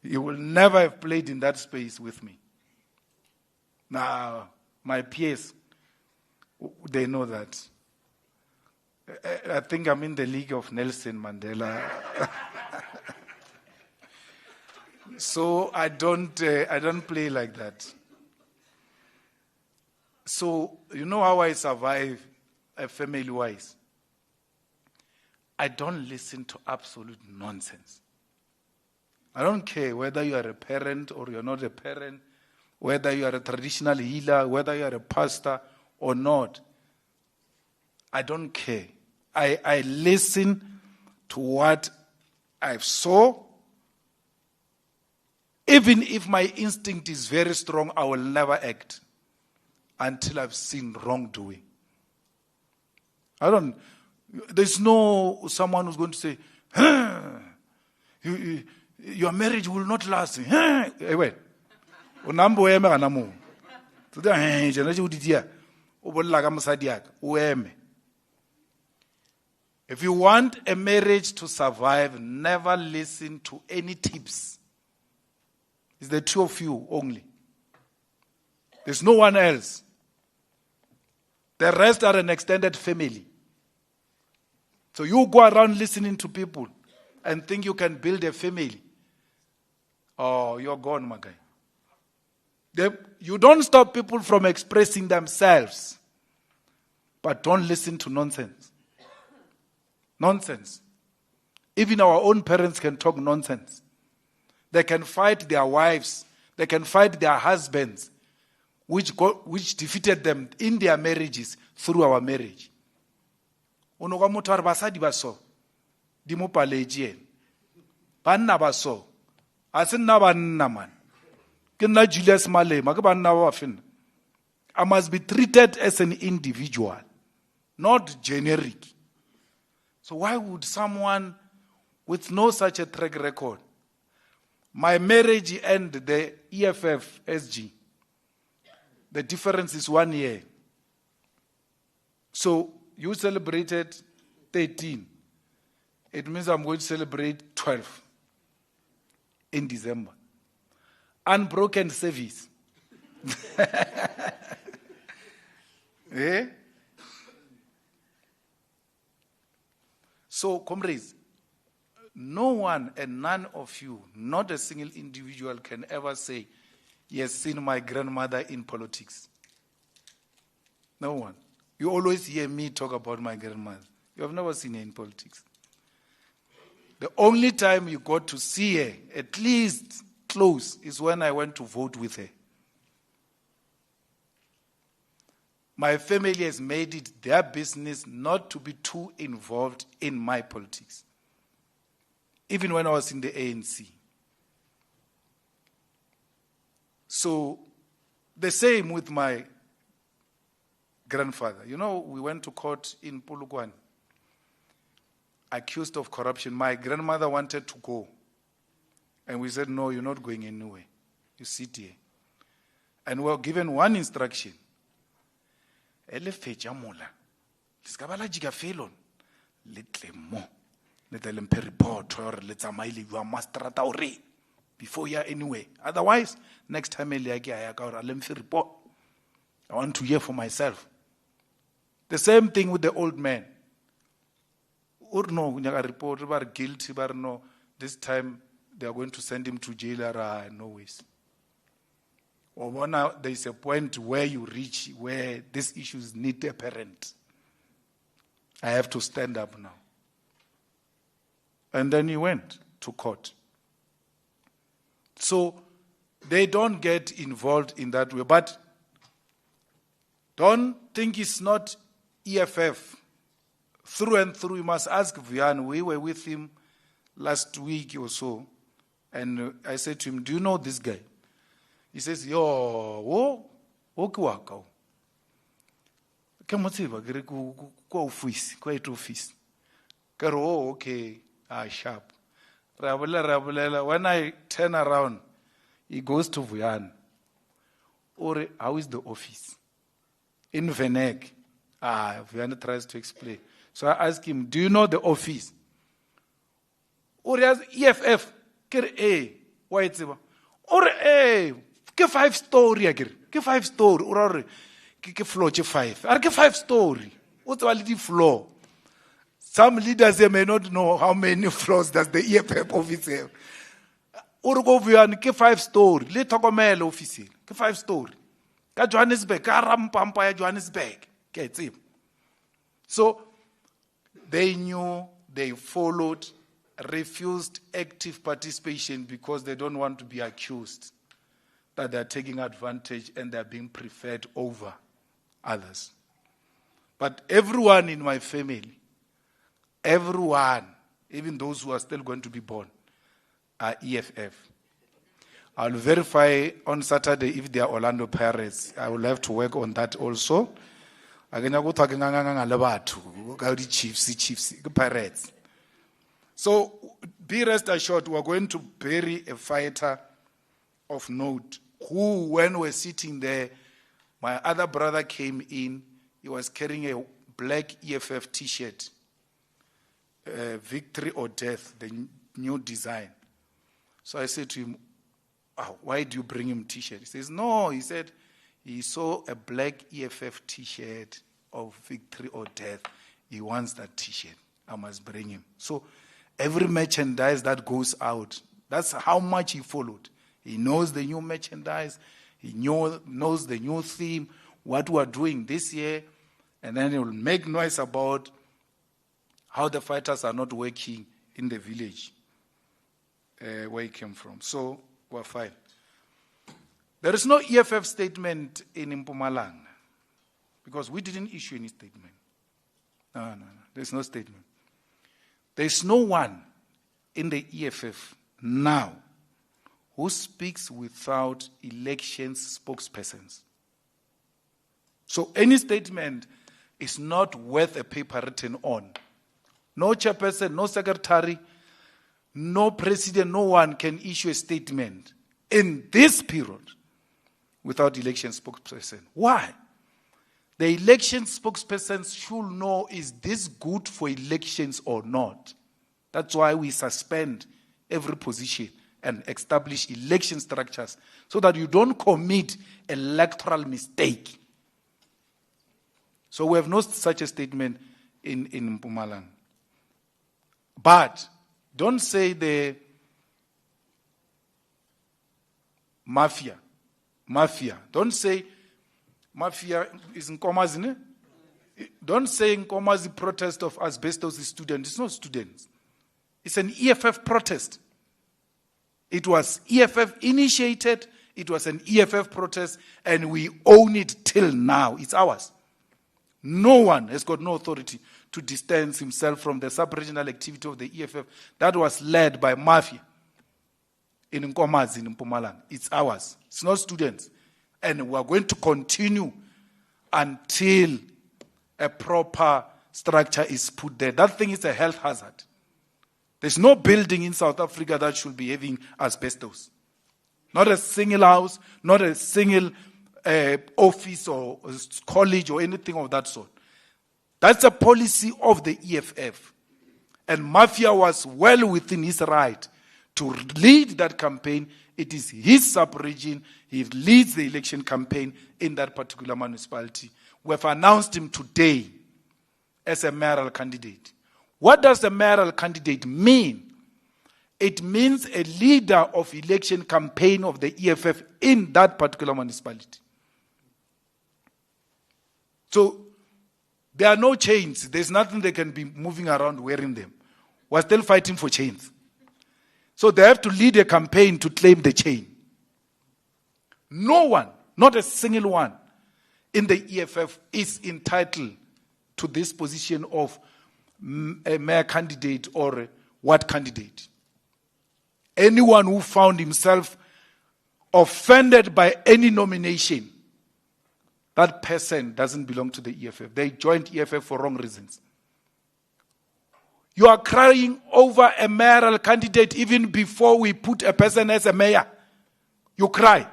You will never have played in that space with me. Now, my peers, they know that. I think I'm in the league of Nelson Mandela. So I don't play like that. So you know how I survive family-wise? I don't listen to absolute nonsense. I don't care whether you are a parent or you're not a parent, whether you are a traditional healer, whether you are a pastor or not. I don't care. I listen to what I saw. Even if my instinct is very strong, I will never act until I've seen wrongdoing. There's no someone who's going to say, your marriage will not last. Hey, wait. If you want a marriage to survive, never listen to any tips. It's the two of you only. There's no one else. The rest are an extended family. So you go around listening to people and think you can build a family. Oh, you're gone, my guy. You don't stop people from expressing themselves. But don't listen to nonsense. Nonsense. Even our own parents can talk nonsense. They can fight their wives. They can fight their husbands, which defeated them in their marriages through our marriage. Onoka motho a re basadi ba so di mo paletse ene banna ba so a se nna banna man ke nna Julius Malema ke banna ba fena. I must be treated as an individual, not generic. So why would someone with no such a track record, my marriage and the EFF SG, the difference is 1 year. So you celebrated 13. It means I'm going to celebrate 12 in December. Unbroken service. Eh? So, comrades, no one and none of you, not a single individual, can ever say, he has seen my grandmother in politics. No one. You always hear me talk about my grandmother. You have never seen her in politics. The only time you got to see her, at least close, is when I went to vote with her. My family has made it their business not to be too involved in my politics. Even when I was in the ANC. So, the same with my grandfather. You know, we went to court in Polokwane, accused of corruption. My grandmother wanted to go. And we said, no, you're not going anywhere. You sit here. And we were given one instruction. Before you anyway. Otherwise, next time report. I want to hear for myself. The same thing with the old man. Report about guilty, but no, this time they are going to send him to jail. No ways. Or now there is a point where you reach where these issues need a parent. I have to stand up now. And then he went to court. So they don't get involved in that way. But don't think it's not EFF. Through and through, you must ask Vian. We were with him last week or so. And I said to him, do you know this guy? He says, yo, waka. Okay, sharp. When I turn around, he goes to Vuyan. Or how is the office? In Veneg. Vuyan tries to explain. So I ask him, do you know the office? Or he has EFF. Why it's or ke 5-story again. Ke 5-story. Or ke floor 5. Are ke 5-story. What's the floor? Some leaders they may not know how many floors does the EFF office have. Or go Vuyan ke 5-story. Le Togomelo office. Ke 5-story. Ka Johannesburg. Ka Rampampa ya Johannesburg. Ke tseba. So they knew, they followed, refused active participation because they don't want to be accused that they're taking advantage and they're being preferred over others. But everyone in my family, everyone, even those who are still going to be born, are EFF. I'll verify on Saturday if they are Orlando Pirates. I will have to work on that also. Chiefs, Pirates. So be rest assured, we're going to bury a fighter of note who, when we're sitting there, my other brother came in, he was carrying a black EFF t-shirt, Victory or Death, the new design. So I said to him, why do you bring him t-shirt? He says, no, he said, he saw a black EFF t-shirt of Victory or Death. He wants that t-shirt. I must bring him. So every merchandise that goes out, that's how much he followed. He knows the new merchandise. He knows the new theme, what we are doing this year. And then he will make noise about how the fighters are not working in the village where he came from. So we're fine. There is no EFF statement in Mpumalanga because we didn't issue any statement. No. There's no statement. There's no one in the EFF now who speaks without elections spokespersons. So any statement is not worth a paper written on. No chairperson, no secretary, no president, no one can issue a statement in this period without election spokesperson. Why? The election spokespersons should know, is this good for elections or not? That's why we suspend every position and establish election structures so that you don't commit electoral mistake. So we have no such a statement in Mpumalanga. But don't say the mafia. Don't say mafia is Nkomazi. Don't say Nkomazi protest of asbestos is students. It's not students. It's an EFF protest. It was EFF initiated. It was an EFF protest, and we own it till now. It's ours. No one has got no authority to distance himself from the sub-regional activity of the EFF that was led by mafia in Nkomazi, in Mpumalanga. It's ours. It's not students. And we are going to continue until a proper structure is put there. That thing is a health hazard. There's no building in South Africa that should be having asbestos. Not a single house, not a single office or college or anything of that sort. That's a policy of the EFF. And Mafia was well within his right to lead that campaign. It is his sub-region. He leads the election campaign in that particular municipality. We have announced him today as a mayoral candidate. What does a mayoral candidate mean? It means a leader of election campaign of the EFF in that particular municipality. So there are no chains. There's nothing they can be moving around wearing them. We're still fighting for chains. So they have to lead a campaign to claim the chain. No one, not a single one, in the EFF is entitled to this position of a mayor candidate or what candidate. Anyone who found himself offended by any nomination, that person doesn't belong to the EFF. They joined EFF for wrong reasons. You are crying over a mayoral candidate even before we put a person as a mayor. You cry.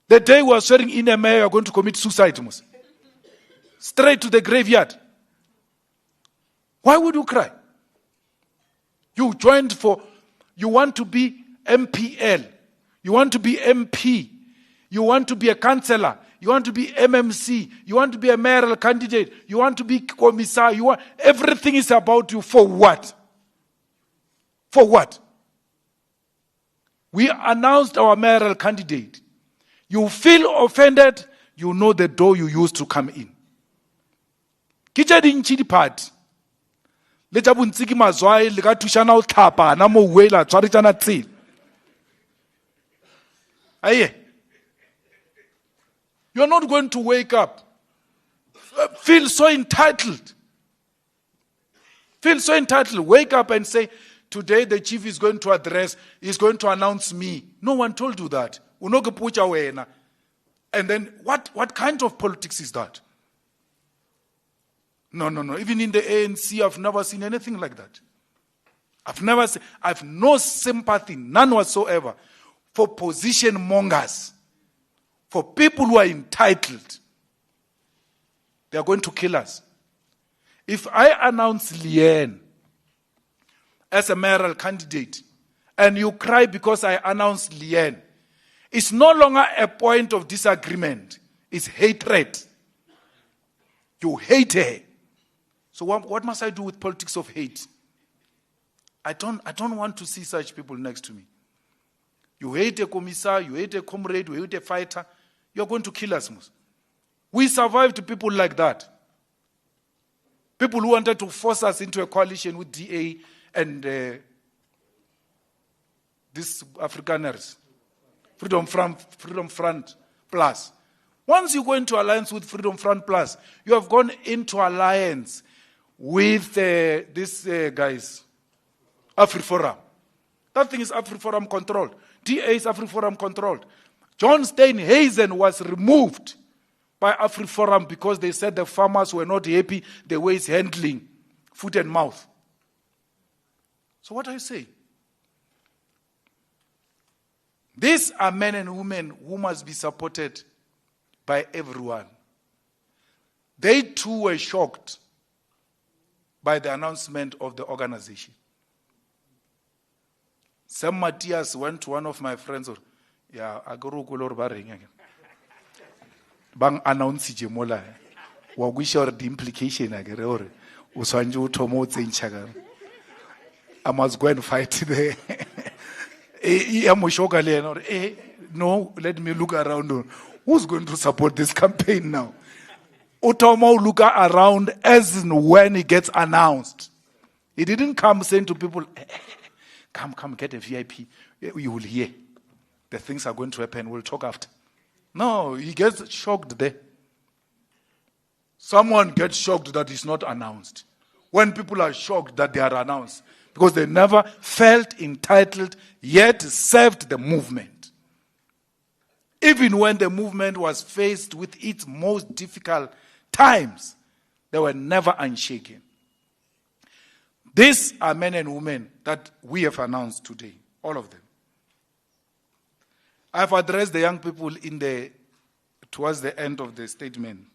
The day we are swearing in a mayor, you are going to commit suicide. Straight to the graveyard. Why would you cry? You joined you want to be MPL. You want to be MP. You want to be a councillor. You want to be MMC. You want to be a mayoral candidate. You want to be commissar. Everything is about you. For what? For what? We announced our mayoral candidate. You feel offended, you know the door you used to come in. Kicha dinchi part. Leta buntsiki mazwai leka tushana o thapa na mo wela tshwaritsana tsi. Aye. You're not going to wake up. Feel so entitled. Feel so entitled. Wake up and say, today the chief is going to announce me. No one told you that. And then what kind of politics is that? No. Even in the ANC, I've never seen anything like that. I've no sympathy, none whatsoever, for position mongers, for people who are entitled. They are going to kill us. If I announce Leanne as a mayoral candidate, and you cry because I announced Leanne, it's no longer a point of disagreement. It's hatred. You hate her. So what must I do with politics of hate? I don't want to see such people next to me. You hate a commissar, you hate a comrade, you hate a fighter. You're going to kill us. We survived people like that. People who wanted to force us into a coalition with DA and these Afrikaners. Freedom Front Plus. Once you go into alliance with Freedom Front Plus, you have gone into alliance with these guys, AfriForum. That thing is AfriForum controlled. DA is AfriForum controlled. John Steinhazen was removed by AfriForum because they said the farmers were not happy the way he's handling foot and mouth. So what are you saying? These are men and women who must be supported by everyone. They too were shocked by the announcement of the organization. Sam Matthias went to one of my friends. Bang announce jemola. Wagwisha the implication agere usanju tomo tsenchaga. I must go and fight there. No, let me look around. Who's going to support this campaign now? Otomo look around as and when it gets announced. He didn't come saying to people, come, get a VIP. You will hear. The things are going to happen. We'll talk after. No, he gets shocked there. Someone gets shocked that it's not announced. When people are shocked that they are announced, because they never felt entitled, yet served the movement. Even when the movement was faced with its most difficult times, they were never unshaken. These are men and women that we have announced today, all of them. I've addressed the young people towards the end of the statement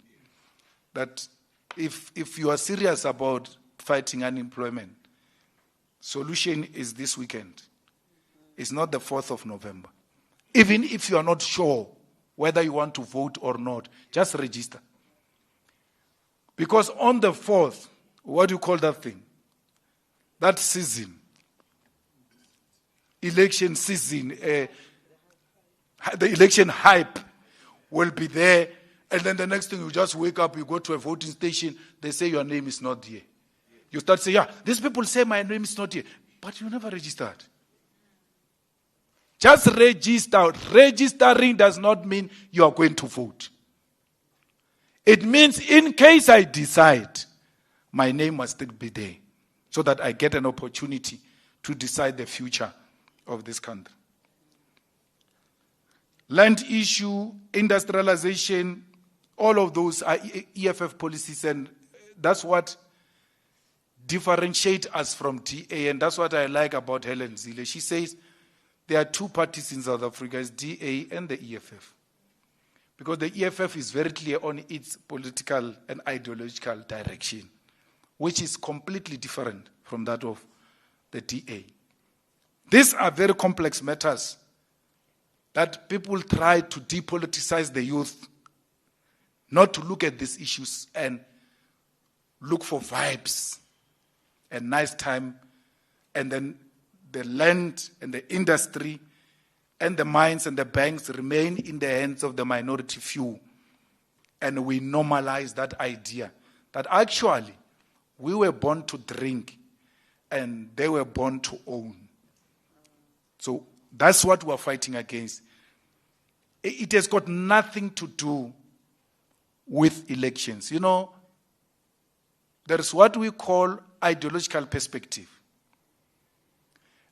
that if you are serious about fighting unemployment, solution is this weekend. It's not the 4th of November. Even if you are not sure whether you want to vote or not, just register. Because on the 4th, what do you call that thing? That season, election season, the election hype will be there, and then the next thing you just wake up, you go to a voting station, they say your name is not here. You start saying, these people say my name is not here. But you never registered. Just register. Registering does not mean you are going to vote. It means in case I decide, my name must still be there so that I get an opportunity to decide the future of this country. Land issue, industrialization, all of those are EFF policies, and that's what differentiates us from DA, and that's what I like about Helen Zille. She says there are two parties in South Africa, it's DA and the EFF. Because the EFF is very clear on its political and ideological direction, which is completely different from that of the DA. These are very complex matters that people try to depoliticize the youth, not to look at these issues and look for vibes and nice time, and then the land and the industry and the mines and the banks remain in the hands of the minority few. And we normalize that idea that actually we were born to drink and they were born to own. So that's what we're fighting against. It has got nothing to do with elections. You know, there's what we call ideological perspective,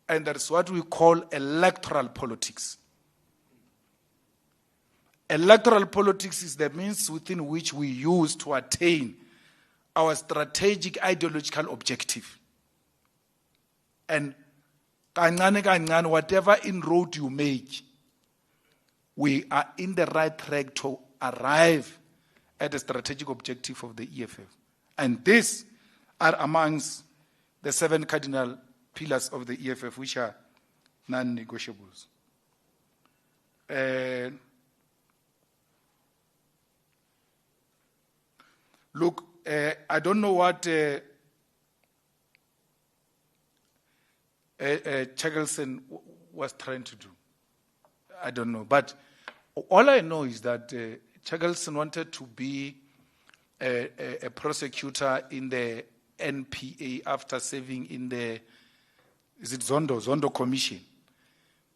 and there's what we call electoral politics. Electoral politics is the means within which we use to attain our strategic ideological objective. And whatever inroad you make, we are in the right track to arrive at the strategic objective of the EFF. And these are amongst the 7 cardinal pillars of the EFF, which are non-negotiables. Look, I don't know what Chegelson was trying to do. I don't know. But all I know is that Chegelson wanted to be a prosecutor in the NPA after serving in the, is it Zondo Commission.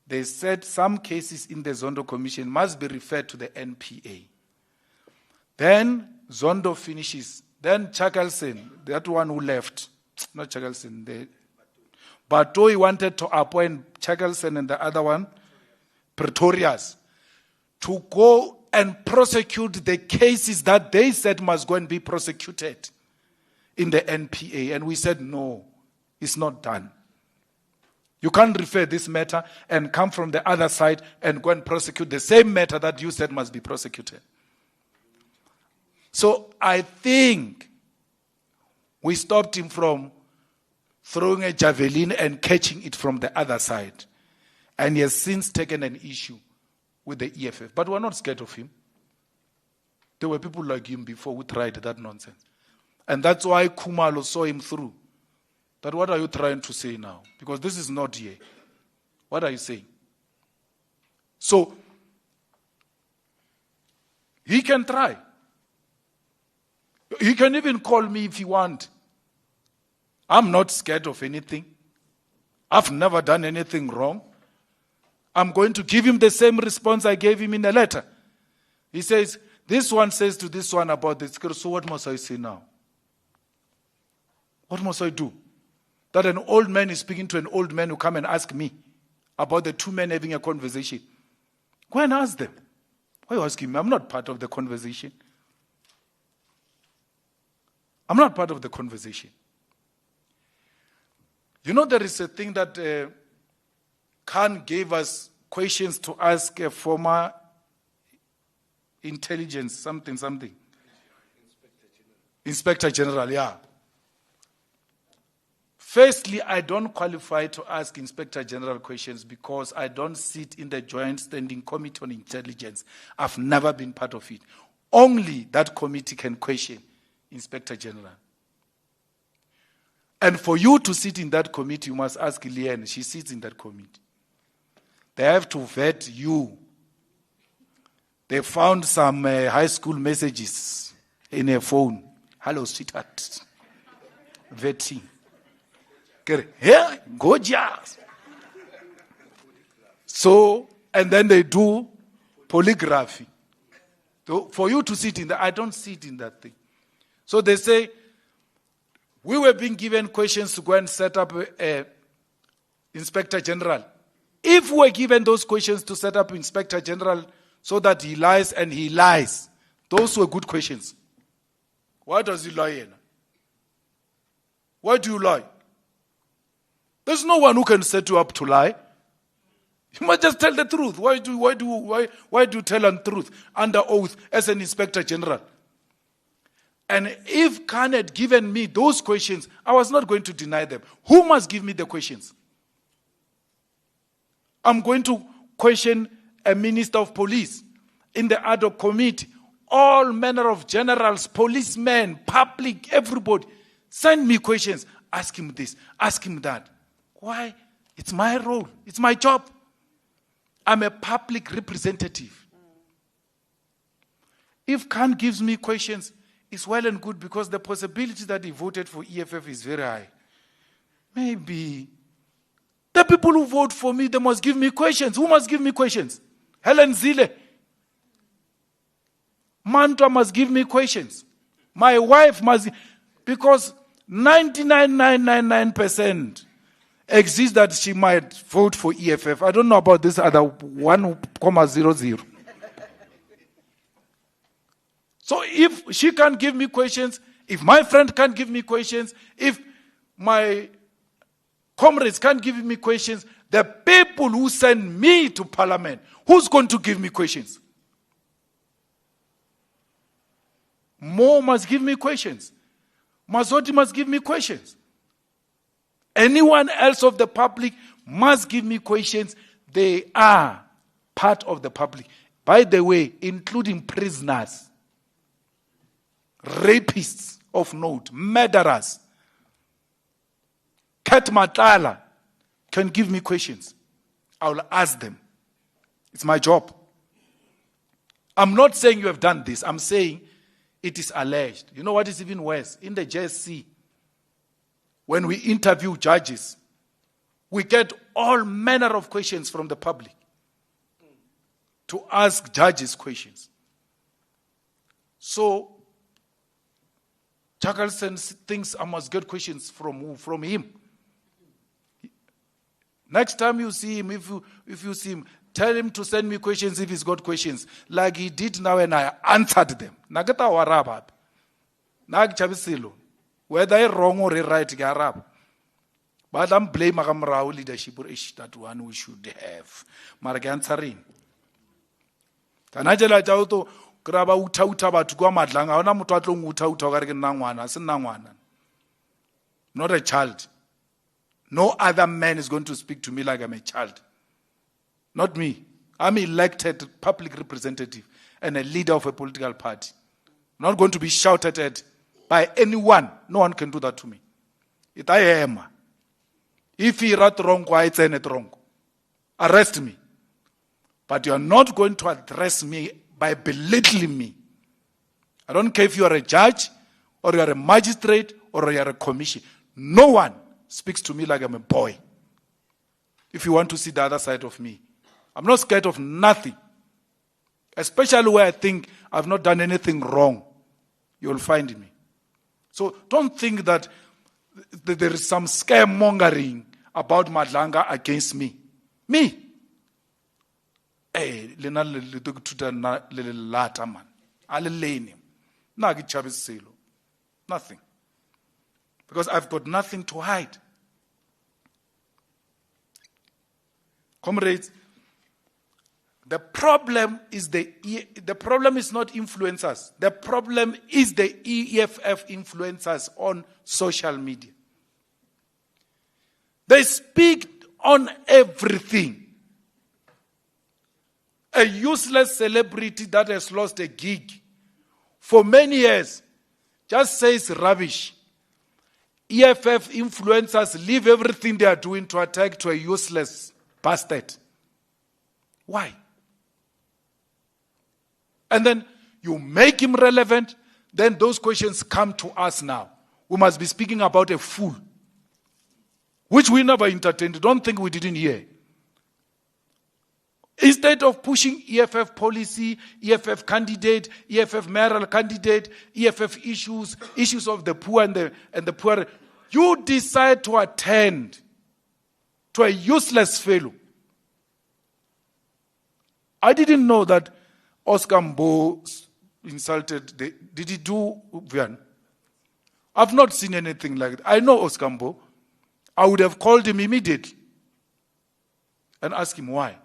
They said some cases in the Zondo Commission must be referred to the NPA. Then Zondo finishes. Then Chegelson, that one who left, not Chegelson, Batoi wanted to appoint Chegelson and the other one, Pretorius, to go and prosecute the cases that they said must go and be prosecuted in the NPA. And we said, no, it's not done. You can't refer this matter and come from the other side and go and prosecute the same matter that you said must be prosecuted. So I think we stopped him from throwing a javelin and catching it from the other side. And he has since taken an issue with the EFF. But we're not scared of him. There were people like him before who tried that nonsense. And that's why Khumalo saw him through. But what are you trying to say now? Because this is not here. What are you saying? So, he can try. He can even call me if he wants. I'm not scared of anything. I've never done anything wrong. I'm going to give him the same response I gave him in the letter. He says, this one says to this one about this. So what must I say now? What must I do? That an old man is speaking to an old man who come and ask me about the two men having a conversation. Go and ask them. Why are you asking me? I'm not part of the conversation. I'm not part of the conversation. You know, there is a thing that Khan gave us questions to ask a former intelligence, something. Inspector General, yeah. Firstly, I don't qualify to ask Inspector General questions because I don't sit in the Joint Standing Committee on Intelligence. I've never been part of it. Only that committee can question Inspector General. And for you to sit in that committee, you must ask Liane. She sits in that committee. They have to vet you. They found some high school messages in her phone. Hello, sweetheart. Vetting. Hey, gorgeous. So, and then they do polygraphy. So for you to sit in that, I don't sit in that thing. So they say, we were being given questions to go and set up a Inspector General. If we were given those questions to set up Inspector General so that he lies and he lies, those were good questions. Why does he lie in? Why do you lie? There's no one who can set you up to lie. You must just tell the truth. Why do you tell untruth under oath as an Inspector General? And if Khan had given me those questions, I was not going to deny them. Who must give me the questions? I'm going to question a Minister of Police in the ad hoc committee. All manner of generals, policemen, public, everybody. Send me questions. Ask him this, ask him that. Why? It's my role. It's my job. I'm a public representative. If Khan gives me questions, it's well and good because the possibility that he voted for EFF is very high. Maybe the people who vote for me, they must give me questions. Who must give me questions? Helen Zille. Mantua must give me questions. My wife must, because 99.999% exists that she might vote for EFF. I don't know about this other 1.00. So if she can't give me questions, if my friend can't give me questions, if my comrades can't give me questions, the people who send me to parliament, who's going to give me questions? Mo must give me questions. Mazoti must give me questions. Anyone else of the public must give me questions. They are part of the public. By the way, including prisoners, rapists of note, murderers. Kat Matala can give me questions. I will ask them. It's my job. I'm not saying you have done this. I'm saying it is alleged. You know what is even worse? In the JSC, when we interview judges, we get all manner of questions from the public to ask judges questions. So, Jackalson thinks I must get questions from who? From him. Next time you see him, if you see him, tell him to send me questions if he's got questions, like he did now and I answered them. Nagata warabab. Nag chabisilo. Whether I'm wrong or right, Arab. But I'm blaming Agamrao leadership or that one we should have. Margansarin. Kanajela Jauto, Graba Utauta to go Madlanga, ona Mutato Utauta Nangwana, Nangwana. Not a child. No other man is going to speak to me like I'm a child. Not me. I'm elected public representative and a leader of a political party. I'm not going to be shouted at by anyone. No one can do that to me. It I am. If he wrote wrong, why it's it wrong? Arrest me. But you are not going to address me by belittling me. I don't care if you are a judge or you are a magistrate or you are a commission. No one speaks to me like I'm a boy. If you want to see the other side of me. I'm not scared of nothing. Especially where I think I've not done anything wrong. You'll find me. So don't think that there is some scaremongering about Madlanga against me. Me. Hey, lena le tuta na le lata man. Ale leni. Nagi chabisilo. Nothing. Because I've got nothing to hide. Comrades, the problem is not influencers. The problem is the EFF influencers on social media. They speak on everything. A useless celebrity that has lost a gig for many years just says rubbish. EFF influencers leave everything they are doing to attack to a useless bastard. Why? And then you make him relevant, then those questions come to us now. We must be speaking about a fool. which we never entertained. Don't think we didn't hear. Instead of pushing EFF policy, EFF candidate, EFF mayoral candidate, EFF issues of the poor and the poor, you decide to attend to a useless fellow. I didn't know that Oscar Mbo insulted. Did he do Vian? I've not seen anything like that. I know Oscar Mbo. I would have called him immediately and asked him why.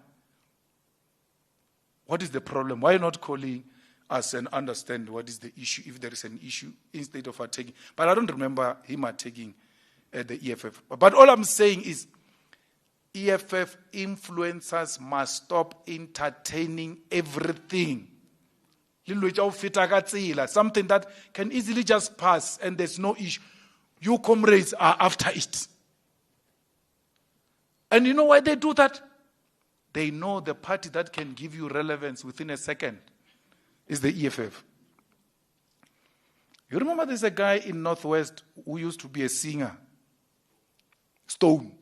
What is the problem? Why not calling us and understand what is the issue, if there is an issue, instead of attacking? But I don't remember him attacking the EFF. But all I'm saying is EFF influencers must stop entertaining everything. Something that can easily just pass and there's no issue. You comrades are after it. And you know why they do that? They know the party that can give you relevance within a second is the EFF. You remember there's a guy in Northwest who used to be a singer, Stone.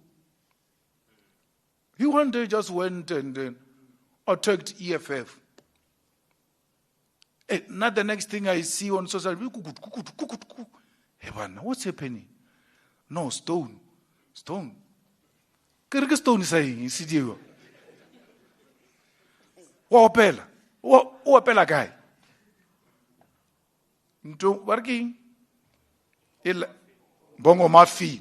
He one day just went and attacked EFF. Not the next thing I see on social media. Hey, what's happening? No, Stone. Stone. Stone is saying, Wapela guy. Nto working. Bongo Muffin.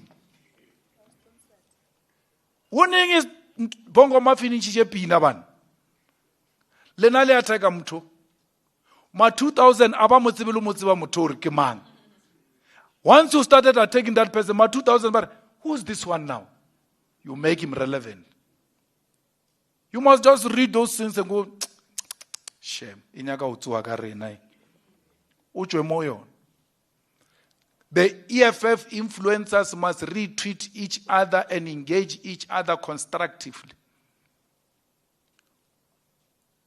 Warning is Bongo Muffin in Chichepina ban. Lenale ataka mto. Ma 2000 aba motsibilu motsiba motori kemang. Once you started attacking that person, ma 2000 but who's this one now? You make him relevant. You must just read those things and go, shame. Inyaka utsuaka renai. Uchwe moyo. The EFF influencers must retweet each other and engage each other constructively.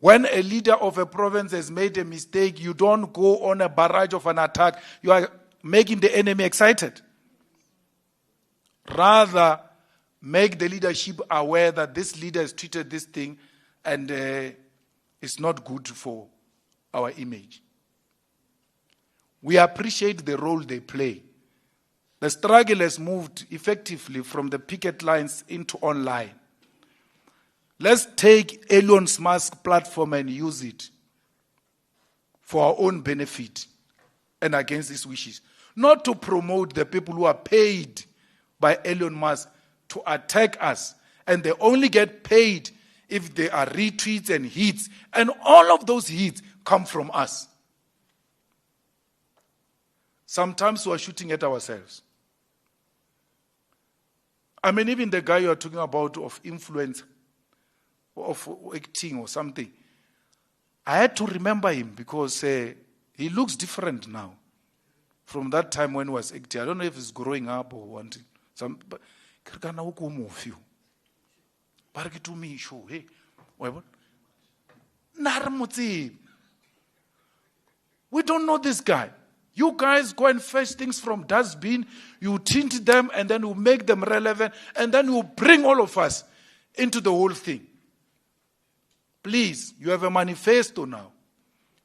When a leader of a province has made a mistake, you don't go on a barrage of an attack. You are making the enemy excited. Rather, make the leadership aware that this leader has treated this thing and it's not good for our image. We appreciate the role they play. The struggle has moved effectively from the picket lines into online. Let's take Elon Musk's platform and use it for our own benefit and against his wishes. Not to promote the people who are paid by Elon Musk to attack us. And they only get paid if they are retweets and hits. And all of those hits come from us. Sometimes we are shooting at ourselves. I mean, even the guy you are talking about of influence, of acting or something, I had to remember him because he looks different now from that time when he was acting. I don't know if he's growing up or wanting some. But to me, show hey, we don't know this guy. You guys go and fetch things from dustbin, you tint them, and then you make them relevant, and then you bring all of us into the whole thing. Please, you have a manifesto now.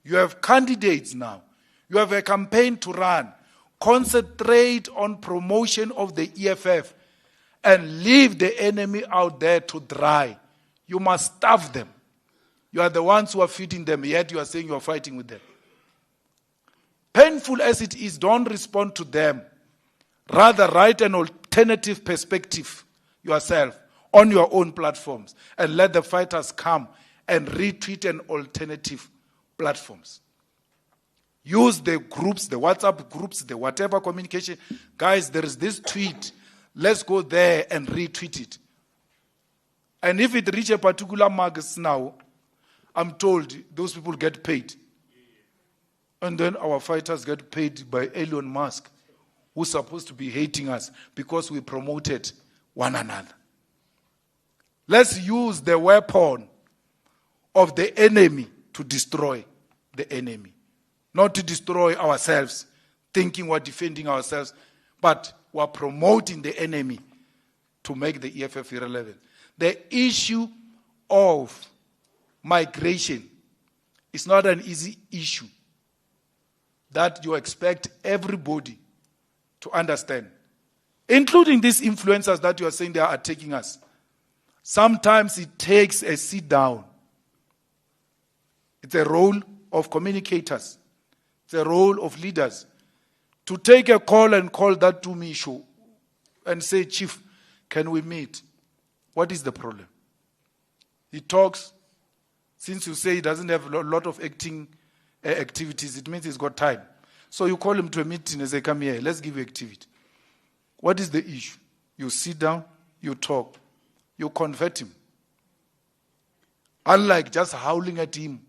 You have candidates now. You have a campaign to run. Concentrate on promotion of the EFF and leave the enemy out there to dry. You must starve them. You are the ones who are feeding them, yet you are saying you are fighting with them. Painful as it is, don't respond to them. Rather, write an alternative perspective yourself on your own platforms and let the fighters come and retweet an alternative platforms. Use the groups, the WhatsApp groups, the whatever communication. Guys, there is this tweet. Let's go there and retweet it. And if it reaches a particular mark now, I'm told those people get paid. And then our fighters get paid by Elon Musk, who's supposed to be hating us because we promoted one another. Let's use the weapon of the enemy to destroy the enemy. Not to destroy ourselves, thinking we're defending ourselves, but we're promoting the enemy to make the EFF irrelevant. The issue of migration is not an easy issue that you expect everybody to understand, including these influencers that you are saying they are attacking us. Sometimes it takes a sit down. It's a role of communicators. It's a role of leaders to take a call and call that to me show and say, Chief, can we meet? What is the problem? He talks. Since you say he doesn't have a lot of acting activities, it means he's got time. So you call him to a meeting and say, come here, let's give you activity. What is the issue? You sit down, you talk, you convert him. Unlike just howling at him,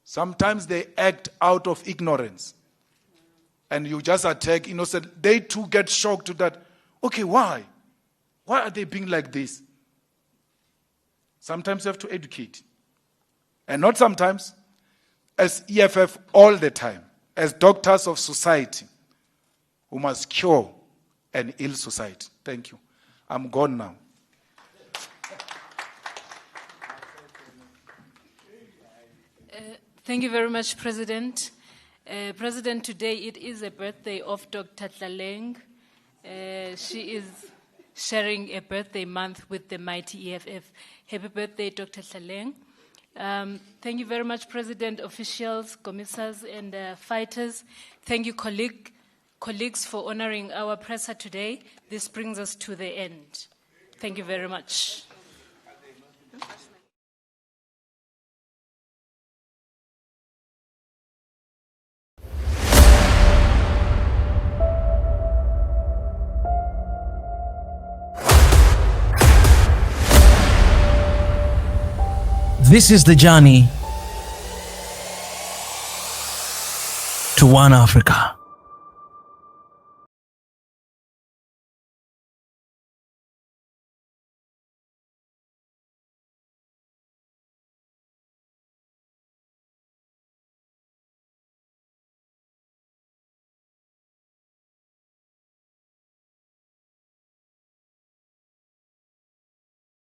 sometimes they act out of ignorance. And you just attack innocent. They too get shocked to that. Okay, why? Why are they being like this? Sometimes you have to educate. And not sometimes, as EFF all the time, as doctors of society who must cure an ill society. Thank you. I'm gone now. Thank you very much, President. President, today it is a birthday of Dr. Tlaleng. She is sharing a birthday month with the mighty EFF. Happy birthday, Dr. Tlaleng. Thank you very much, President, officials, commissars, and fighters. Thank you, colleagues, for honoring our presser today. This brings us to the end. Thank you very much. This is the journey to One Africa.